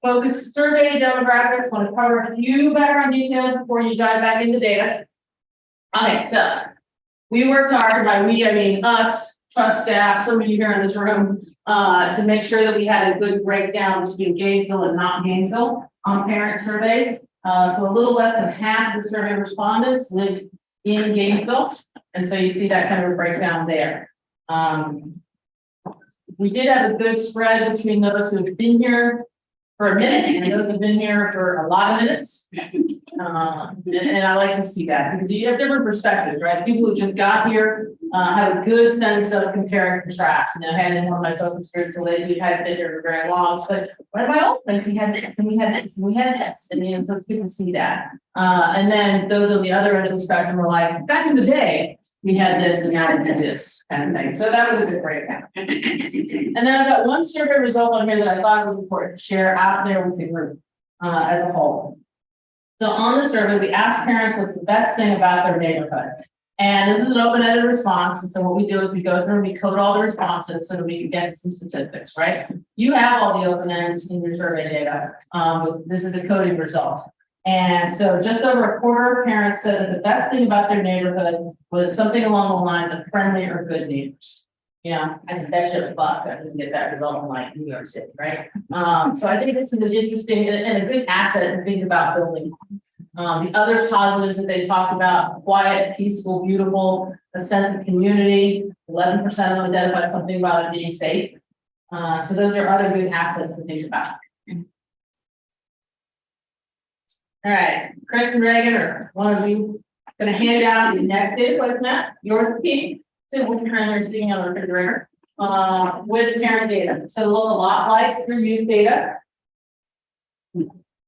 Focus survey demographics. Want to cover a few background details before you dive back into data. Okay, so we worked hard. By we, I mean us, trust staff, some of you here in this room, to make sure that we had a good breakdown between Gainesville and not Gainesville on parent surveys. So a little less than half of the survey respondents live in Gainesville, and so you see that kind of a breakdown there. We did have a good spread between those who have been here for a minute and those who have been here for a lot of minutes. And I like to see that because you have different perspectives, right? People who just got here have a good sense of compare and contrast. And I had in one of my focus groups a lady who hadn't been here for very long. She's like, what at my old place? We had this and we had this and we had this. And so it's good to see that. And then those on the other end of the spectrum were like, back in the day, we had this and now we do this kind of thing. So that was a good breakdown. And then I've got one survey result on here that I thought was important to share out there with the group as a whole. So on the survey, we asked parents what's the best thing about their neighborhood. And this is an open-ended response. And so what we do is we go through and we code all the responses so that we can get some statistics, right? You have all the open ends in your survey data. This is the coding result. And so just over a quarter of parents said that the best thing about their neighborhood was something along the lines of friendly or good neighbors. I can bet you a buck I didn't get that result in like New York City, right? So I think this is an interesting and a good asset to think about building. The other positives that they talked about: quiet, peaceful, beautiful, a sense of community. 11% of them identified something about it being safe. So those are other good assets to think about. All right, Chris and Reagan, or one of you, going to hand out the next data point map. Yours, Pete. So we're currently sitting on the refrigerator with parent data. So it'll look a lot like your youth data.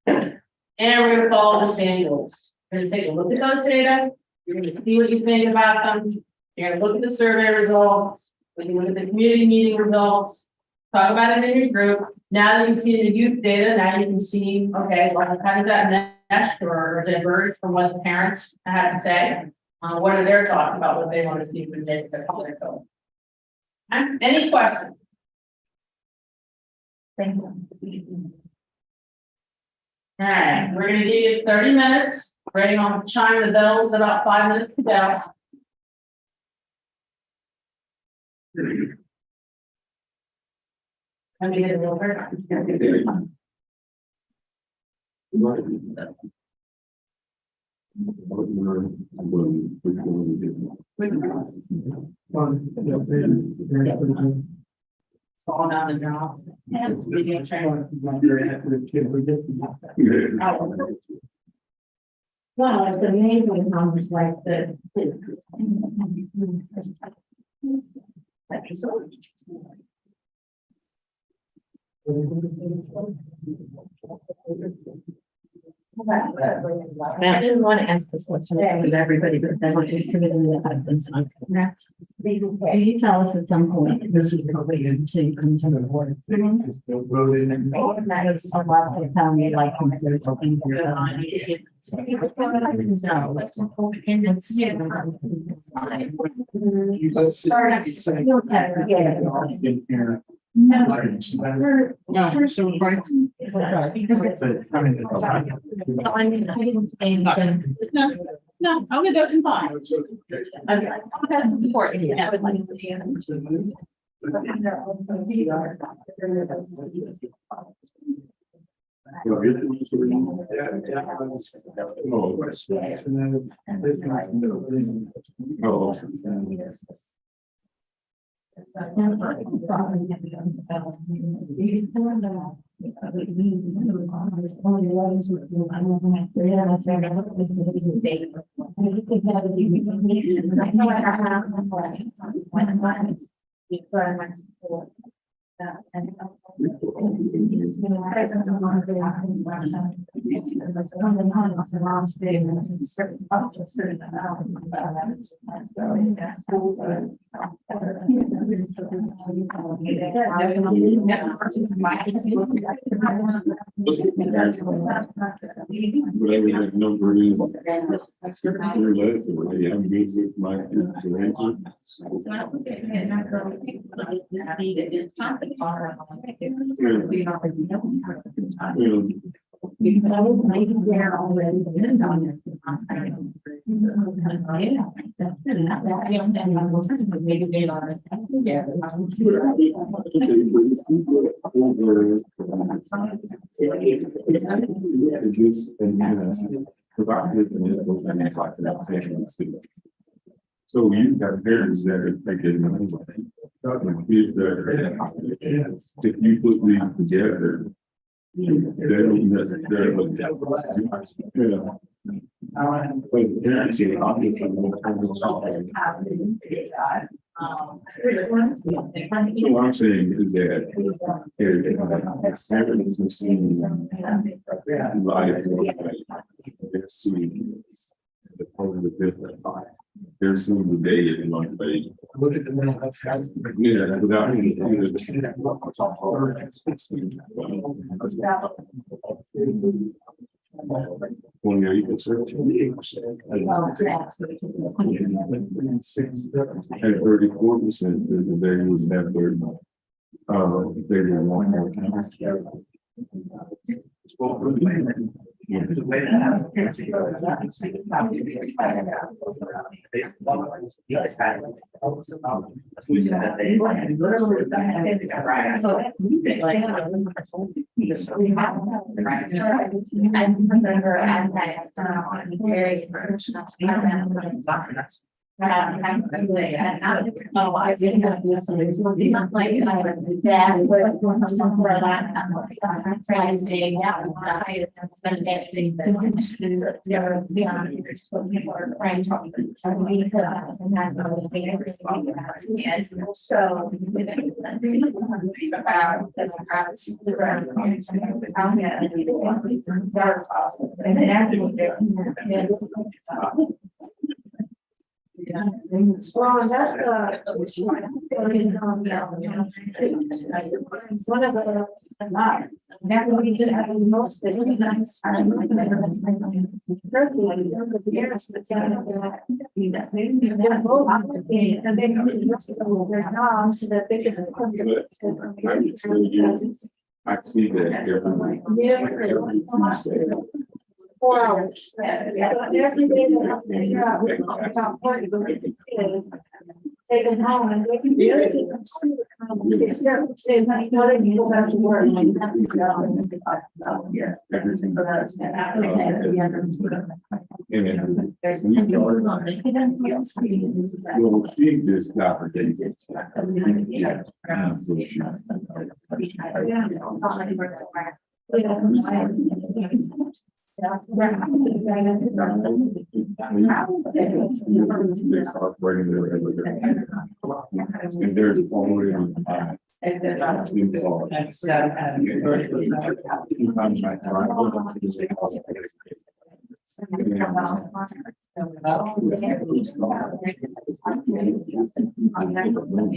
And we're going to follow the same rules. We're going to take a look at those data. You're going to see what you think about them. You're going to look at the survey results. We can look at the community meeting results. Talk about it in your group. Now that you see the youth data, now you can see, okay, well, how does that mesh or diverge from what the parents have to say? What are their thoughts about what they want to see from their public code? Any questions? Thank you. All right, we're going to give you 30 minutes. Ready on chime the bells at about 5 minutes to go. Let me get a little bit. Fall down the draw. Well, it's amazing how much like the. Thank you so much. I didn't want to ask this question with everybody, but then what you committed that I've been on. Can you tell us at some point, this is related to come to the board? That is a lot of time you like. No, so everybody. I mean, I didn't say anything. No, I'll get those in five. That's important. Yeah. Whatever that number is. Music, my. Maybe they're already been on it. Maybe they are. So you got parents that are thinking, kids that are, if you put these together, they don't necessarily. But the parents are obviously more what I'm saying is that parents are seeing life, they're seeing the part of the business. They're seeing the day in one way. Look at the minute. Yeah, without any. When you're equal to. And 34% is the day was that third. They didn't want more. Well, that's one of the never we did have most of the nice. I see that. 4 hours. Every day they have to figure out about what you're going to do. take them home and they can. Say, honey, no, they need to go to work. And you have to go and they talk about here. Everything. So that's. And then we will keep this opportunity. And there's always.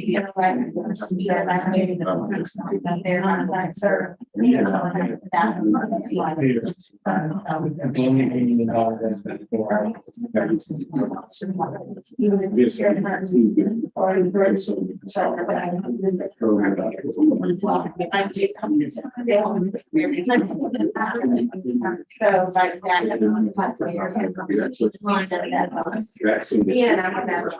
Yeah, like that's.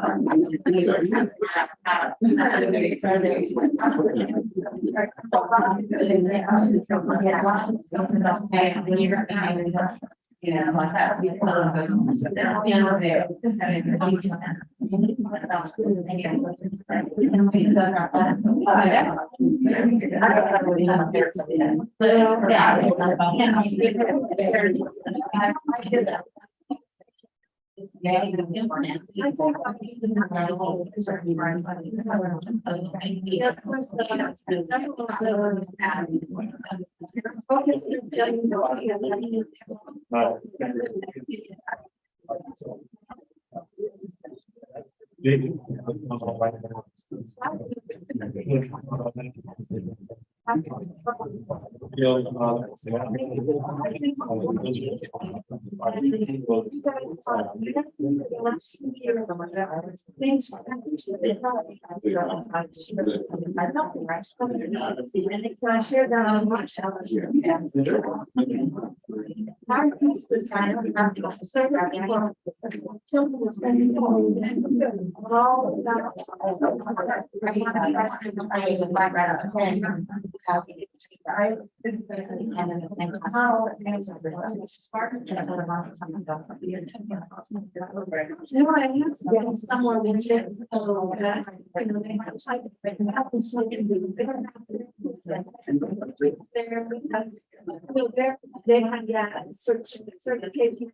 They have certification.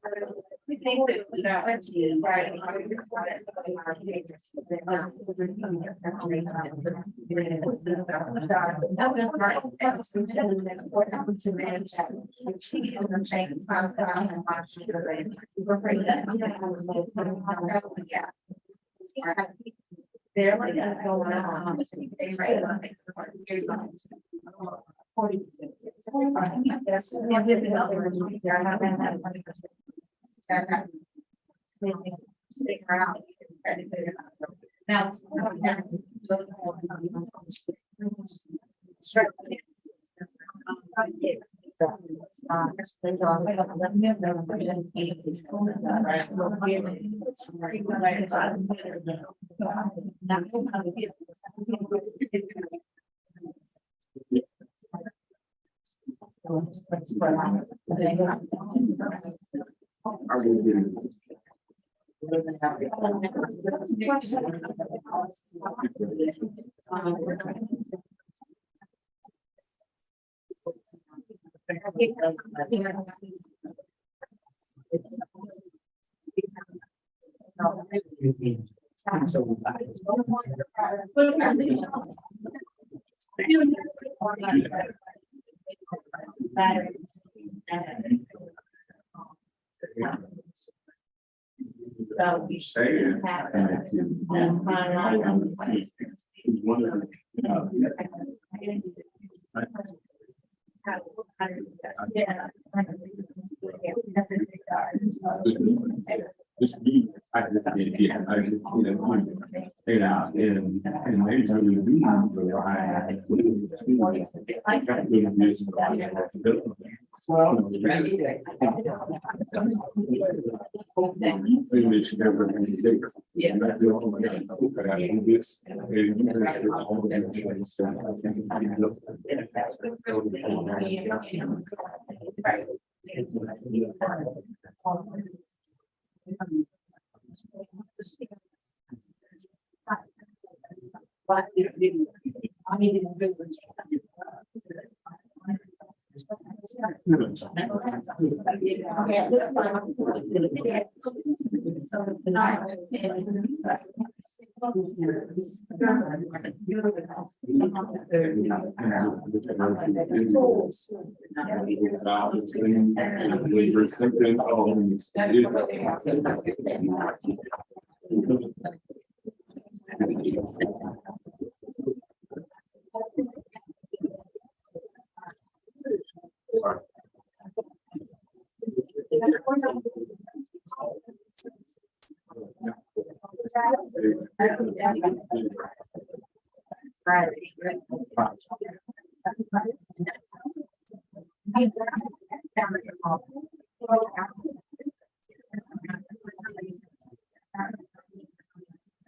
We think that we got right. They're like, they write on it. Stick around. Now. So we should have This week, I just, and maybe we Finish everything. Yeah.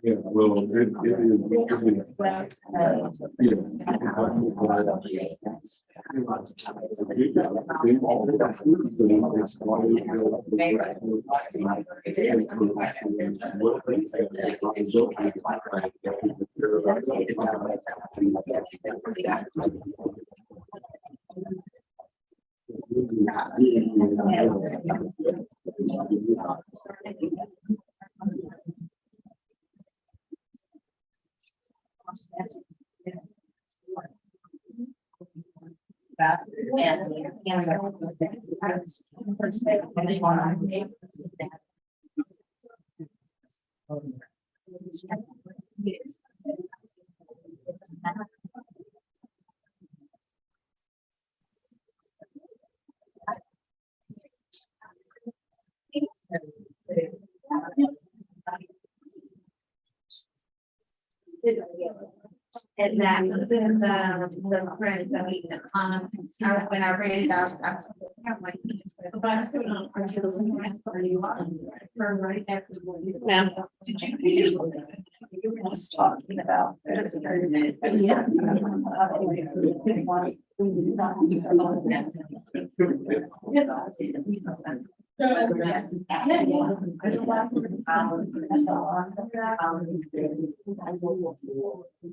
Yeah, well, And that, the friend, I mean, when I read it, I was like. Right after. Did you? You were just talking about. Yeah.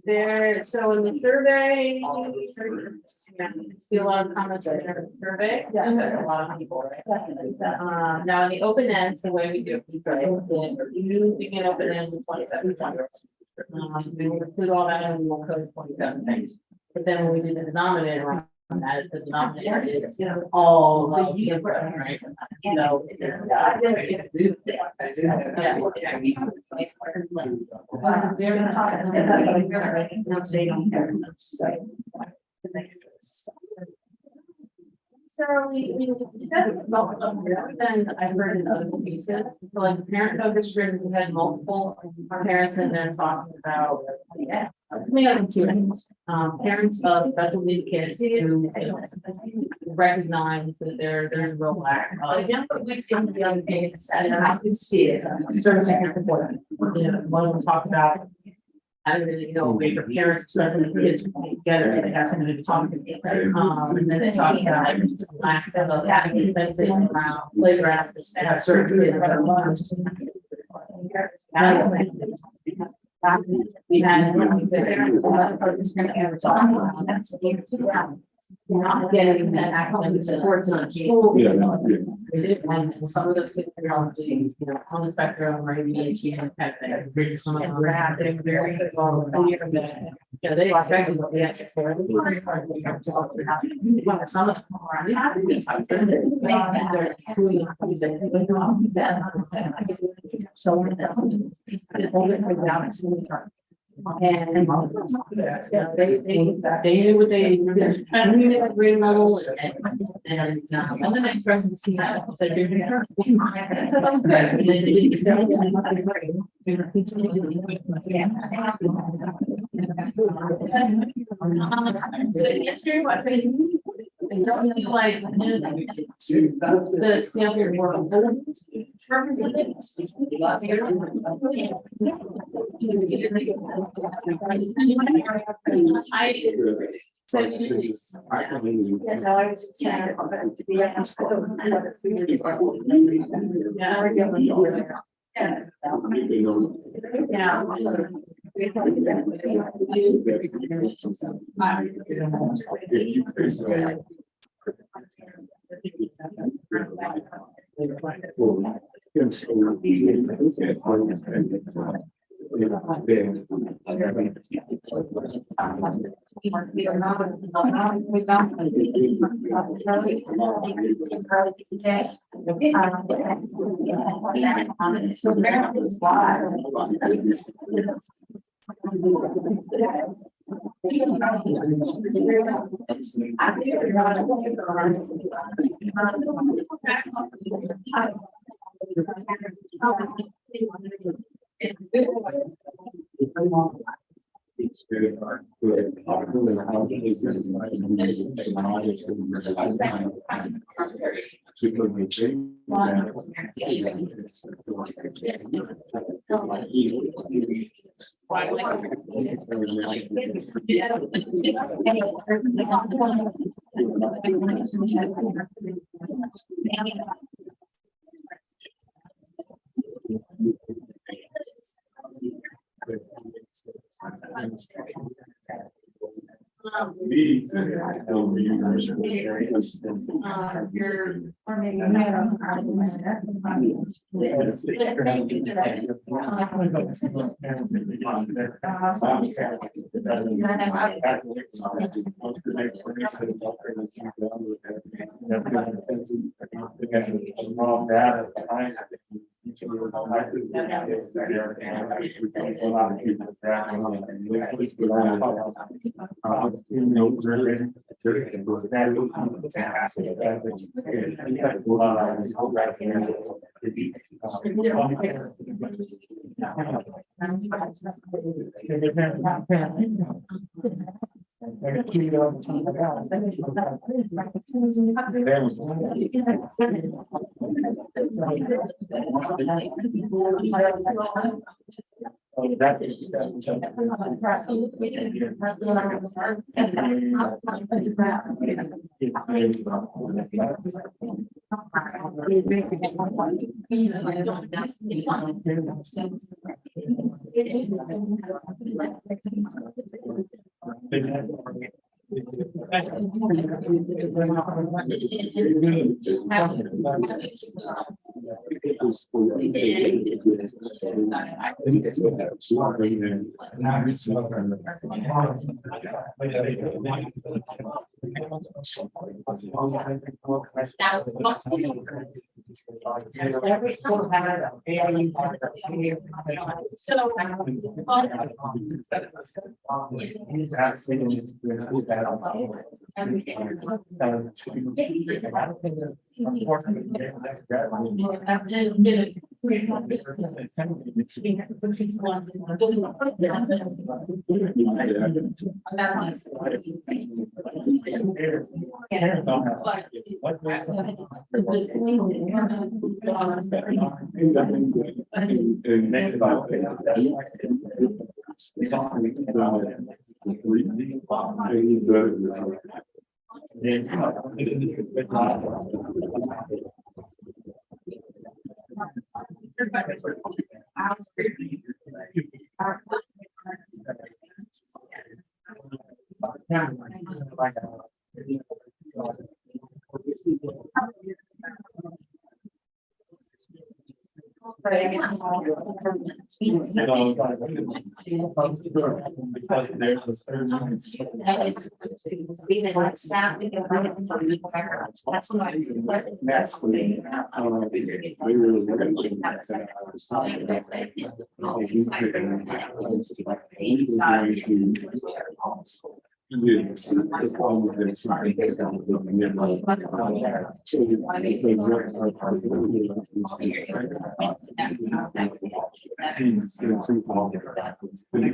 There, so in the survey, see a lot of comments in the survey, a lot of people, right? Now in the open ends, the way we do it, you begin open ends with 27 points. We will include all that and we will code 27 things. But then when we do the denominator on that, the denominator is, all the year, right? You know. So we definitely more than I've heard in other cases. So like parent focus group, we had multiple parents and then talking about, we have two things. Parents of special needs kids who recognize that there's real lack. We see the other things and I can see it. Service and support. You know, one of them talked about. I don't really know, wait for parents, especially the kids together, they have something to talk to. And then they talk about lack of having fencing around playgrounds, and have certain kids that are lunch. We had. Not getting that academic support on school. And some of those kids are on the spectrum or ADHD type thing. Some of them are very well. You know, they expect what they have to say. Some of them are. And they knew what they did, at grade level and the next person to see that said you're doing her. That was good. And they didn't so to answer your question, I don't feel like the standard world.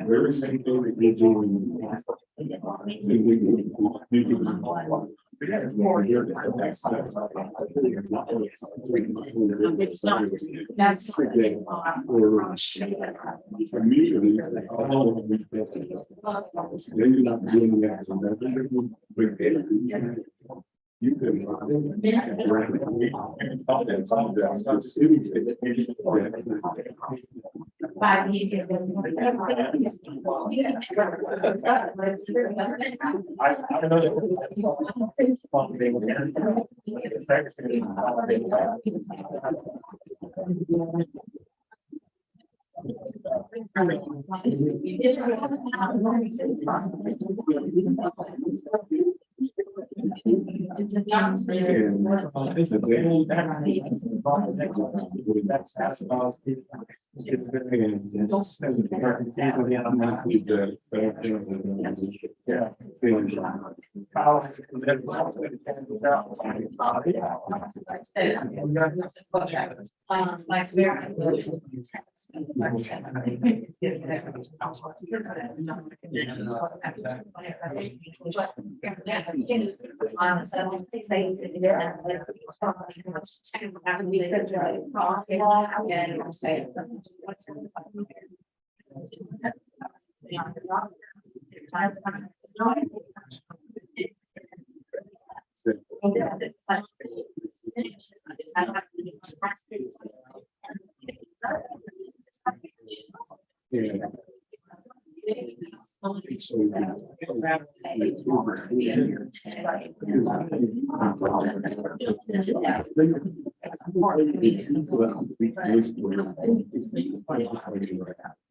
Very same thing that you're doing. That's. Immediately, then you're not doing that. You can.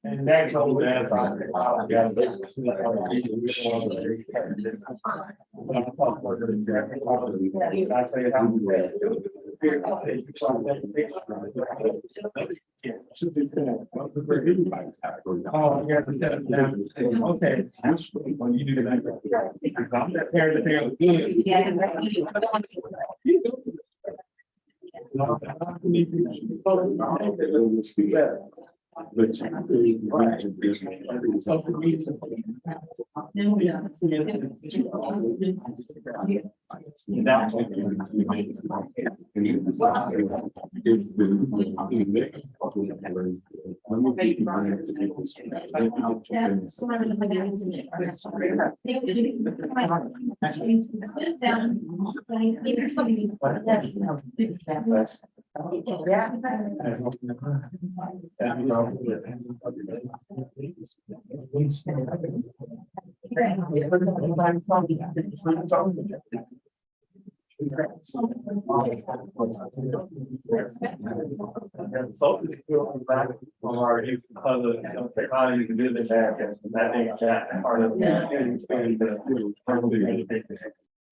And that's all that's on. I say it. Oh, yeah. Okay. When you do that. I'm not there to feel good. But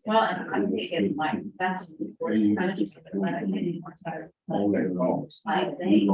Well, and I think it's like, that's. I just like, I need more time. I think.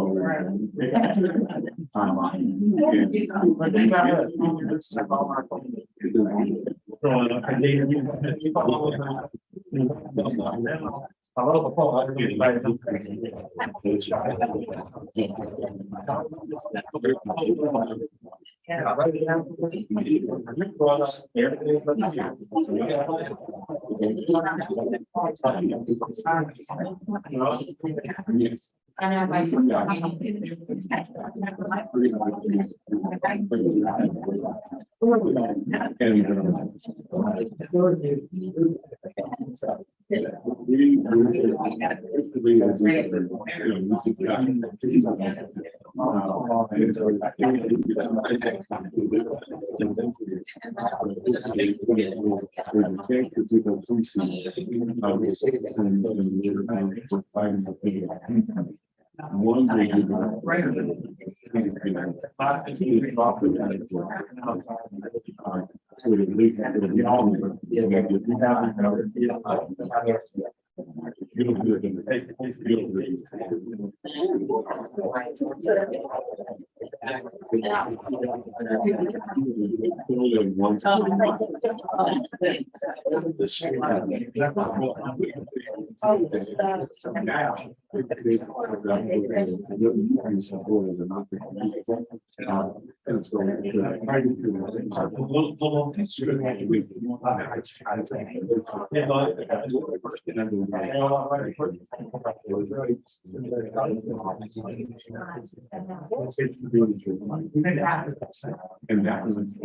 And that was.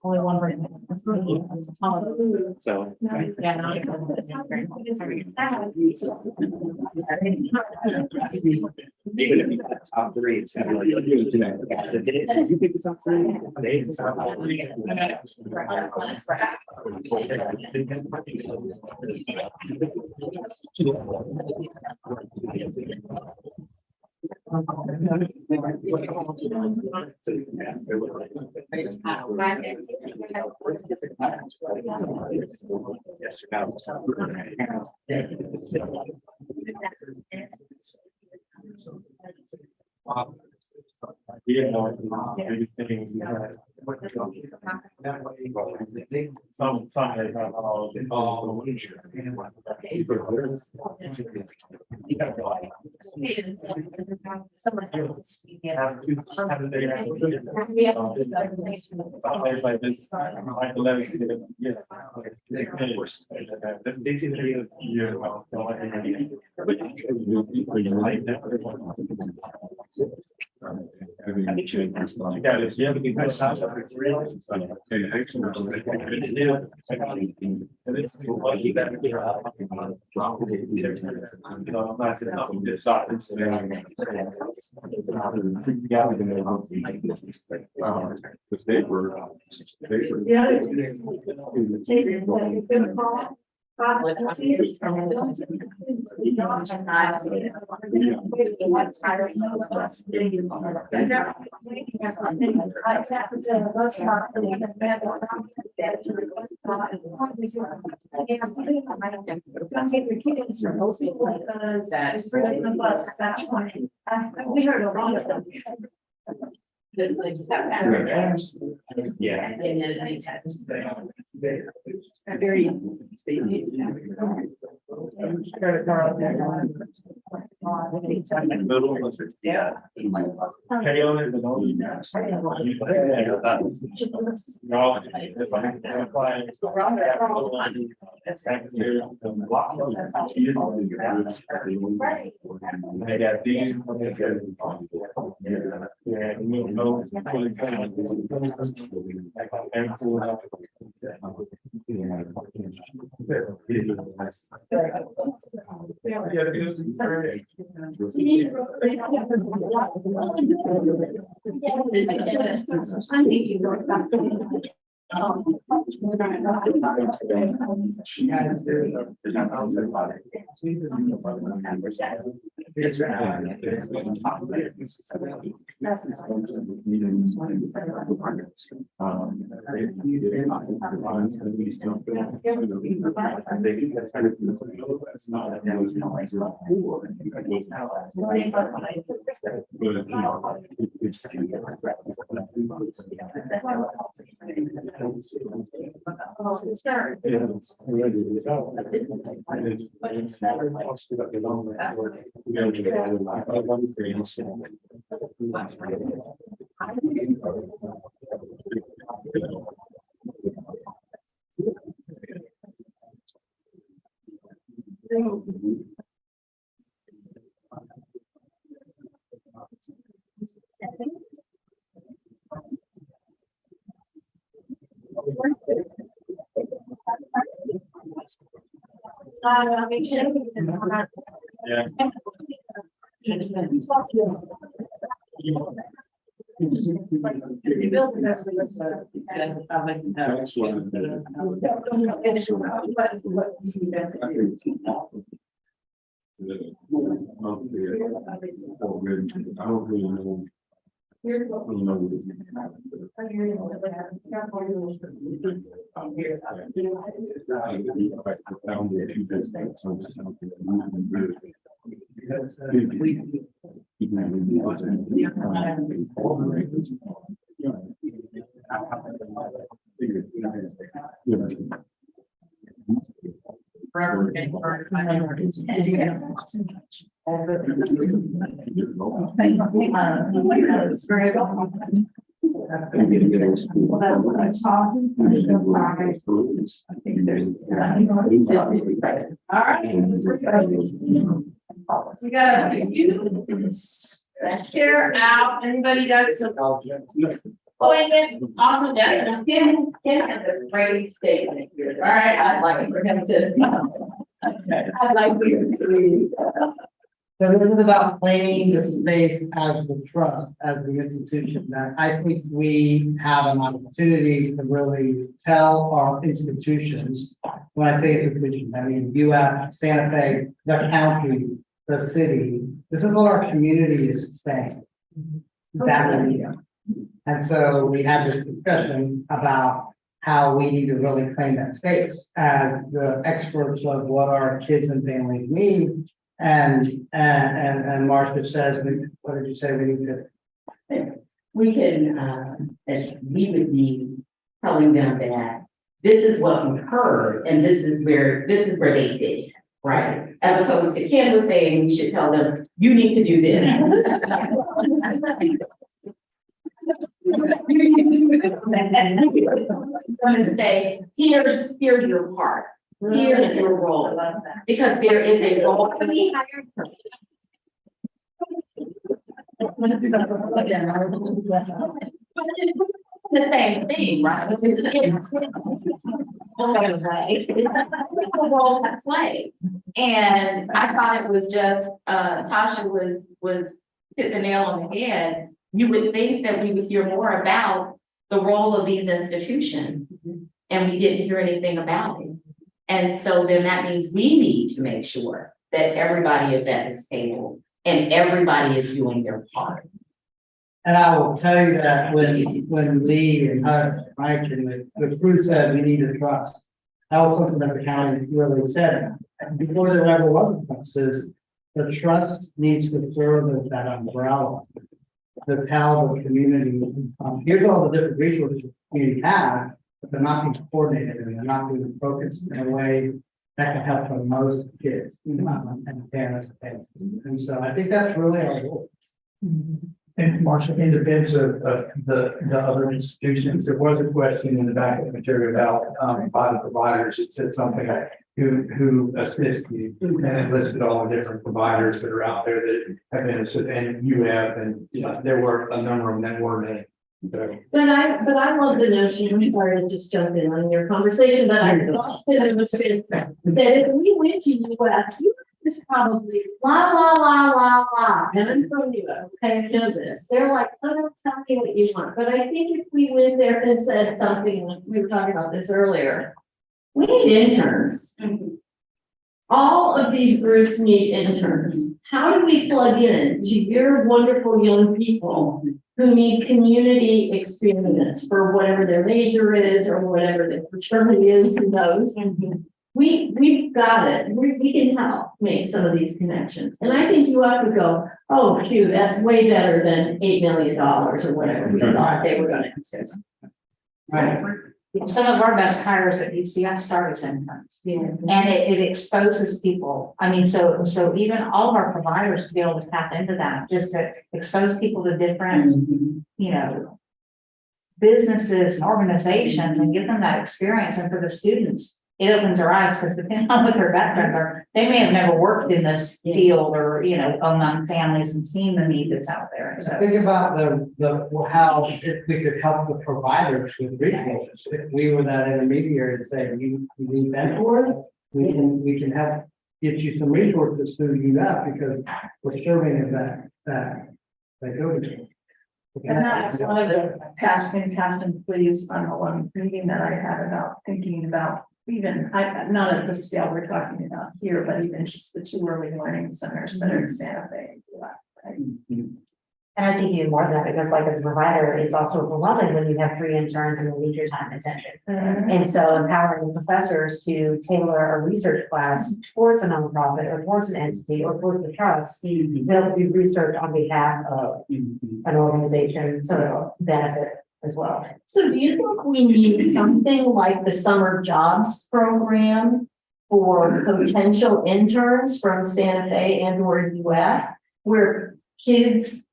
Only one right now. So. Even if you got top three, it's gonna be like. Did you pick this up for? We heard a lot of them. This like that. Yeah. And then they text. Very. Yeah. I don't really know. It's very All right. We got you. Share out. Anybody got some? Oh, and on the deck, Ken has a great statement here. All right, I'd like for him to. I'd like you to read. So this is about claiming the space as the trust, as the institution, that I think we have an opportunity to really tell our institutions. When I say institutions, I mean UF, Santa Fe, the county, the city, this is what our community is saying. That we do. And so we had this discussion about how we need to really claim that space as the experts of what our kids and families need. And Marcia says, what did you say we need to? We can, we would be telling them that this is what we've heard and this is where they did, right? As opposed to Ken was saying, we should tell them, you need to do this. And say, here's your part. Here's your role, because there is a role to be hired. The same thing, right? It's a role to play. And I thought it was just, Tasha was hit the nail on the head. You would think that we would hear more about the role of these institutions, and we didn't hear anything about it. And so then that means we need to make sure that everybody is at this table and everybody is doing their part. And I will tell you that when Lee and Mike and the crew said we need to trust, that was something that the county really said. And before there ever was a trust, is the trust needs to serve as that umbrella to tell the community, here's all the different resources the community has, but they're not being coordinated and they're not being focused in a way that can help for most kids and parents. And so I think that's really our goal. And Marcia, in defense of the other institutions, there was a question in the back of the material about by the providers. It said something like who assist you, and it listed all the different providers that are out there that have been assisted, and you have, and you know, there were a number of them that were named. So, But I love the notion, I'm sorry to just jump in on your conversation, but I thought that it was good, that if we went to US, you this probably la, and I'm from you, okay, I know this. They're like, oh, don't tell me what you want. But I think if we went there and said something, like we were talking about this earlier, we need interns. all of these groups need interns. How do we plug in to your wonderful young people who need community experience for whatever their major is or whatever their fraternity is, who knows? We've got it. We can help make some of these connections. And I think you have to go, oh, phew, that's way better than $8 million or whatever we thought they were gonna do. Right. Some of our best hires at UCF start as interns. And it exposes people. I mean, so even all of our providers to be able to tap into that, just to expose people to different, you know, businesses and organizations and give them that experience. And for the students, it opens their eyes because depending on what their backgrounds are, they may have never worked in this field or, you know, among families and seen the need that's out there. And so Think about how if we could help the providers with resources, if we were that intermediary to say, you need mentors, we can help get you some resources through UF because we're serving as that go to. And that's one of the passion please on the one meeting that I had about thinking about even, not at the scale we're talking about here, but even just the 2 early learning centers that are in Santa Fe. Right? And I think even more than that, because like as a provider, it's also overwhelming when you have 3 interns and they need your time and attention. And so empowering professors to tailor a research class towards a nonprofit or towards an entity or towards the trust, they'll do research on behalf of an organization, so benefit as well. So do you think we need something like the summer jobs program for potential interns from Santa Fe and or UF, where kids,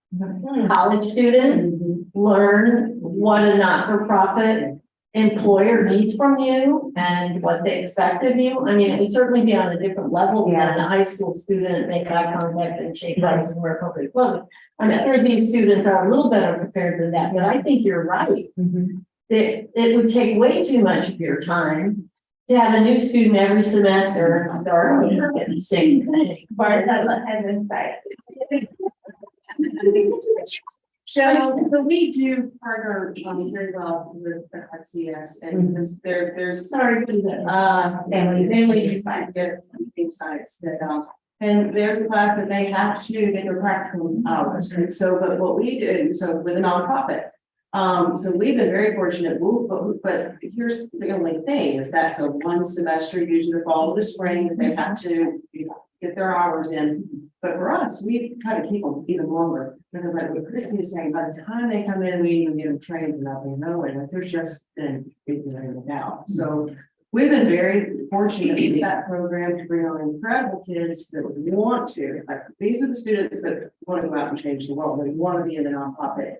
college students learn what a not-for-profit employer needs from you and what they expect of you? I mean, it would certainly be on a different level than a high school student, make eye contact and shake hands and wear appropriate clothing. I'm sure these students are a little better prepared than that, but I think you're right. It would take way too much of your time to have a new student every semester and start at the same thing. So we do partner very well with the FCS and because there's family sites that and there's a class that they have to get their practical hours. And so, but what we do, so with a nonprofit. So we've been very fortunate, but here's the only thing is that's a 1 semester, usually the fall or the spring, that they have to get their hours in. But for us, we try to keep them even longer because like what Christy is saying, by the time they come in, we even get them trained and nothing knowing that they're just been figuring it out. So we've been very fortunate with that program to bring on incredible kids that want to, like these are the students that want to go out and change the world. They want to be in the nonprofit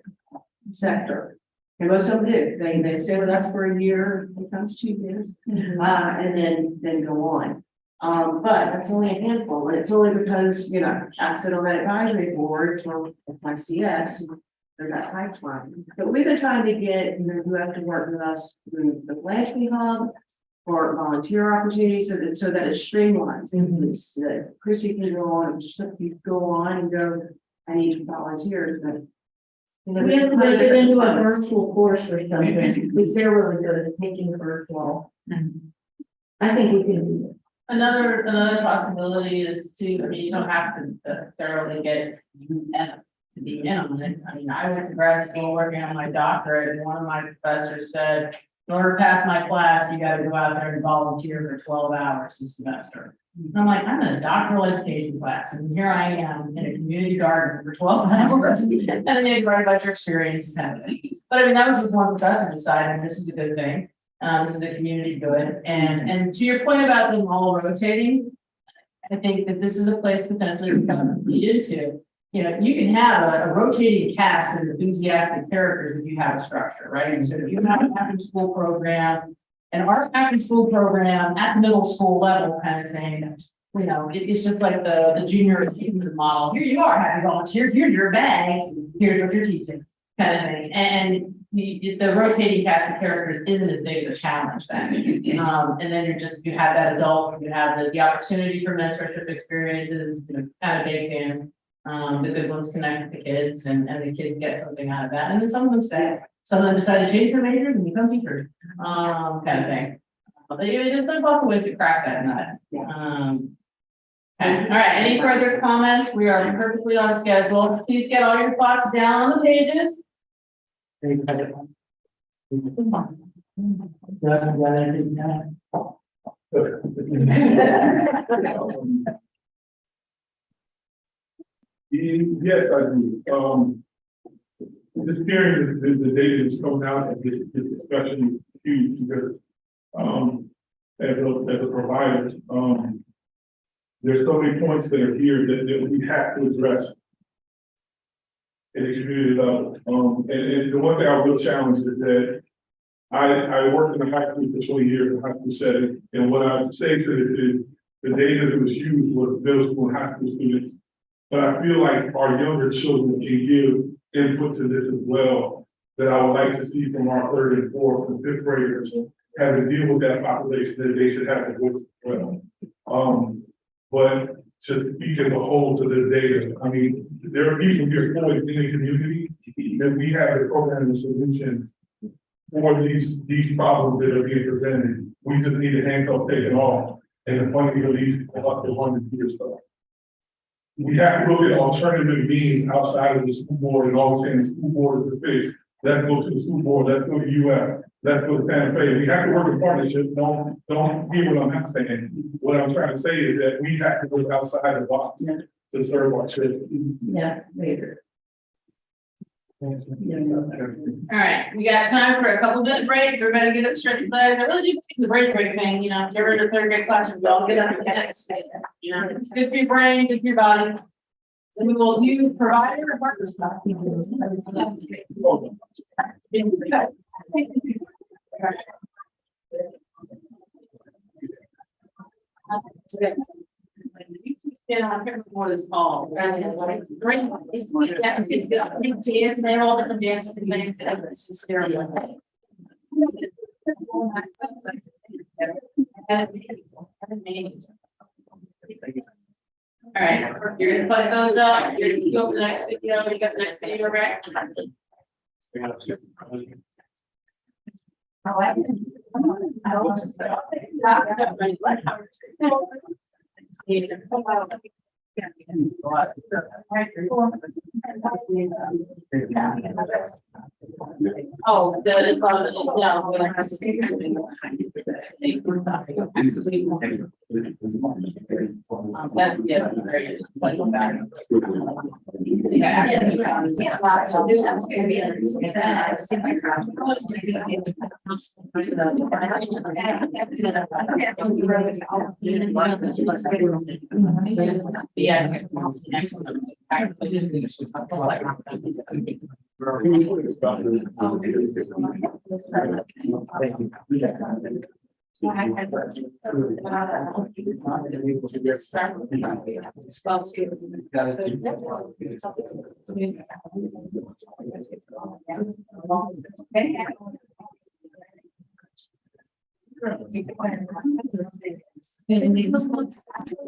sector. And most of them do. They stay with us for a year, sometimes 2 years, and then go on. But that's only a handful, and it's only because, you know, I sit on that advisory board for my CS, they're that pipeline. But we've been trying to get, you know, who have to work with us through the Blanchby Hub for volunteer opportunities so that it's streamlined. That Christy can go on and go, I need volunteers, but you know, We have to make it into a virtual course or something, because they're really good at making virtual. I think we can do it. Another possibility is to, I mean, you don't have to necessarily get UF to be in on it. I mean, I went to grad school working on my doctorate, and one of my professors said, in order to pass my class, you gotta go out there and volunteer for 12 hours a semester. And I'm like, I'm in a doctoral education class, and here I am in a community garden for 12 hours. And then you write about your experiences happening. But I mean, that was just one professor decided this is a good thing. This is a community good. And to your point about them all rotating, I think that this is a place potentially to kind of lead into. You know, you can have a rotating cast of enthusiastic characters if you have a structure, right? And so if you have an after school program, and our after school program at the middle school level kind of thing, you know, it's just like the junior achievement model. Here you are, happy volunteer, here's your bag, here's what you're teaching, kind of thing. And the rotating cast of characters isn't as big of a challenge then. And then you have that adult, you have the opportunity for mentorship experiences, you know, kind of baked in. The good ones connect with the kids and the kids get something out of that. And then some of them stay. Some of them decide to change their majors and become teachers, kind of thing. But there's been lots of ways to crack that nut. All right, any further comments? We are perfectly on schedule. Please get all your thoughts down on the pages. Yes, I do. Just hearing the data that's coming out of this discussion is huge because, as a provider, there's so many points that are here that we have to address at a community level. And the one thing I will challenge is that I worked in the high school for 20 years in the high school setting, and what I would say to this is the data that was used was middle school and high school students. But I feel like our younger children can give input to this as well, that I would like to see from our third and fourth and fifth graders having to deal with that population that they should have a voice as well. But to speak as a whole to this data, I mean, there are people here in the community that we have a program and solution for these problems that are being presented. We just need a handcuff taken off and the funding released up to 100 years stuff. We have to look at alternative means outside of the school board and all saying the school board is the fix. Let's go to the school board, let's go to UF, let's go to Santa Fe. We have to work in partnership. Don't hear what I'm not saying. What I'm trying to say is that we have to look outside the box to serve our children. Yeah, later. All right, we got time for a couple minute break. Everybody get up, stretch your legs. I really do think the break thing, you know, if you're in a third grade classroom, y'all get up and next. You know, it's good for your brain, good for your body. Then we will do provider or partner stuff. Yeah, I can't remember what it's called. Great. Yeah, kids get up, big dance, and they have all different dances and things. It's hysterical. All right, you're gonna put those up. You're gonna go to the next video. You got the next video, right? Oh, the, no, so like I say. That's, yeah, very. Yeah. Maybe what I'll do is. Oh,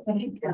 thank you.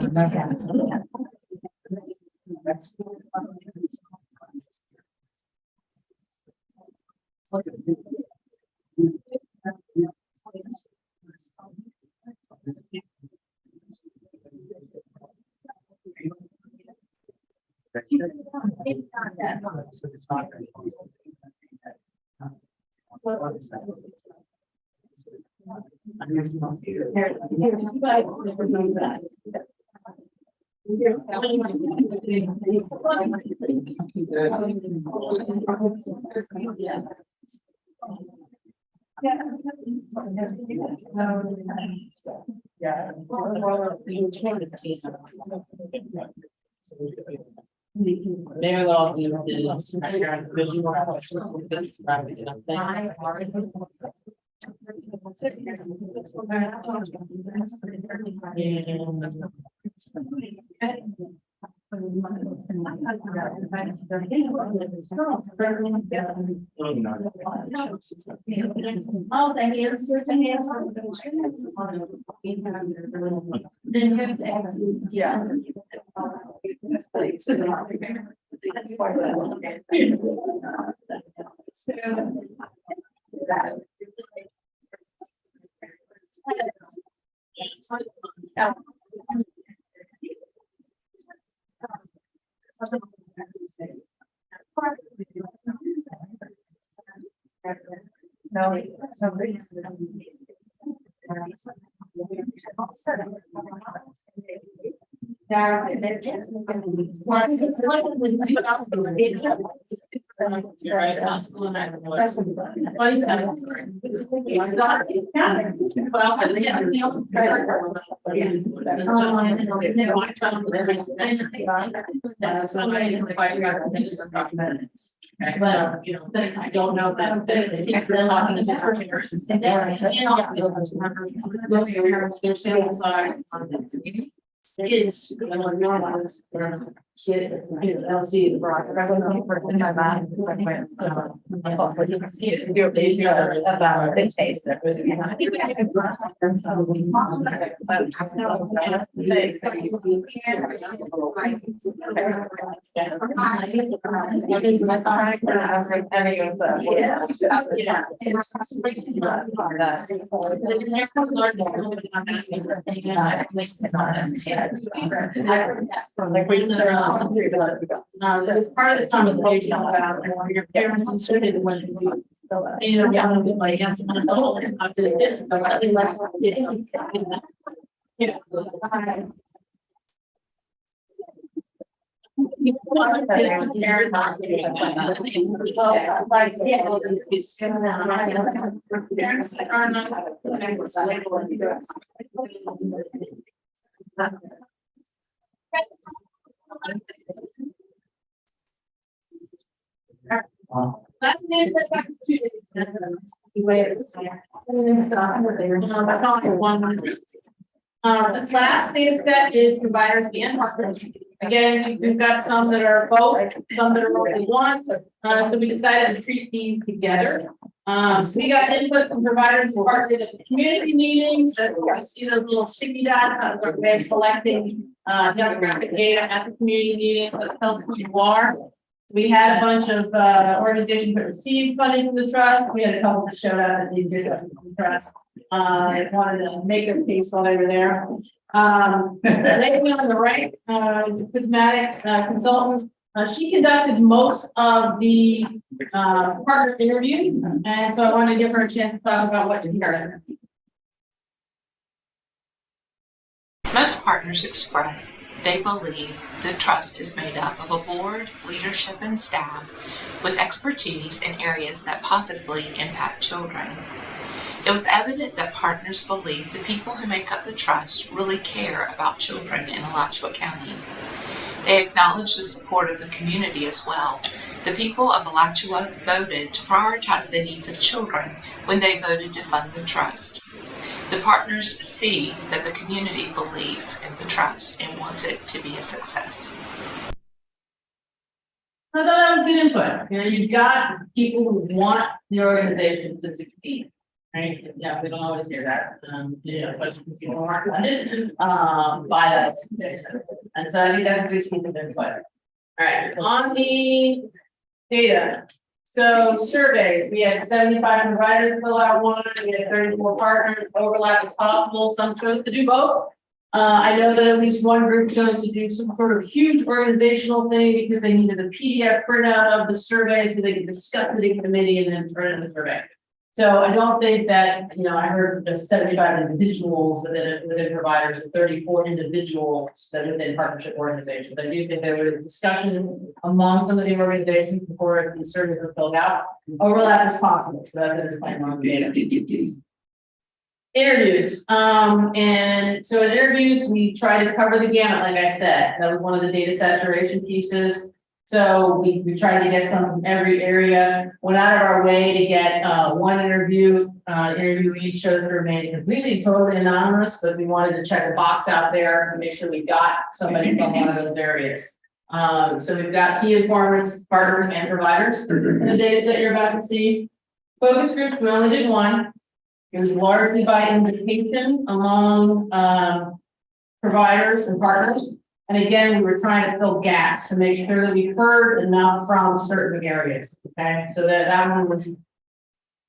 Yeah. But, you know, then I don't know that they're talking to the partners. And then, those parents, their sample size. It's, you know, normalized, I'll see the broad. I don't know for in my mind, because I went, but you can see it, you're about the taste that really. I think we have there's part of the conversation about your parents inserted when you. You know, yeah, like, yes, I'm an adult, it's not to the kids, but I think that's what it is. Yeah. That's the back to 2 days. This last data set is providers and partners. Again, we've got some that are both, some that are only one, so we decided to treat these together. We got input from providers and partners at the community meetings, so you see those little sticky dots, that's our way of collecting demographic data at the community meetings that tells who you are. We had a bunch of organizations that received funding from the trust. We had a couple that showed up that didn't get it from the trust. I wanted to make a case while they were there. Lady on the right is a prismatic consultant. She conducted most of the partner interviews, and so I wanted to give her a chance to talk about what she heard. Most partners express they believe the trust is made up of a board, leadership, and staff with expertise in areas that positively impact children. It was evident that partners believe the people who make up the trust really care about children in Alachua County. They acknowledge the support of the community as well. The people of Alachua voted to prioritize the needs of children when they voted to fund the trust. The partners see that the community believes in the trust and wants it to be a success. I thought that was good input. You know, you've got people who want the organization to succeed, right? Yeah, we don't always hear that. You know, especially when people aren't funded by that. And so I think that's a good piece of input. All right, on the data. So surveys, we had 75 providers fill out one, we had 34 partners, overlap is possible, some chose to do both. I know that at least one group chose to do some sort of huge organizational thing because they needed a PDF printout of the survey so they could discuss it in committee and then turn in the survey. So I don't think that, you know, I heard just 75 individuals within providers and 34 individuals that within partnership organizations. I do think there was a discussion among some of the organizations before the surveys were filled out. Overlap is possible, so that is quite wrong data. Interviews. And so in interviews, we try to cover the gamut, like I said. That was one of the data saturation pieces. So we tried to get some from every area, went out of our way to get one interview. Interviewee chose to remain completely, totally anonymous, but we wanted to check a box out there to make sure we got somebody from one of those areas. So we've got key informants, partners, and providers. The data that you're about to see. Focus groups, we only did one. It was largely by invitation among providers and partners. And again, we were trying to fill gaps to make sure that we heard enough from certain areas. Okay, so that one was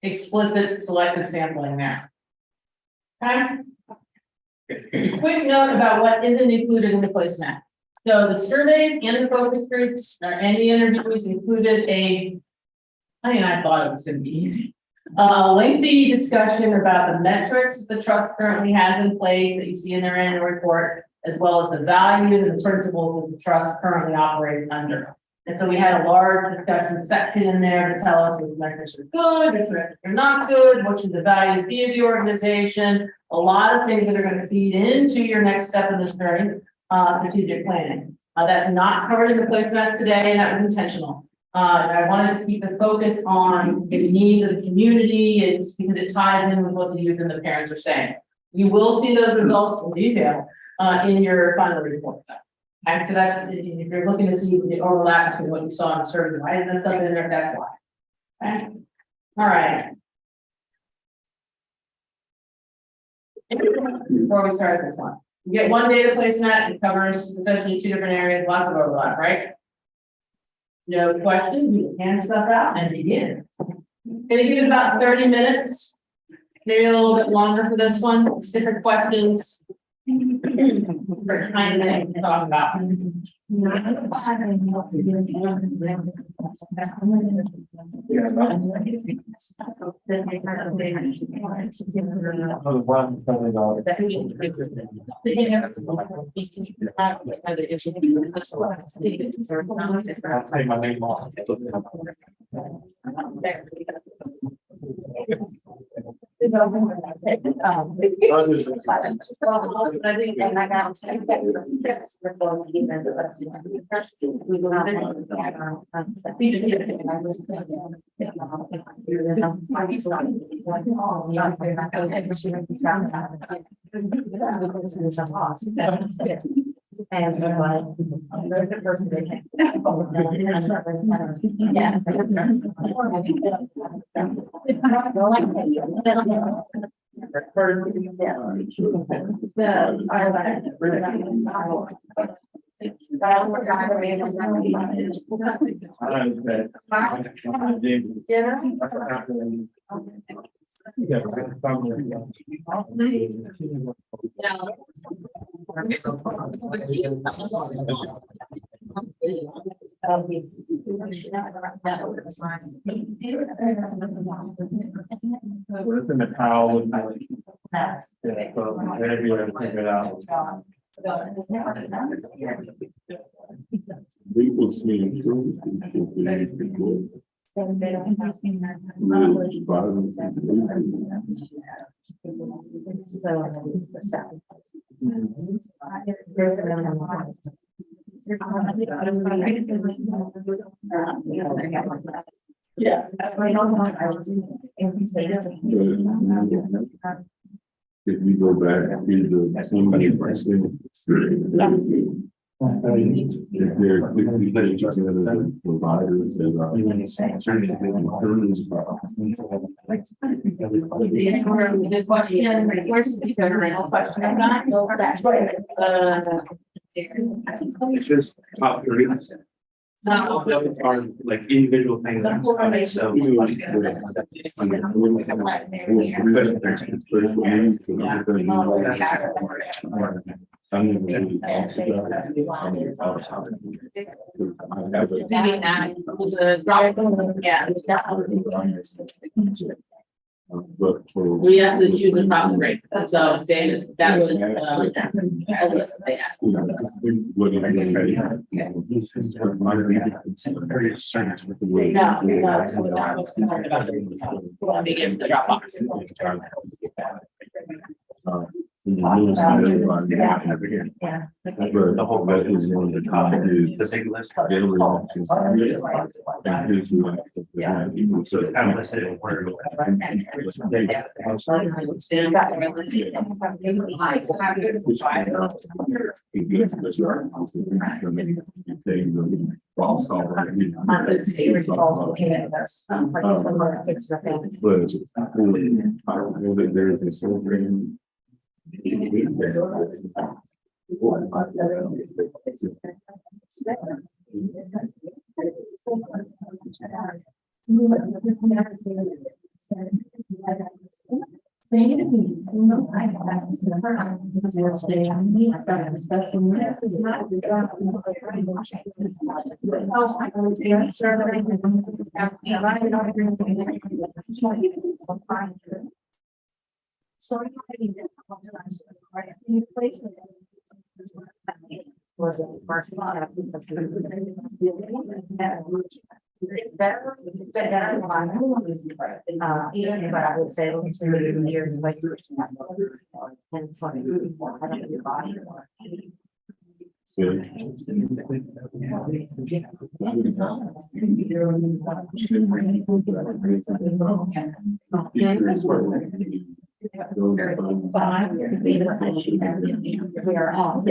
explicit selective sampling there. Okay. Quick note about what isn't included in the place map. So the surveys and the focus groups and the interviews included I thought it was gonna be easy. Lengthy discussion about the metrics that the trust currently has in place that you see in their annual report, as well as the values and principles that the trust currently operates under. And so we had a large discussion section in there to tell us which metrics are good, which metrics are not good, what should the values be of the organization, a lot of things that are going to feed into your next step in this journey, strategic planning. That's not covered in the placemats today, and that was intentional. I wanted to keep the focus on the needs of the community, it's because it ties in with what the youth and the parents are saying. You will see those results in detail in your final report. And so that's, if you're looking to see the overlap between what you saw in the survey, why is that stuff in there? That's why. Okay. All right. Before we start this one, you get one data placemat, it covers essentially 2 different areas, lots of overlap, right? No questions, you just hand stuff out and begin. Gonna give it about 30 minutes, maybe a little bit longer for this one, it's different questions. For kind of to talk about. And the person they can. What's in the towel would be like. Whatever you want to figure it out. We will see improvements. Yeah. If we go back to the somebody question. If they're quickly putting together the providers and Good question. Where's the general question? It's just top 3. Are like individual things. So. We have to choose the top 3. So then that was a list they had. Begin the Dropbox. The whole that is one of the top is the big list. So it's kind of listed where. So was the first one. It's better, but I would say over 2 years away. And it's like, I don't know your body. We are all.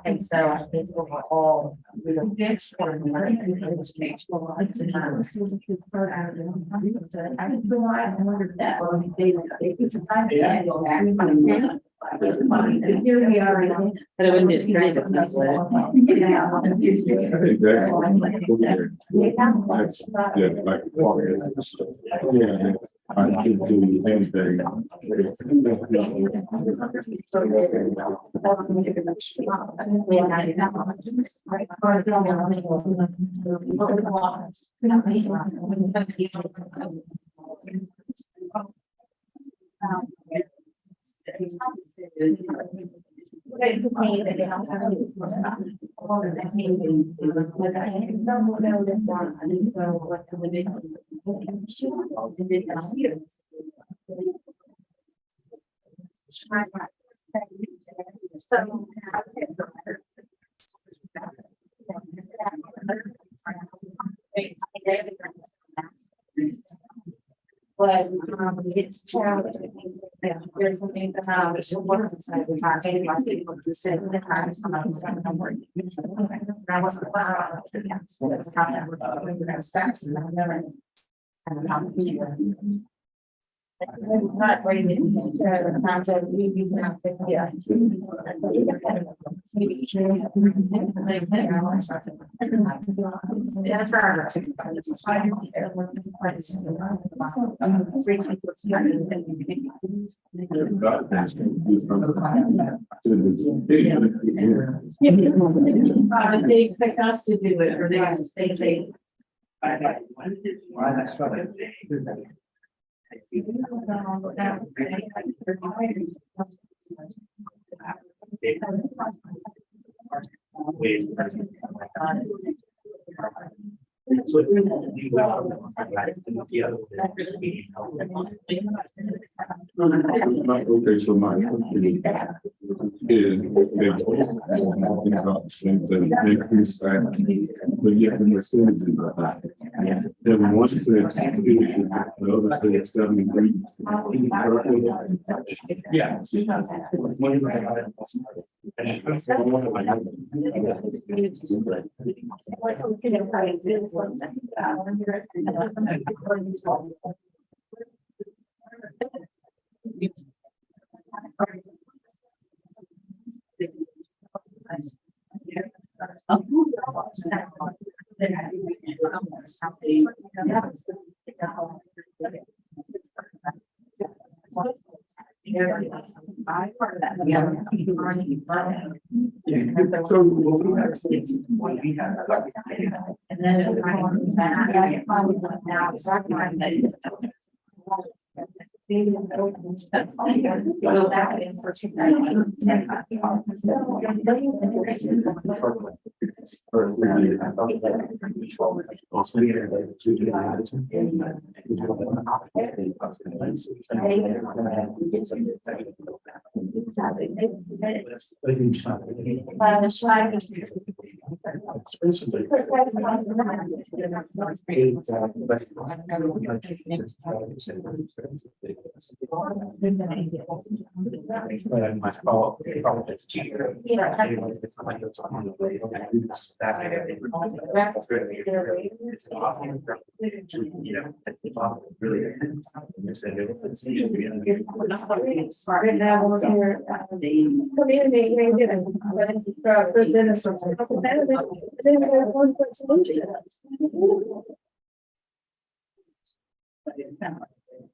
And so I think overall, we don't get here we are. But it wouldn't be as pretty, but that's what. Yeah, like water. Yeah, I can do anything. But it's challenging. There's something about the work side of my daily life, people who say the time somebody I'm working. I wasn't allowed to, so that's how that we're going to start. And I never. And I'm not ready to concept we now take yeah. They expect us to do it, or they have to stay late. Okay, so my nothing about the same thing, increase that, but yet when we're still doing that. Then once it's the other thing it's 73. Yeah.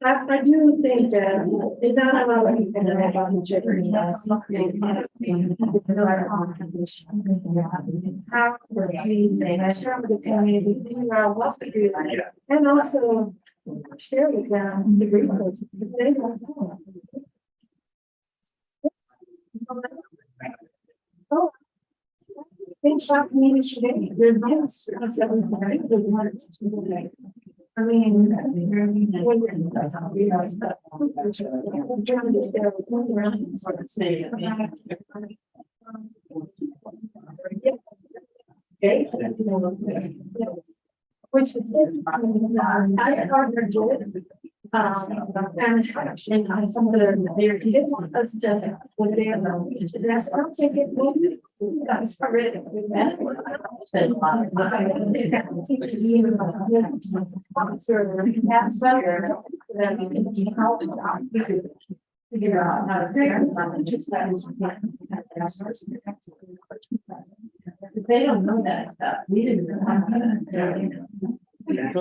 I do think that it's not about what you can about the jeopardy. How we're using, I share with the community, figure out what we do, and also share with them the resources. They don't know. Oh, think shop community today, there's no. I mean. Which is, I partnered with, and some of their, he didn't want us to, with their, that's, I don't think it will be. That's already. Sponsor, that's better than we can be helping. Figure out how to say it, just that. Because they don't know that stuff. We didn't know. Yeah.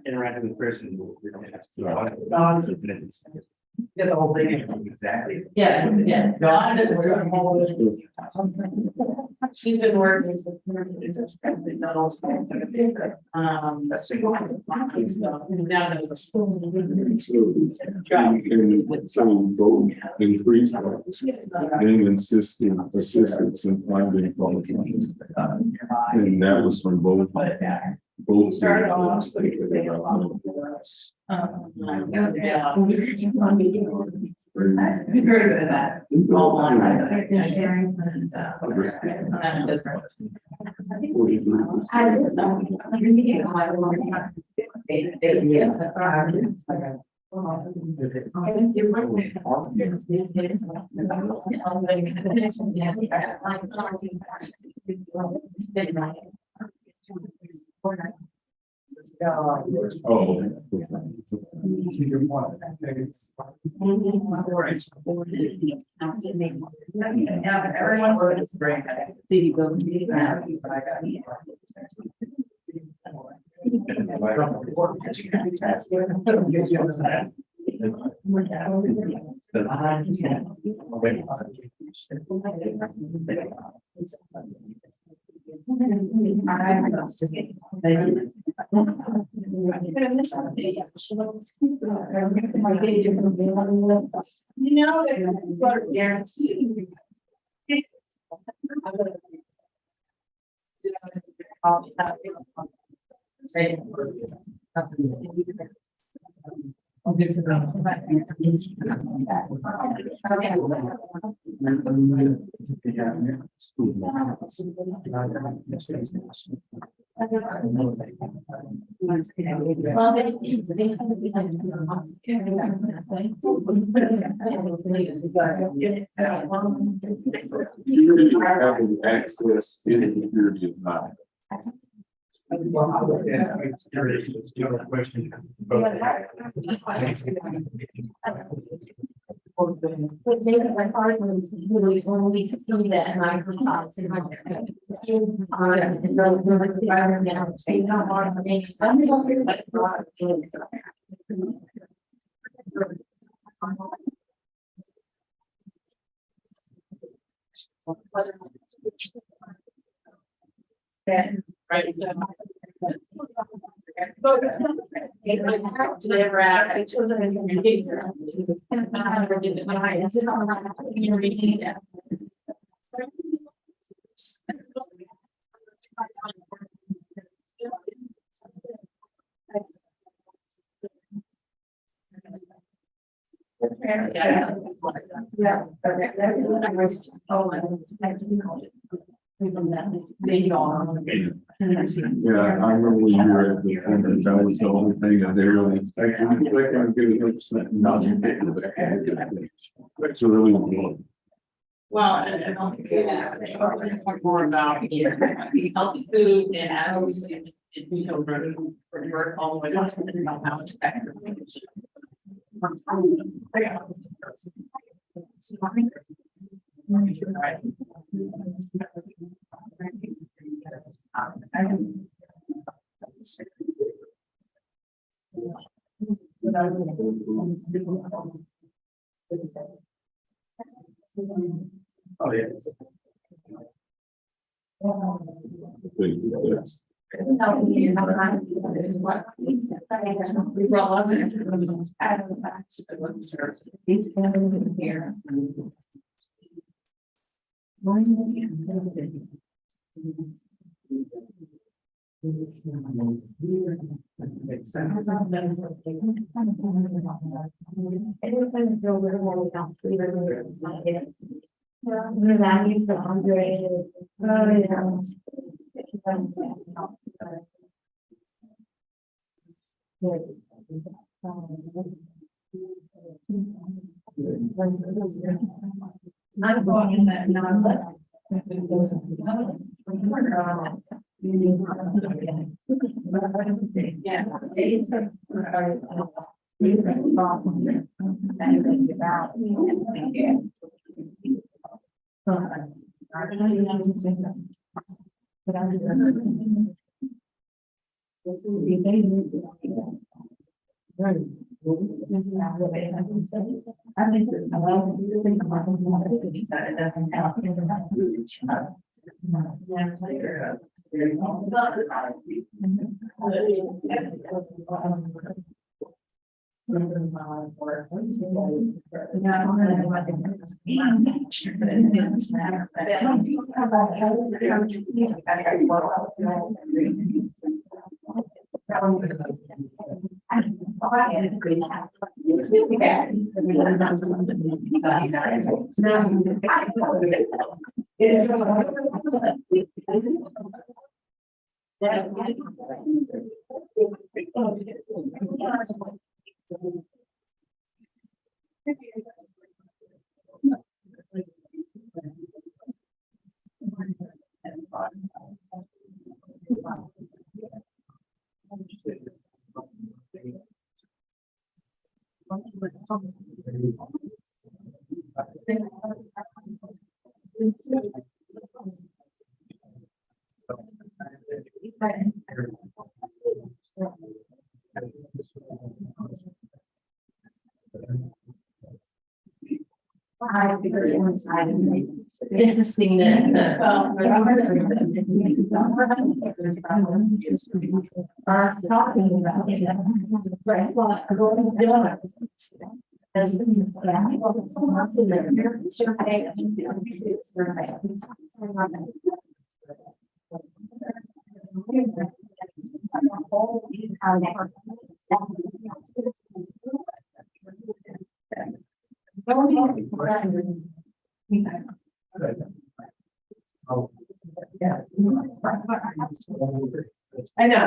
Interacting with person. Get the whole thing. Exactly. Yeah, yeah. She's been working. So both increase and assistance in finding qualifications. And that was from both. Both. Started off. Very good at that. All online. Sharing and, I don't know. Everyone was great. See, go. You know, what guarantee. Having access in the security of mind. What made it my partner really only see that in my thoughts and my. Right. Yeah. Yeah. Yeah, I remember when you were at the center, that was the only thing that they really. That's really important. Well, and I'll talk more about healthy food and adults and children from birth all the way up to how it's affected. Oh, yes. We brought lots of information. Not going in that non. Interesting that are talking about it. Right, well, going to do it. As I know.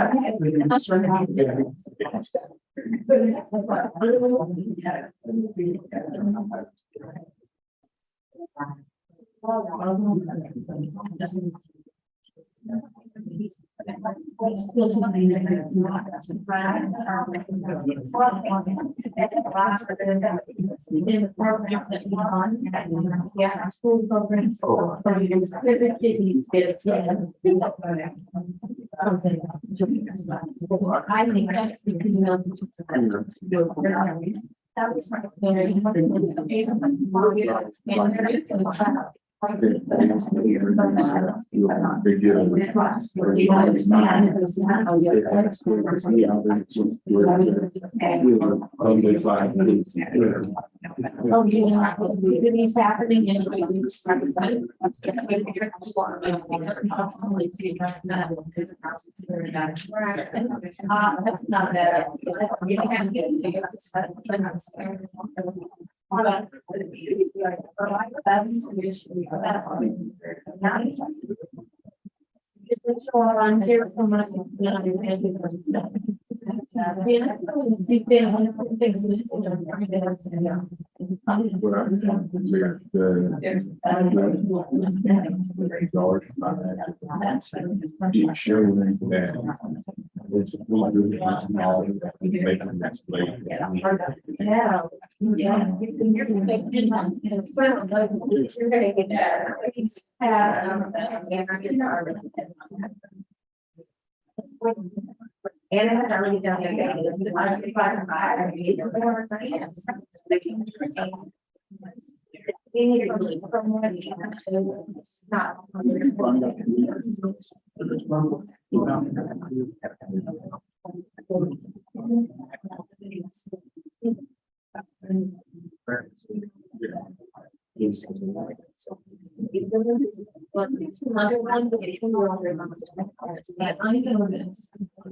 Yeah, our school programs. I think that's that was oh, you know, it's happening in that's not bad. And I haven't really done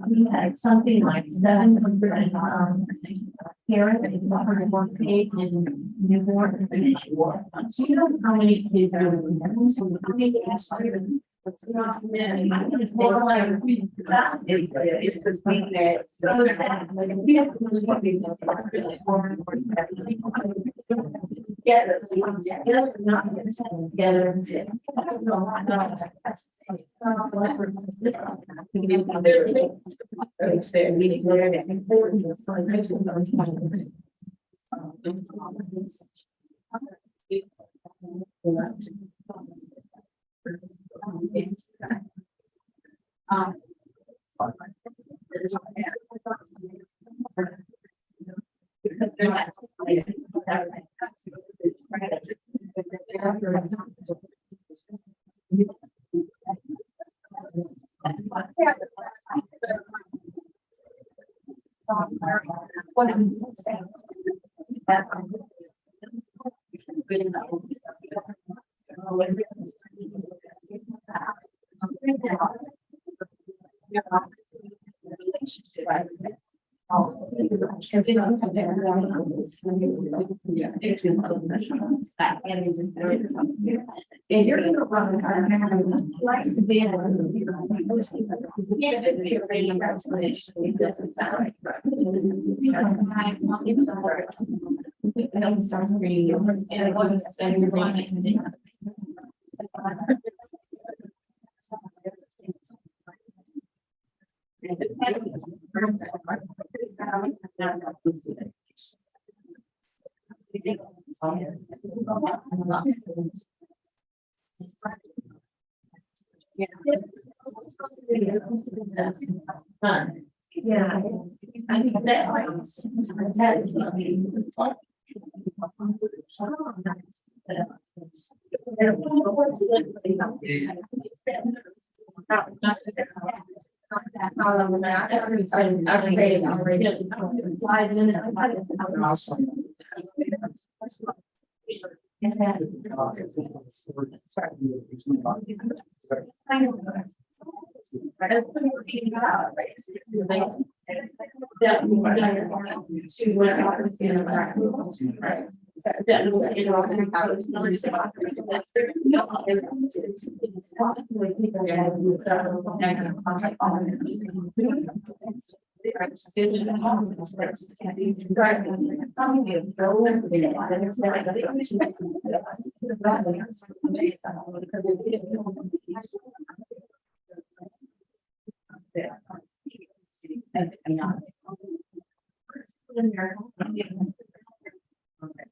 we had something like 700 parents in one page in newborn. So you know how many kids are in there? So I think it's not many. It's more like it's the thing that so that like we have to really want to together, together, not together. And you're going to run our likes to be able fun. Yeah, I think that's why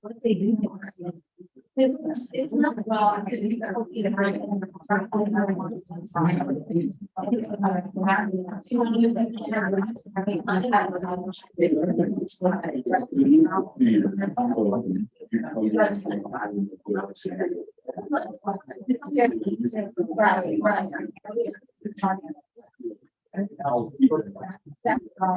what they do. It's not well. Right. Yeah.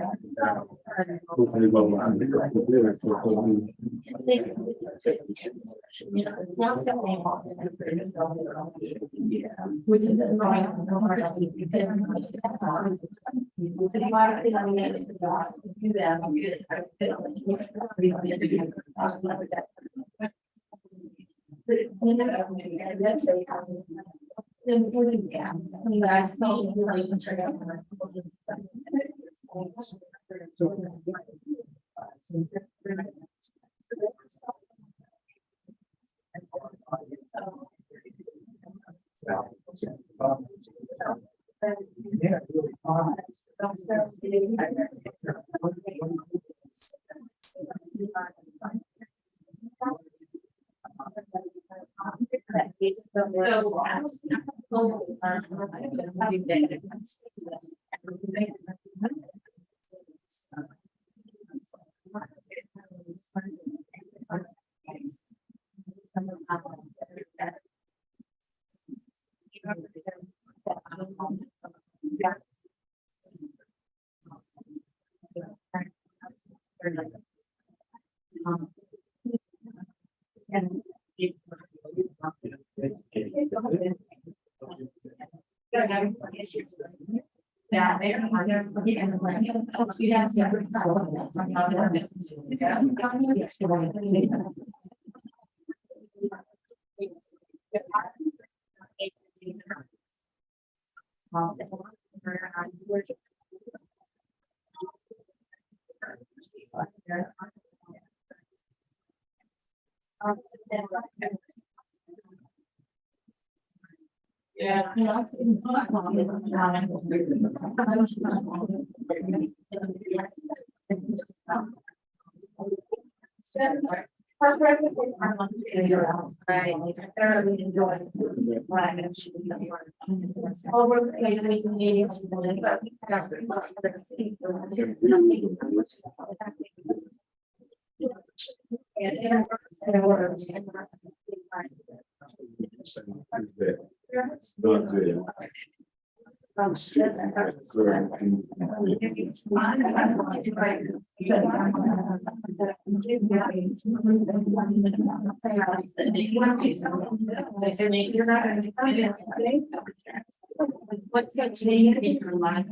What's such name in your life?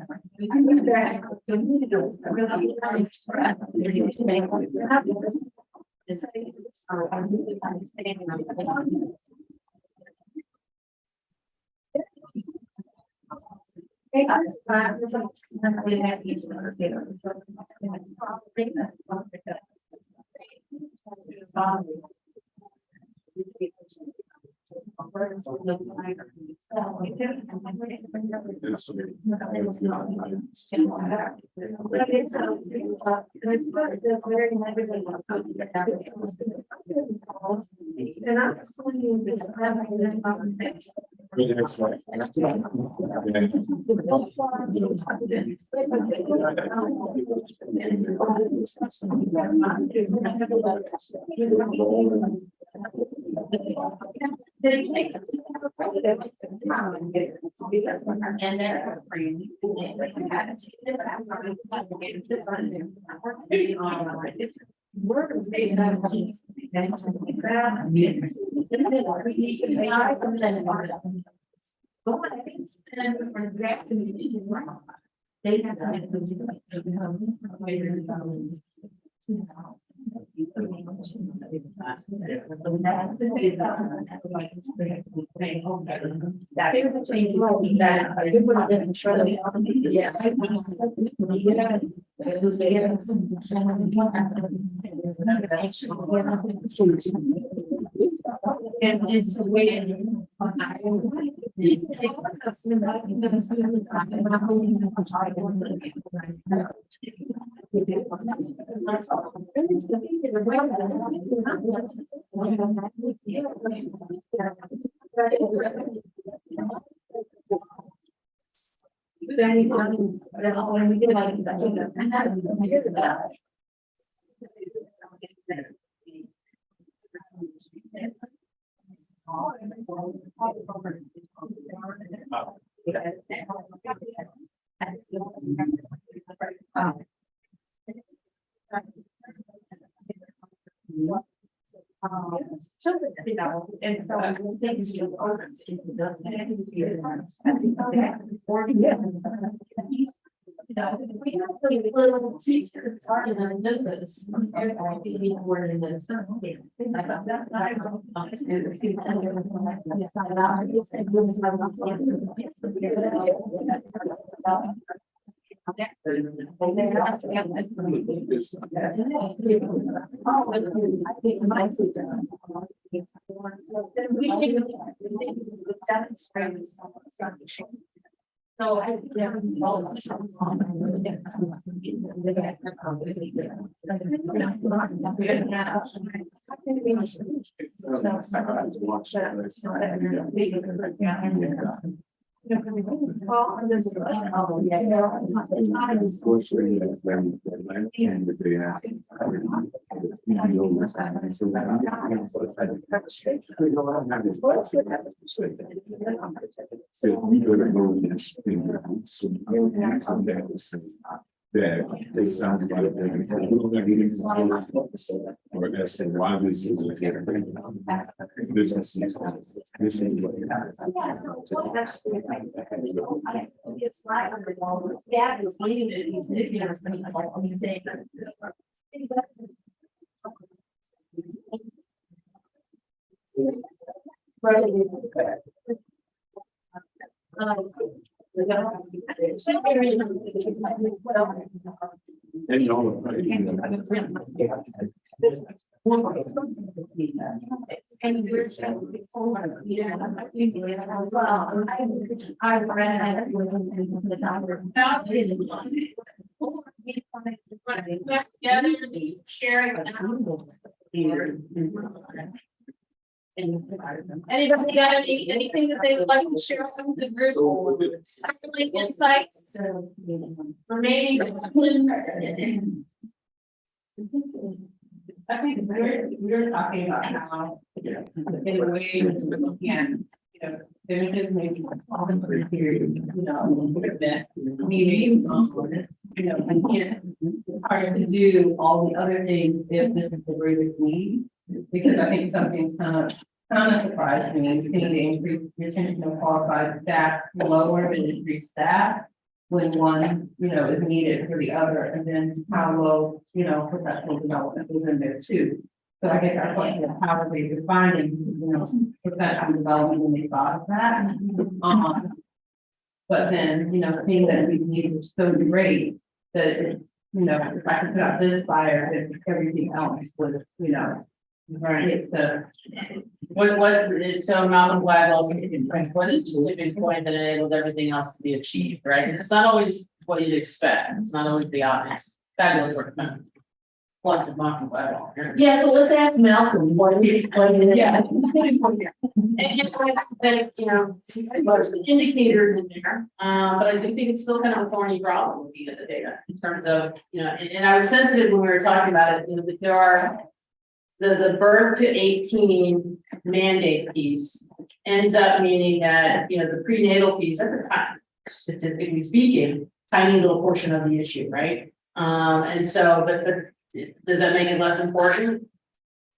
And they're free. That is a change that I did want to ensure that and it's a way children, you know, and so things you over to you know, we have really little teachers starting to do this. So I That they sound like they're or that's why this is it's like dad was leaving it, he's living there, he's saying. Anybody got anything that they would like to share with the group? Insights? Remaining. I think we're talking about how, in a way, we're looking at, you know, images maybe all the period, you know, that meeting, you know, again, it's hard to do all the other things if this is the greatest need. Because I think something's kind of surprised me, you think the increase retention of qualified staff lower than increased staff. When one, you know, is needed for the other, and then how low, you know, professional development is in there too. So I guess our question is how are they defining, you know, professional development when they thought of that? But then, you know, seeing that we need is so great that, it, you know, if I could put out this fire, then everything else would, you know, right, so. So Malcolm Gladwell said, what is the tipping point that enables everything else to be achieved, right? And it's not always what you'd expect, it's not always the obvious, fabulous work. Plus, Malcolm Gladwell. Yeah, so let's ask Malcolm, what do you? Yeah. And you know, there's indicators in there, but I do think it's still kind of a thorny problem looking at the data in terms of, you know, and I was sensitive when we were talking about it, you know, that there are the birth to 18 mandate piece ends up meaning that, you know, the prenatal piece at the time, statistically speaking, tiny little portion of the issue, right? And so, but does that make it less important?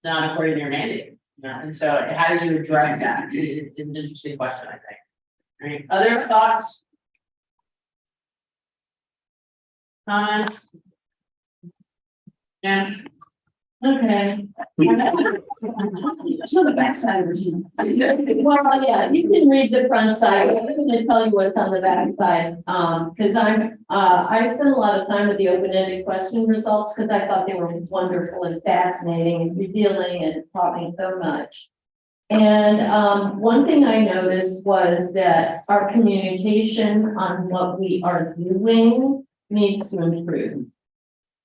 Not according to your mandate. No. And so how do you address that? It's an interesting question, I think. All right. Other thoughts? Comments? Yeah. Okay. So the backside of the well, yeah, you can read the front side. I'm going to tell you what's on the back side. Because I spent a lot of time with the open-ended question results because I thought they were wonderful and fascinating and revealing and taught me so much. And one thing I noticed was that our communication on what we are doing needs to improve.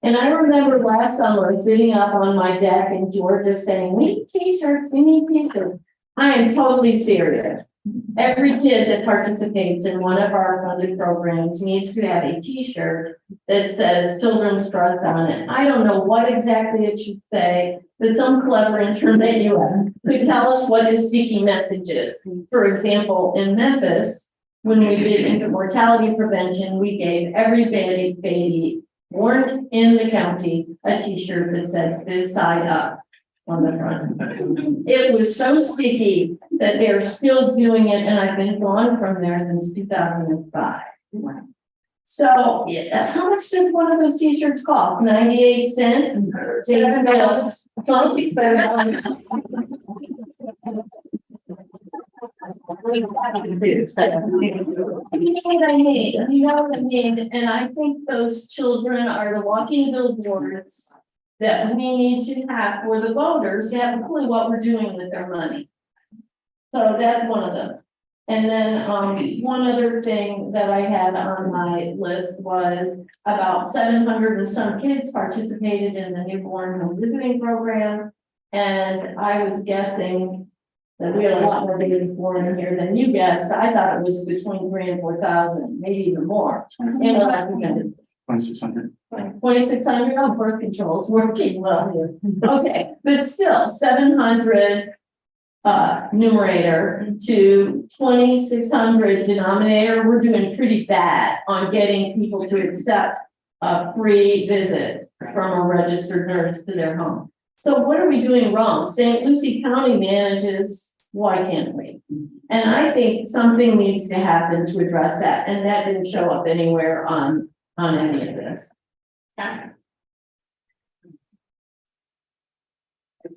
And I remember last summer sitting up on my deck in Georgia saying, we need t-shirts, we need t-shirts. I am totally serious. Every kid that participates in one of our funded programs needs to have a t-shirt that says Children's Trust on it. I don't know what exactly it should say, but some clever intern that you have could tell us what his seeking message is. For example, in Memphis, when we did infant mortality prevention, we gave every baby born in the county a t-shirt that said "This side up." on the front. It was so sticky that they're still doing it, and I've been gone from there since 2005. So, how much does one of those t-shirts cost? 98 cents? $7. You know what I mean? You know what I mean? And I think those children are the walking billboards that we need to have for the voters to have a clue what we're doing with their money. So that's one of them. And then, one other thing that I had on my list was about 700 and some kids participated in the newborn home visiting program. And I was guessing that we had a lot more babies born in here than you guessed. I thought it was between 3,000 and 4,000, maybe even more. And 2,600. 2,600 on birth controls working well here. Okay, but still 700 numerator to 2,600 denominator. We're doing pretty bad on getting people to accept a free visit from a registered nurse to their home. So what are we doing wrong? St. Lucie County manages, why can't we? And I think something needs to happen to address that, and that didn't show up anywhere on any of this. I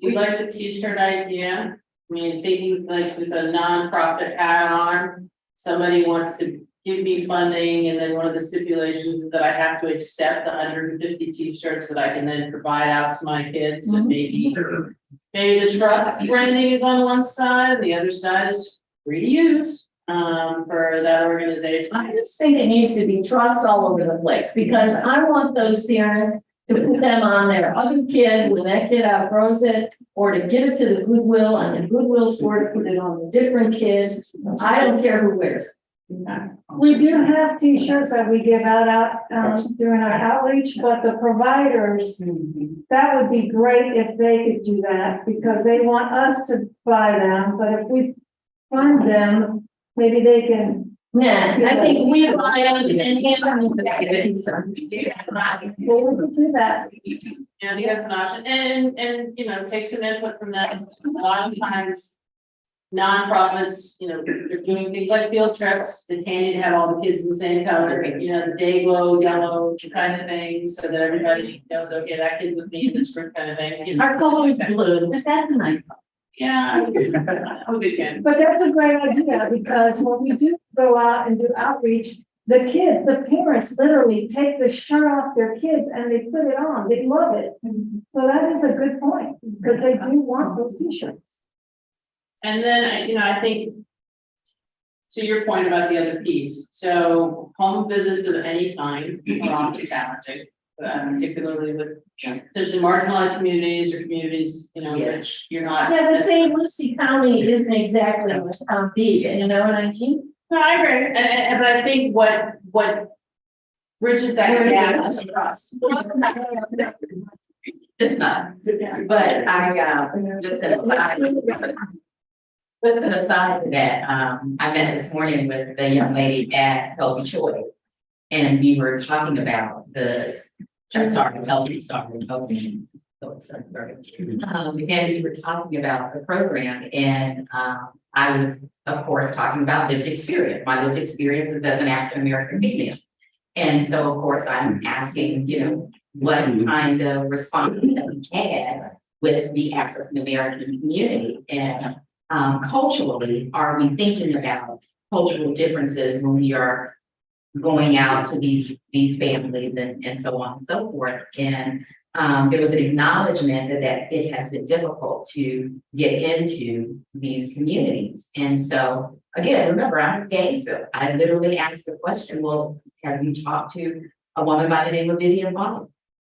do like the t-shirt idea. I mean, thinking like with a nonprofit hat on, somebody wants to give me funding, and then one of the stipulations is that I have to accept 150 t-shirts that I can then provide out to my kids. And maybe the trust branding is on one side, and the other side is free to use for that organization. I just think it needs to be trust all over the place, because I want those parents to put them on their other kid when that kid outgrows it, or to give it to the Goodwill and the Goodwill store to put it on a different kid. I don't care who wears it. We do have t-shirts that we give out during our outreach, but the providers, that would be great if they could do that, because they want us to buy them, but if we fund them, maybe they can. Nah, I think we buy them and hand them to well, we could do that. Yeah, I think that's an option, and you know, take some input from that. A lot of times, nonprofits, you know, they're doing things like field trips. It's handy to have all the kids in the same color, you know, the day glow yellow kind of thing, so that everybody knows, okay, that kid's with me in this group kind of thing. Our color is blue, but that's a nice. Yeah, I'm a big fan. But that's a great idea, because when we do go out and do outreach, the kids, the parents literally take the shirt off their kids and they put it on. They love it. So that is a good point, because they do want those t-shirts. And then, you know, I think to your point about the other piece, so home visits of any kind are often challenging, particularly with potentially marginalized communities or communities, you know, which you're not. Yeah, but St. Lucie County isn't exactly what town B, you know what I mean? No, I agree, and I think what bridges that gap is trust. It's not, but I, just an aside to that, I met this morning with the young lady at Healthy Choice. And we were talking about healthy. And we were talking about the program, and I was, of course, talking about lived experience. My lived experience is as an African American female. And so, of course, I'm asking, you know, what kind of response that we had with the African American community, and culturally, are we thinking about cultural differences when we are going out to these families and so on and so forth? And there was an acknowledgement that it has been difficult to get into these communities. And so, again, remember, I'm in Gainesville. I literally asked the question, well, have you talked to a woman by the name of Vivian Bond?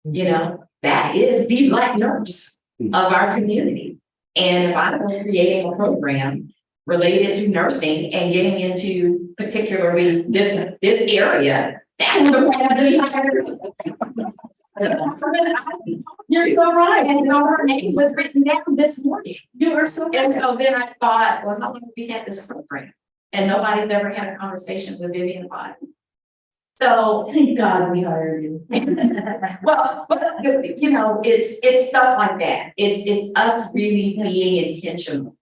You know, that is the Black nurse of our community. And if I'm creating a program related to nursing and getting into particularly this area, that's what I'm going to be. You're so right. And her name was written down this morning. You are so right. And so then I thought, well, how long have we had this program? And nobody's ever had a conversation with Vivian Bond. So, Thank God we hired you. well, but, you know, it's stuff like that. It's us really being intentional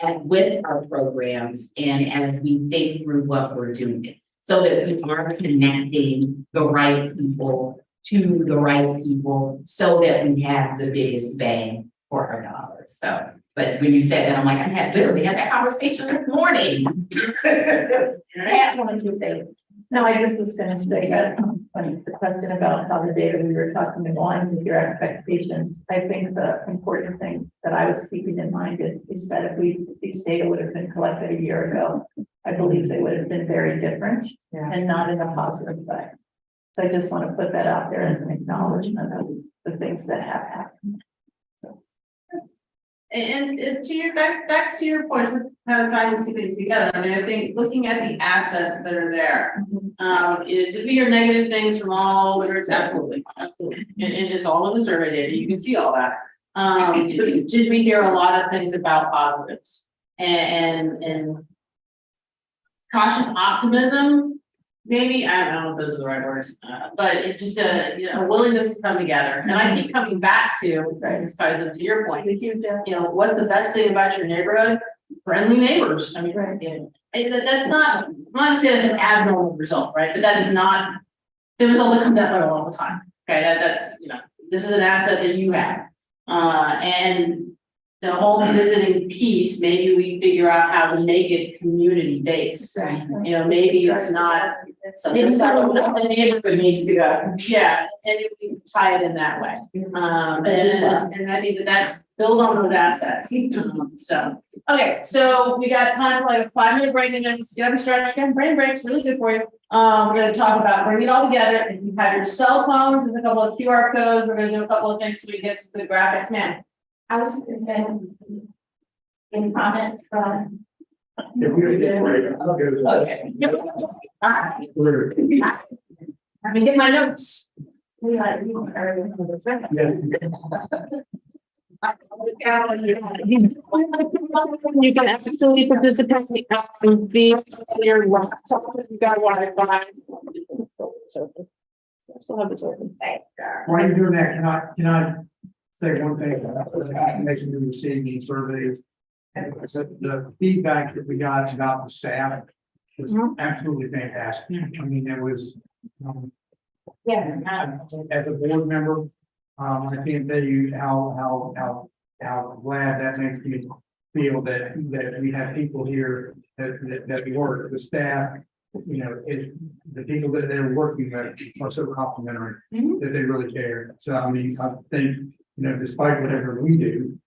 and with our programs and as we think through what we're doing. So that we are connecting the right people to the right people so that we have the biggest bang for our dollars. So, but when you said that, I'm like, literally had that conversation this morning. That's one of the things. No, I just was gonna say that, the question about how the data we were talking aligns with your expectations. I think the important thing that I was keeping in mind is that if these data would have been collected a year ago, I believe they would have been very different and not in a positive way. So I just want to put that out there as an acknowledgement of the things that have happened. And to your back to your point, kind of tying these two things together. I mean, I think looking at the assets that are there, did we hear negative things from all the groups? Absolutely, absolutely. And it's all in the survey data. You can see all that. Did we hear a lot of things about positives and cautious optimism? Maybe, I don't know if those are the right words, but it's just a willingness to come together. And I keep coming back to, right, to your point, what's the best thing about your neighborhood? Friendly neighbors. I mean, that's not, I'm not gonna say that's an abnormal result, right? But that is not the result that comes out there all the time. Okay, that's, this is an asset that you have. And the whole visiting piece, maybe we figure out how to make it community based. Maybe it's not something that the neighborhood needs to go. Yeah, and we can tie it in that way. And I think that's build on those assets. So, okay, so we got time for like a 5-minute break and then get up and stretch again. Brain breaks, really good for you. We're gonna talk about bringing it all together. If you have your cell phones, there's a couple of QR codes. We're gonna do a couple of things so we get some good graphics, man. I was in comments from. Okay. Let me get my notes. We had you earlier for the second. You can absolutely participate via your laptop if you got Wi-Fi. Still have this open. While you're doing that, can I say one thing about the information we received in surveys? And so the feedback that we got about the staff was absolutely fantastic. I mean, it was, Yes. as a board member, I can't tell you how glad that makes me feel that we have people here that work, the staff, the people that they're working with are so complimentary that they really care. So, I mean, I think, despite whatever we do,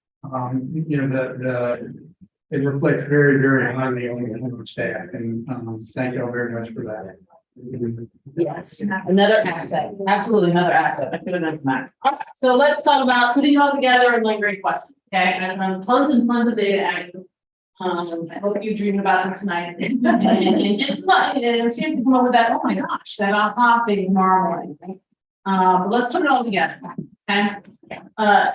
it reflects very, very highly on the staff, and thank you all very much for that. Yes, another asset, absolutely another asset. I could have done that. Okay, so let's talk about putting it all together and lingering questions. Okay, I've run tons and tons of data at you. I hope you dream about them tonight. And see if you come up with that, oh my gosh, that aha thing tomorrow morning. Right? But let's put it all together. Okay.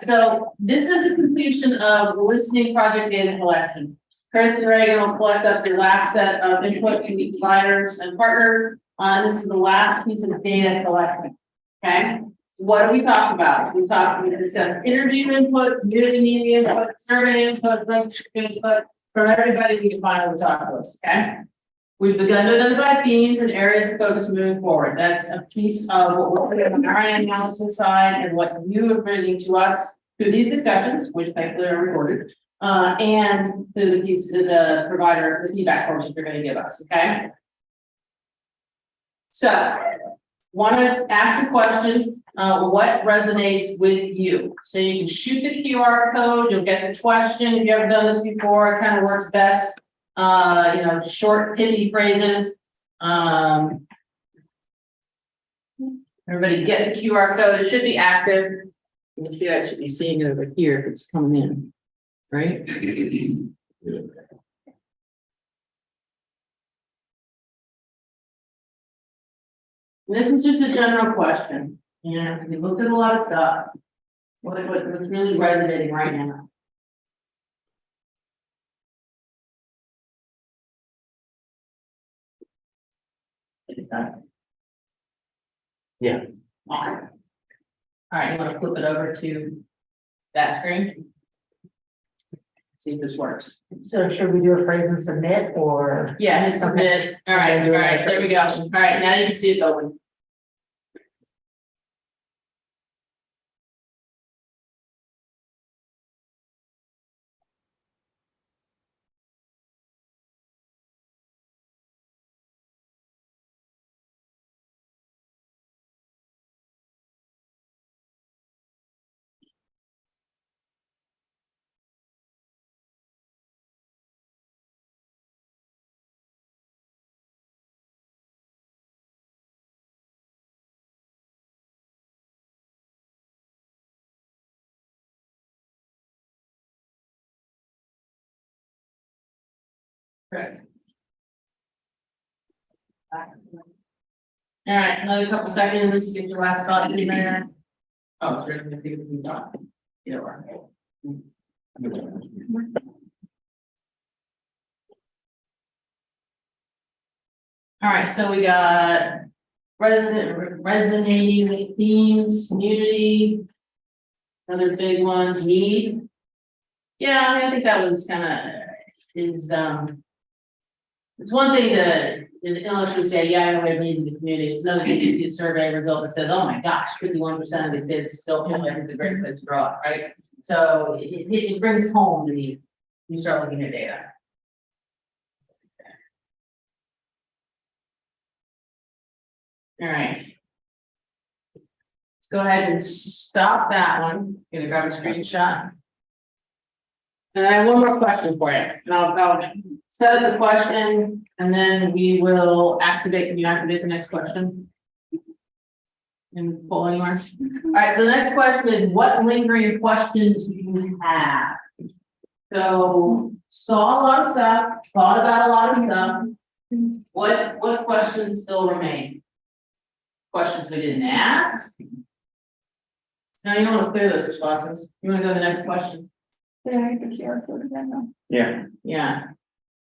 So this is the completion of the listening project data collection. Chris and Reagan will collect up your last set of input from the providers and partners. This is the last piece of data collection. Okay. What do we talk about? We discussed interview input, community media input, survey input, input from everybody we can finally talk to us. Okay. We've begun to identify themes and areas of focus moving forward. That's a piece of what we're putting on our analysis side and what you are bringing to us through these discussions, which thankfully are recorded, and through the piece of the provider, the feedback forms that you're going to give us. Okay. So, want to ask a question. What resonates with you? So you can shoot the QR code. You'll get the question. If you ever done this before, it kind of works best. Short, pithy phrases. Everybody get the QR code. It should be active. You guys should be seeing it over here if it's coming in, right? This is just a general question. We looked at a lot of stuff. What's really resonating right now? Yeah. Awesome. All right, you want to flip it over to that screen? See if this works. So should we do a phrase and submit or? Yeah, hit submit. All right, there we go. All right, now you can see it going. Correct. All right, another couple seconds, get your last thoughts in there. Oh, sure, I think we can talk. Yeah, right. All right, so we got resonating themes, community. Other big ones, need. Yeah, I mean, I think that was kind of, it's one thing to, unless we say, yeah, I know we have needs in the community, it's another thing to see a survey result that says, oh my gosh, 51% of the kids still feel like it's a great place to grow up, right? So it brings home to me, when you start looking at data. All right. Let's go ahead and stop that one. Gonna grab a screenshot. And I have one more question for you, and I'll set the question, and then we will activate. Can you activate the next question? And pull anywhere. All right, so the next question is, what lingering questions do you have? So saw a lot of stuff, thought about a lot of stuff. What questions still remain? Questions we didn't ask? Now you don't want to clear those responses. You want to go to the next question? Yeah, the QR code again. Yeah. Yeah.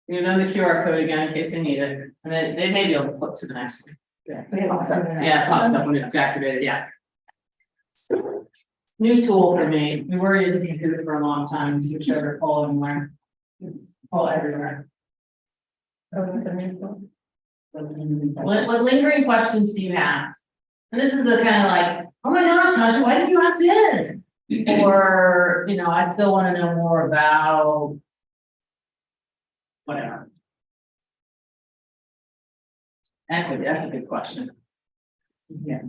You know the QR code again in case they need it, and then they may be able to flip to the next one. Yeah, it pops up when it's activated, yeah. New tool for me. We were using it for a long time, to switch over, pull everywhere. Pull everywhere. What lingering questions do you have? And this is the kind of like, oh my gosh, Sasha, why didn't you ask this? Or, you know, I still want to know more about whatever. Equity, that's a good question. Yeah.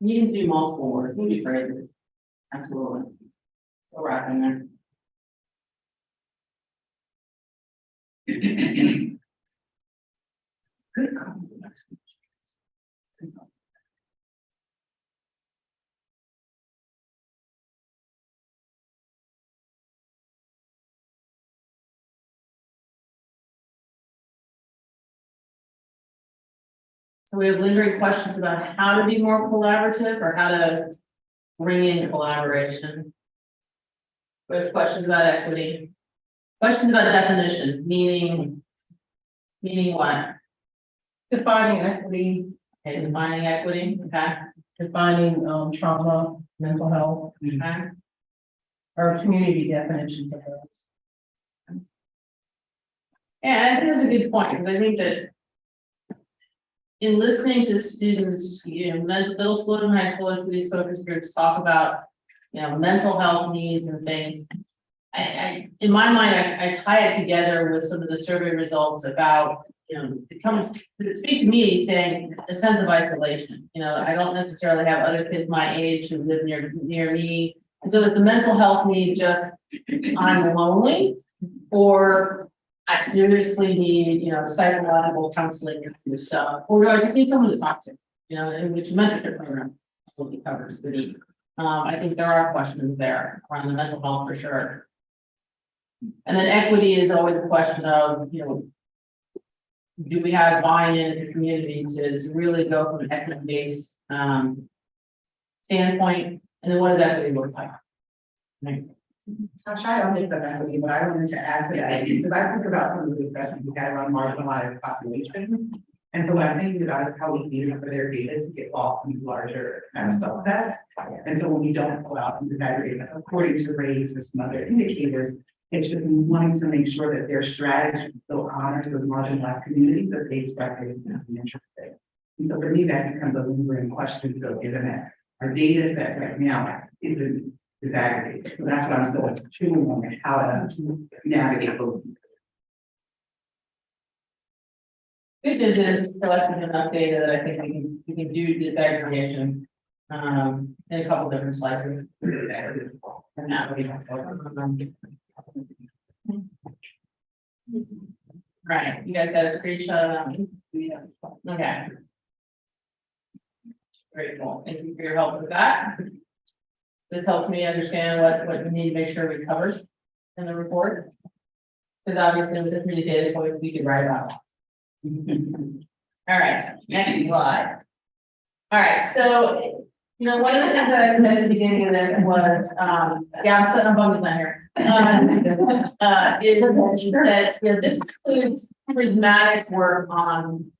You can do multiple words, you can do phrases. Absolutely. Go right in there. Good call. So we have lingering questions about how to be more collaborative or how to bring in collaboration. We have questions about equity. Questions about definition, meaning what? Defining equity, Okay, defining equity, okay, defining trauma, mental health, okay. or community definitions of those. Yeah, I think that's a good point, because I think that in listening to students, you know, middle school and high school for these focus groups talk about, you know, mental health needs and things. I in my mind, I tie it together with some of the survey results about, you know, it speak to me saying a sense of isolation. You know, I don't necessarily have other kids my age who live near me. And so is the mental health need just I'm lonely, or I seriously need, you know, psychological counseling and stuff, or do I just need someone to talk to? You know, in which mentorship program will covers the need. I think there are questions there around the mental health for sure. And then equity is always a question of, you know, do we have buy-in in the community to really go from an equity-based standpoint, and then what does equity look like? Right. Sasha, I don't think that with you, but I wanted to add to that, because I think about some of the discussions we had around marginalized population. And so what I'm thinking about is how we need for their data to get lost in larger kind of subsets. And so when we don't go out and disaggregate according to race or some other indicators, it's just wanting to make sure that their strategy still honors those marginalized communities that they express their interest in. And so for me, that becomes a lingering question, so given that our data set right now isn't disaggregated. So that's what I'm still chewing on, like how to navigate those. Good news is collecting enough data that I think we can do disaggregation in a couple different slices. And that way. Right, you guys got a screenshot of that? Okay. Very cool. Thank you for your help with that. This helps me understand what we need to make sure we covered in the report. Because obviously with this many data points, we could write about. All right, next slide. All right, so, you know, one of the things that I said at the beginning of this was, yeah, I'm bumping down here. Is that, you know, this includes Prismatic's work on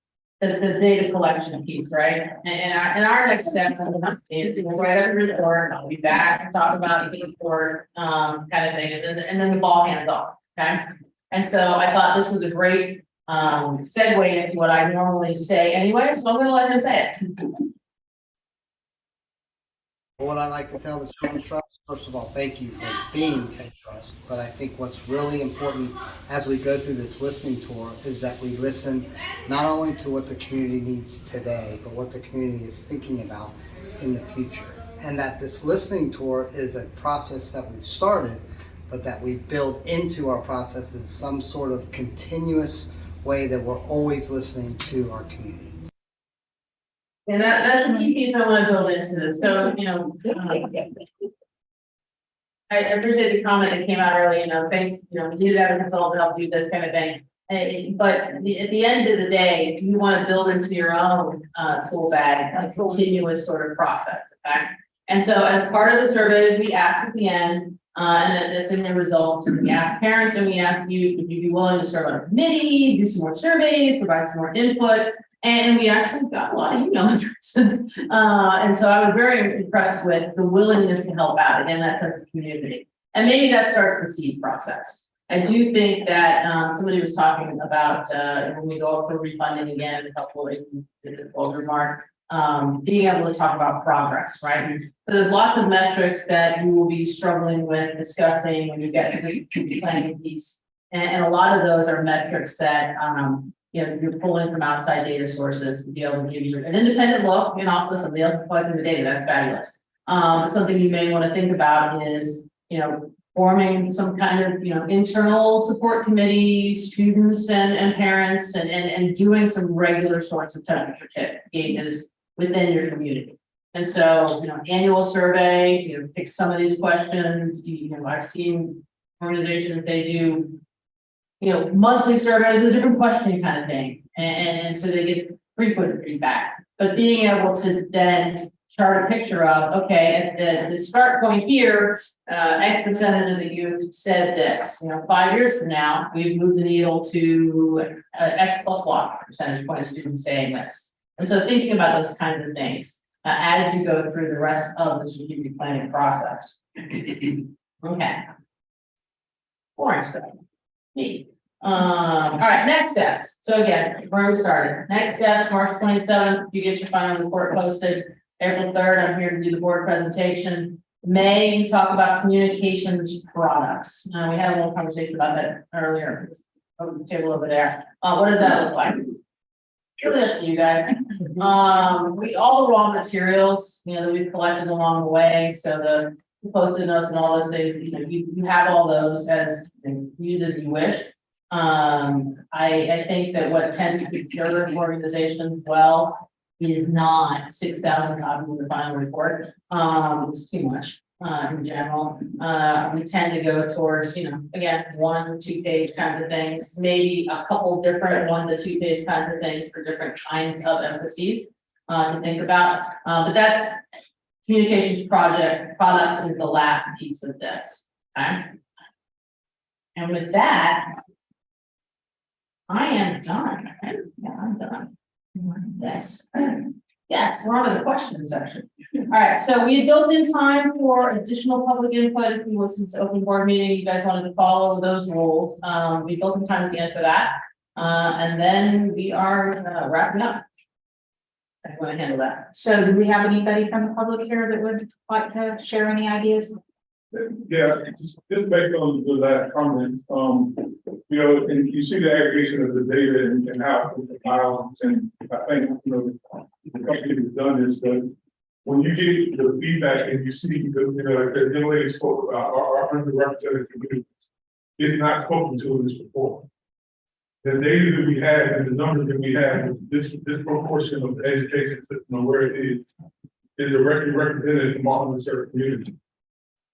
the data collection piece, right? And our next steps is we'll write up a report, I'll be back and talk about the report, kind of thing, and then the ball hands off, okay? And so I thought this was a great segue into what I normally say anyway, so I'm gonna let him say it. What I like to tell the Children's Trust, first of all, thank you for being a trust. But I think what's really important as we go through this listening tour is that we listen not only to what the community needs today, but what the community is thinking about in the future. And that this listening tour is a process that we've started, but that we build into our processes some sort of continuous way that we're always listening to our community. And that's the key piece I want to build into this. So, you know, I appreciate the comment that came out early, you know, thanks, you know, we need to have a consultant help do this kind of thing. But at the end of the day, you want to build into your own tool bag a continuous sort of process, okay? And so as part of the survey, we asked at the end, and that's in the results, we asked parents and we asked you, would you be willing to serve on a committee, do some more surveys, provide some more input? And we actually got a lot of email addresses. And so I was very impressed with the willingness to help out, again, that sense of community. And maybe that starts the seed process. I do think that somebody was talking about when we go up for refunding again, a couple of remark, being able to talk about progress, right? So there's lots of metrics that you will be struggling with discussing when you get to the planning piece. And a lot of those are metrics that you know, you're pulling from outside data sources to be able to give you an independent look, and also somebody else is collecting the data. That's fabulous. Something you may want to think about is, you know, forming some kind of, you know, internal support committee, students and parents, and doing some regular sorts of temperature check gauges within your community. And so, you know, annual survey, you know, pick some of these questions. You know, I've seen organizations, they do, you know, monthly surveys, a different questioning kind of thing. And so they get frequent feedback, but being able to then chart a picture of, okay, at the start point here, X percentage of the youth said this, you know, 5 years from now, we've moved the needle to X plus Y percentage point of students saying this. And so thinking about those kinds of things as you go through the rest of the strategic planning process. Okay. Boring stuff. Neat. All right, next steps. So again, where we started. Next steps, March 27th, you get your final report posted. April 3rd, I'm here to do the board presentation. May, we talk about communications products. We had a little conversation about that earlier. Over the table over there. What does that look like? Really up to you guys. All the raw materials, you know, that we've collected along the way. So the Post-it notes and all those things, you know, you have all those as used as you wish. I think that what tends to be pure organizations well is not 6,000 copies of the final report. It's too much in general. We tend to go towards, you know, again, 1 or 2 page kinds of things, maybe a couple different 1 to 2 page kinds of things for different kinds of emphases to think about. But that's communications products is the last piece of this. Okay. And with that, I am done. Yeah, I'm done. Yes. Yes, we're on to the questions section. All right, so we had built in time for additional public input. If we was this open board meeting, you guys wanted to follow those rules. We built in time at the end for that. And then we are wrapping up. I'm going to handle that. So do we have anybody from the public here that would like to share any ideas? Yeah, just based on the last comment, you know, and you see the aggregation of the data and how it compiles, and I think, you know, the company has done this, but when you get the feedback and you see the, you know, the young lady spoke about our underrepresented communities, it's not spoken to this before. The data that we have and the numbers that we have, this proportion of the education system and where it is directly represented in all of the certain communities.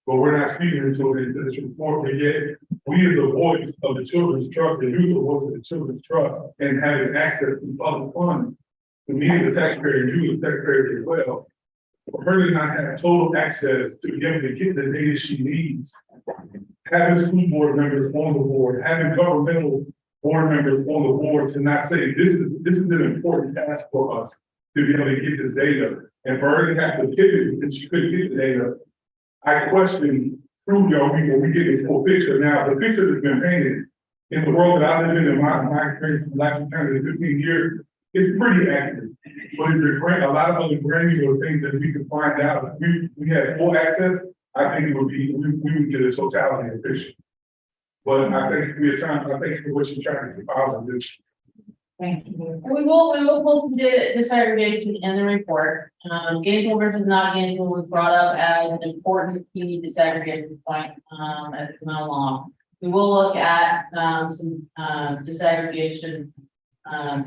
But we're not speaking to it in this report, but yet we are the voice of the children's trust, and you're the voice of the children's trust, and having access to public funds. To me, the taxpayer, and you, the taxpayer as well, for her to not have total access to be able to get the data she needs. Having school board members on the board, having governmental board members on the board to not say, this is an important task for us to be able to get this data. And for her to have to pivot because she couldn't get the data, I question, truly, are we getting a full picture now? The picture that's been painted in the world that I live in my experience in the last 15 years, is pretty accurate. But if there's a lot of other granular things that we can find out, if we had full access, I think it would be, we would get a totality of the picture. But I think we are trying, I think for what you're trying to compile and do. Thank you. And we will pull some data disaggregation in the report. Gainesville versus not Gainesville was brought up as an important key disaggregation point, as it went along. We will look at, some, disaggregation,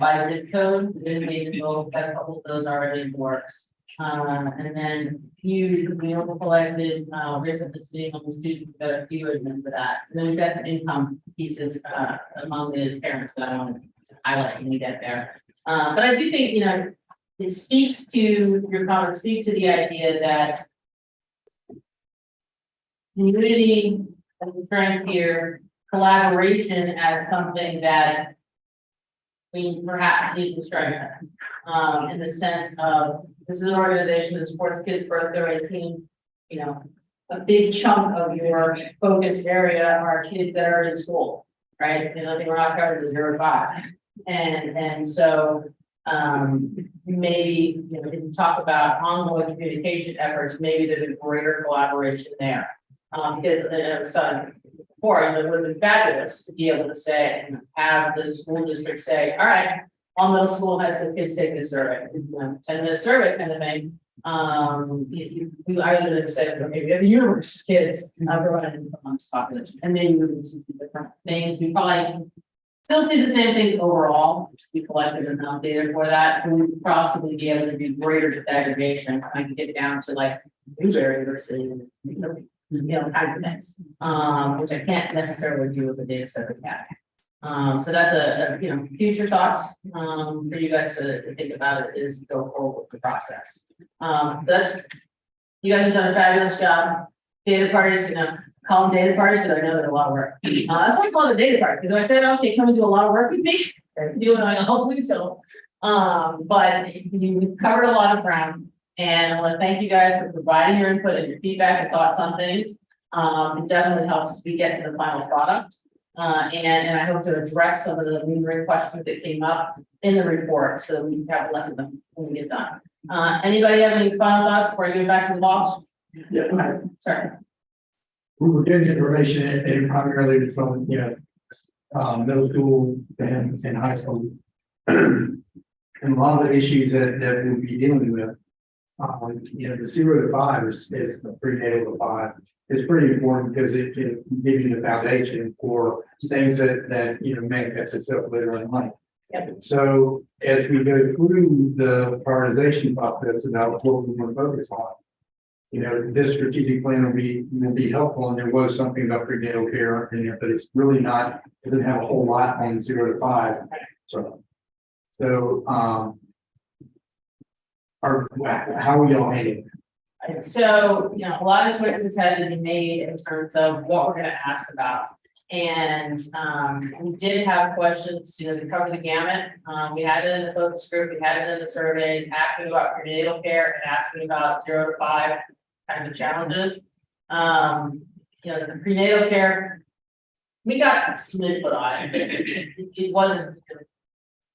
by the zip code, within Gainesville, got a couple of those already in the works. And then we also collected, recently on the students, we've got a few of them for that. And then we've got some income pieces, among the parents that I wanted to highlight when we get there. But I do think, you know, it speaks to your comment, speaks to the idea that community, as we're trying here, collaboration as something that we perhaps need to strengthen. In the sense of, this is an organization that supports kids birth through 18, you know, a big chunk of your focus area are kids that are in school, right? You know, we're not covered to 0 to 5. And so maybe, you know, we can talk about ongoing communication efforts, maybe there's a greater collaboration there. Because I was saying before, you know, it would have been fabulous to be able to say, and have the school district say, all right, all middle school, high school kids take this survey, 10-minute survey kind of thing. I would have said, okay, we have the universe kids provided amongst population, and then you would see different things. We probably still see the same thing overall. We collected enough data for that, and we would possibly be able to do greater disaggregation. I can get down to like Newberry versus, you know, kinds of things, which I can't necessarily do with the data set we have. So that's a you know, future thoughts for you guys to think about it as you go forward with the process. That's, you guys have done a fabulous job. Data parties, you know, call them data parties, but I know they're a lot of work. That's why I call it a data party, because if I said, okay, come and do a lot of work with me, do it, hopefully so. But you've covered a lot of ground, and I want to thank you guys for providing your input and your feedback and thoughts on things. It definitely helps as we get to the final product. And I hope to address some of the lingering questions that came up in the report, so that we can have less of them when we get done. Anybody have any final thoughts before I give it back to the boss? Yeah. Sorry. We were getting information and primarily from, you know, middle school and high school. And a lot of the issues that we'll be dealing with, you know, the 0 to 5 is the prenatal to 5. It's pretty important because it can give you the foundation for things that you know, manifest itself later in life. So as we go through the prioritization process about what we want to focus on, you know, this strategic plan will be helpful. And there was something about prenatal care in there, but it's really not, it doesn't have a whole lot on 0 to 5. So how are y'all handling? And so, you know, a lot of choices had to be made in terms of what we're gonna ask about. And, we did have questions, you know, to cover the gamut. We had it in the focus group, we had it in the surveys, asking about prenatal care and asking about 0 to 5 kind of challenges. You know, the prenatal care, we got slid foot on it. It wasn't,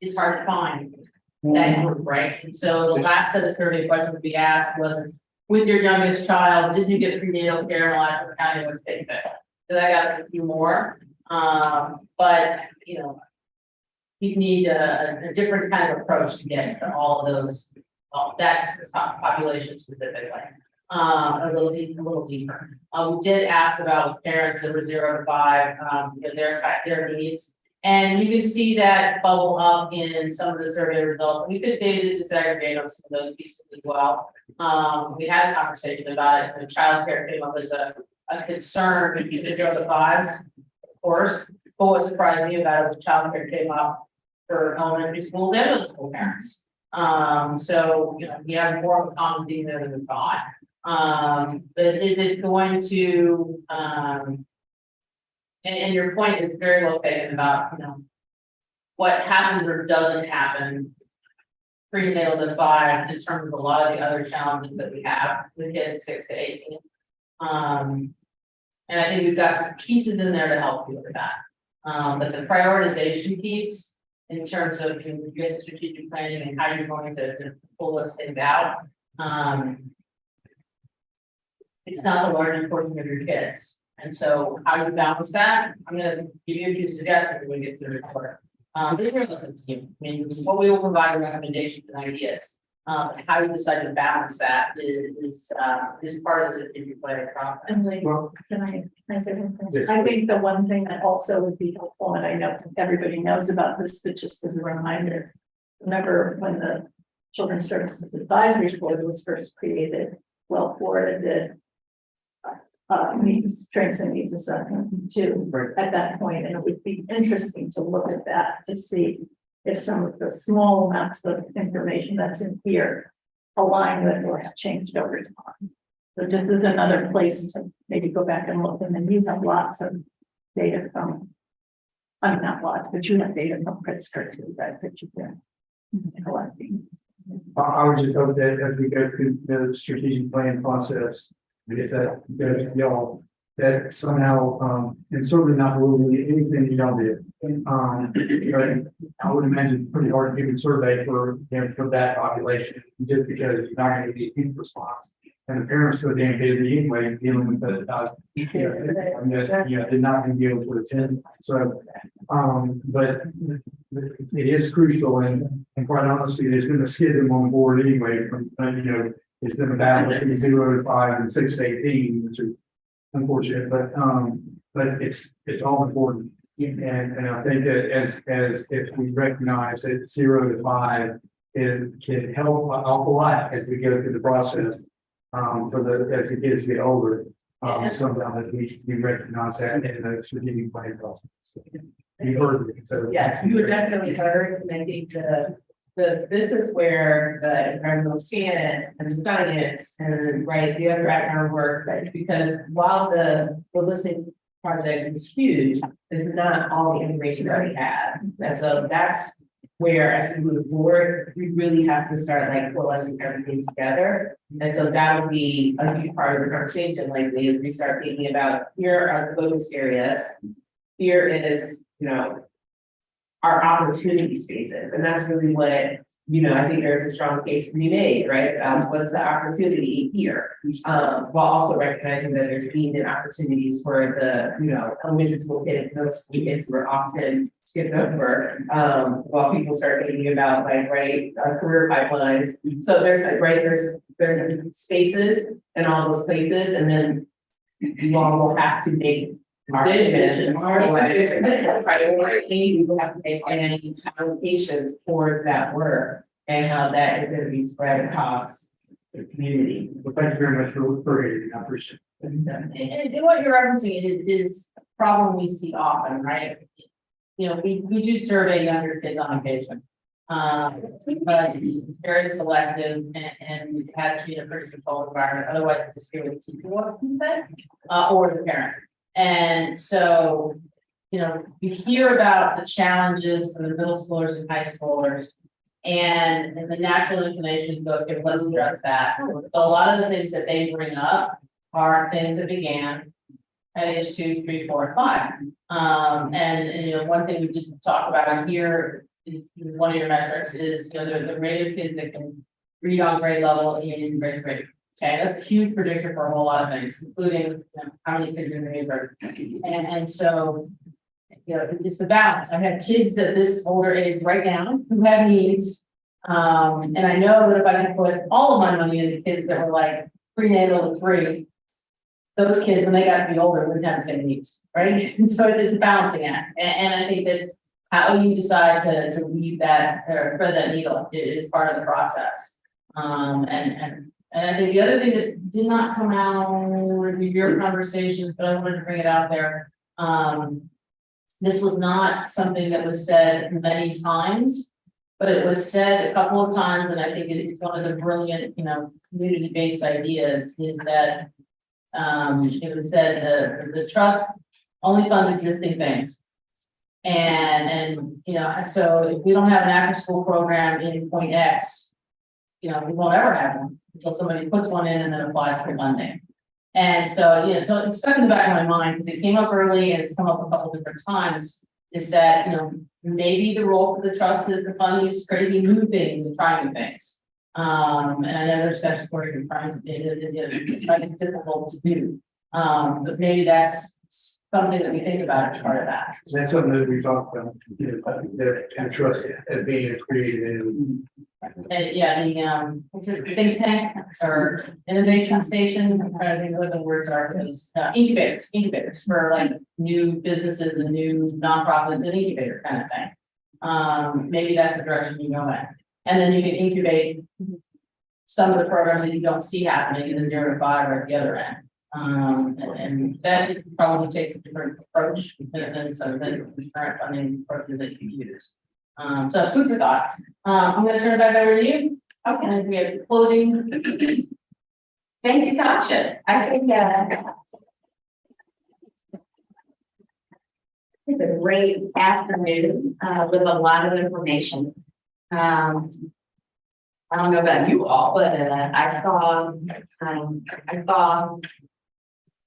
it's hard to find that group, right? And so the last set of survey questions we asked was, with your youngest child, did you get prenatal care in Alachua County with fit? So that got us a few more, but, you know, you need a different kind of approach to get to all of those, that population specifically. A little deeper. We did ask about parents that were 0 to 5, you know, their needs. And you can see that bubble up in some of the survey results. We could data disaggregate on some of those pieces as well. We had a conversation about it, and childcare came up as a concern because 0 to 5s, of course. But what surprised me about it was childcare came up for elementary school and middle school parents. So, you know, we have more of a common theme there than we thought. But is it going to, and your point is very well taken about, you know, what happens or doesn't happen prenatal to 5 in terms of a lot of the other challenges that we have with kids 6 to 18. And I think we've got some pieces in there to help you with that. But the prioritization piece in terms of you get strategic planning and how you're going to pull those things out. It's not the largest portion of your kids. And so how you balance that, I'm gonna give you a few suggestions when we get to the report. But here, listen to you. I mean, what we will provide recommendations and ideas. And how you decide to balance that is part of the strategic planning process. And like, can I say one thing? I think the one thing that also would be helpful, and I know everybody knows about this, but just as a reminder, remember when the Children's Services Advisory Board was first created, well, Florida did needs, strengths and needs assessment too, at that point, and it would be interesting to look at that to see if some of the small amounts of information that's in here align with or have changed over time. So just as another place to maybe go back and look, and then you have lots of data from, I mean, not lots, but you have data from Pritzker too, right, that you can collecting. I would just hope that as we go through the strategic plan process, if that goes to y'all, that somehow, and certainly not really anything y'all did. I would imagine it's pretty hard to give a survey for, you know, for that population, just because you're not going to get any response. And the parents go damn busy anyway, dealing with the, I mean, you know, they're not going to be able to attend. So, but it is crucial, and quite honestly, there's been a skid them on board anyway from, you know, it's been a battle between 0 to 5 and 6 to 18, which is unfortunate, but it's all important. And I think that as if we recognize that 0 to 5 can help an awful lot as we go through the process, as the kids get older. Sometimes we recognize that in the strategic planning process. You heard it, so. Yes, you were definitely heard, and I think this is where the environmental scan and the science and the other background work, right? Because while the listening project is huge, it's not all the information that we have. And so that's where, as we move forward, we really have to start like coalescing everything together. And so that will be a huge part of the conversation lately as we start thinking about here are the focus areas. Here is, you know, our opportunity spaces. And that's really what, you know, I think there's a strong case to be made, right? What's the opportunity here? While also recognizing that there's needs and opportunities for the, you know, elementary school kids, middle school kids who are often skipped over, while people start thinking about like, career pipelines. So there's like, there's spaces in all those places, and then you all will have to make decisions. That's right. We will have to make any allocations towards that work and how that is going to be spread across the community. Well, thank you very much for it. I appreciate it. And what you're referencing is a problem we see often, right? You know, we do survey younger kids on occasion. But it's very selective and it has to be a pretty controlled environment, otherwise it's just with people what can say, or the parent. And so, you know, you hear about the challenges for the middle schoolers and high schoolers. And the natural inclination to go, okay, let's address that. So a lot of the things that they bring up are things that began at age 2, 3, 4, and 5. And you know, one thing we didn't talk about here, one of your metrics is, you know, the rate of kids that can read on grade level in grade grade. Okay, that's a huge predictor for a whole lot of things, including, you know, how many kids are in the neighborhood. And so, you know, it's the balance. I have kids at this older age right now who have needs. And I know that if I can put all of my money into kids that were like prenatal to 3, those kids, when they got to be older, wouldn't have the same needs, right? And so it's a balancing act. And I think that how you decide to weave that or thread that needle is part of the process. And I think the other thing that did not come out with your conversations, but I wanted to bring it out there. This was not something that was said many times, but it was said a couple of times, and I think it's one of the brilliant, you know, community-based ideas is that it was said the trust only funds existing things. And you know, so if we don't have an after-school program in point X, you know, we won't ever have one until somebody puts one in and then applies for funding. And so, you know, so it's stuck in the back of my mind because it came up early and it's come up a couple different times, is that, you know, maybe the role for the trust is to fund these crazy new things and try new things. And I know there's statutory requirements, it's difficult to do. But maybe that's something that we think about as part of that. That's something that we talked about, you know, that trust as being created. And yeah, the what's it, think tank or innovation station, I'm trying to think what the words are, those incubators for like new businesses and new nonprofits, an incubator kind of thing. Maybe that's the direction you go in. And then you can incubate some of the programs that you don't see happening in the 0 to 5 or at the other end. And that probably takes a different approach than some of the current funding approaches that you use. So food for thought. I'm going to turn it back over to you. Okay, and we have closing. Thank you, Tasha. I think it's a great afternoon with a lot of information. I don't know about you all, but I saw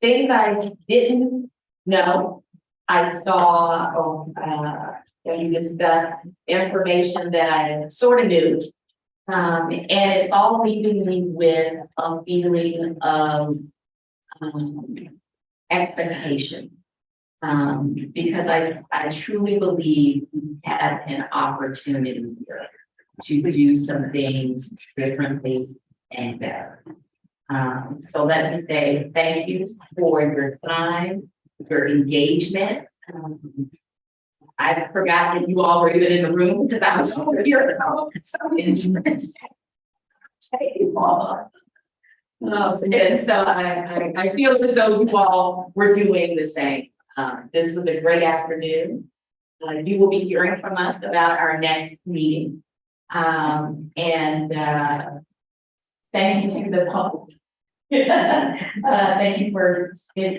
things I didn't know. I saw you discussed information that I sort of knew. And it's all leaving me with a feeling of expectation. Because I truly believe we have an opportunity here to do some things differently and better. So let me say thank you for your time, your engagement. I forgot that you all were even in the room because I was over here. So interesting. And so I feel as though you all were doing the same. This was a great afternoon. You will be hearing from us about our next meeting. And thank you to the public. Thank you for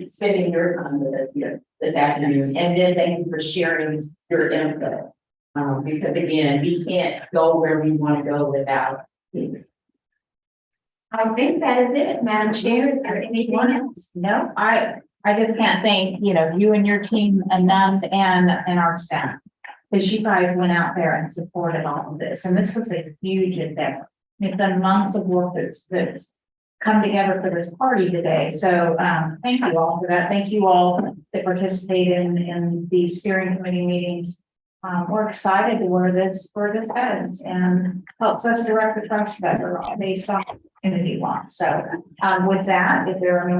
spending your time with us here this afternoon. And then thank you for sharing your input. Because again, we can't go where we want to go without you. I think that is it, Madam Chair. Is there anything else? No, I just can't thank, you know, you and your team enough and our staff. Because you guys went out there and supported all of this. And this was a huge endeavor. We've done months of work that's come together for this party today. So thank you all for that. Thank you all that participated in these steering committee meetings. We're excited to where this heads and helps us direct the trust better based on community wants. So with that, if there are no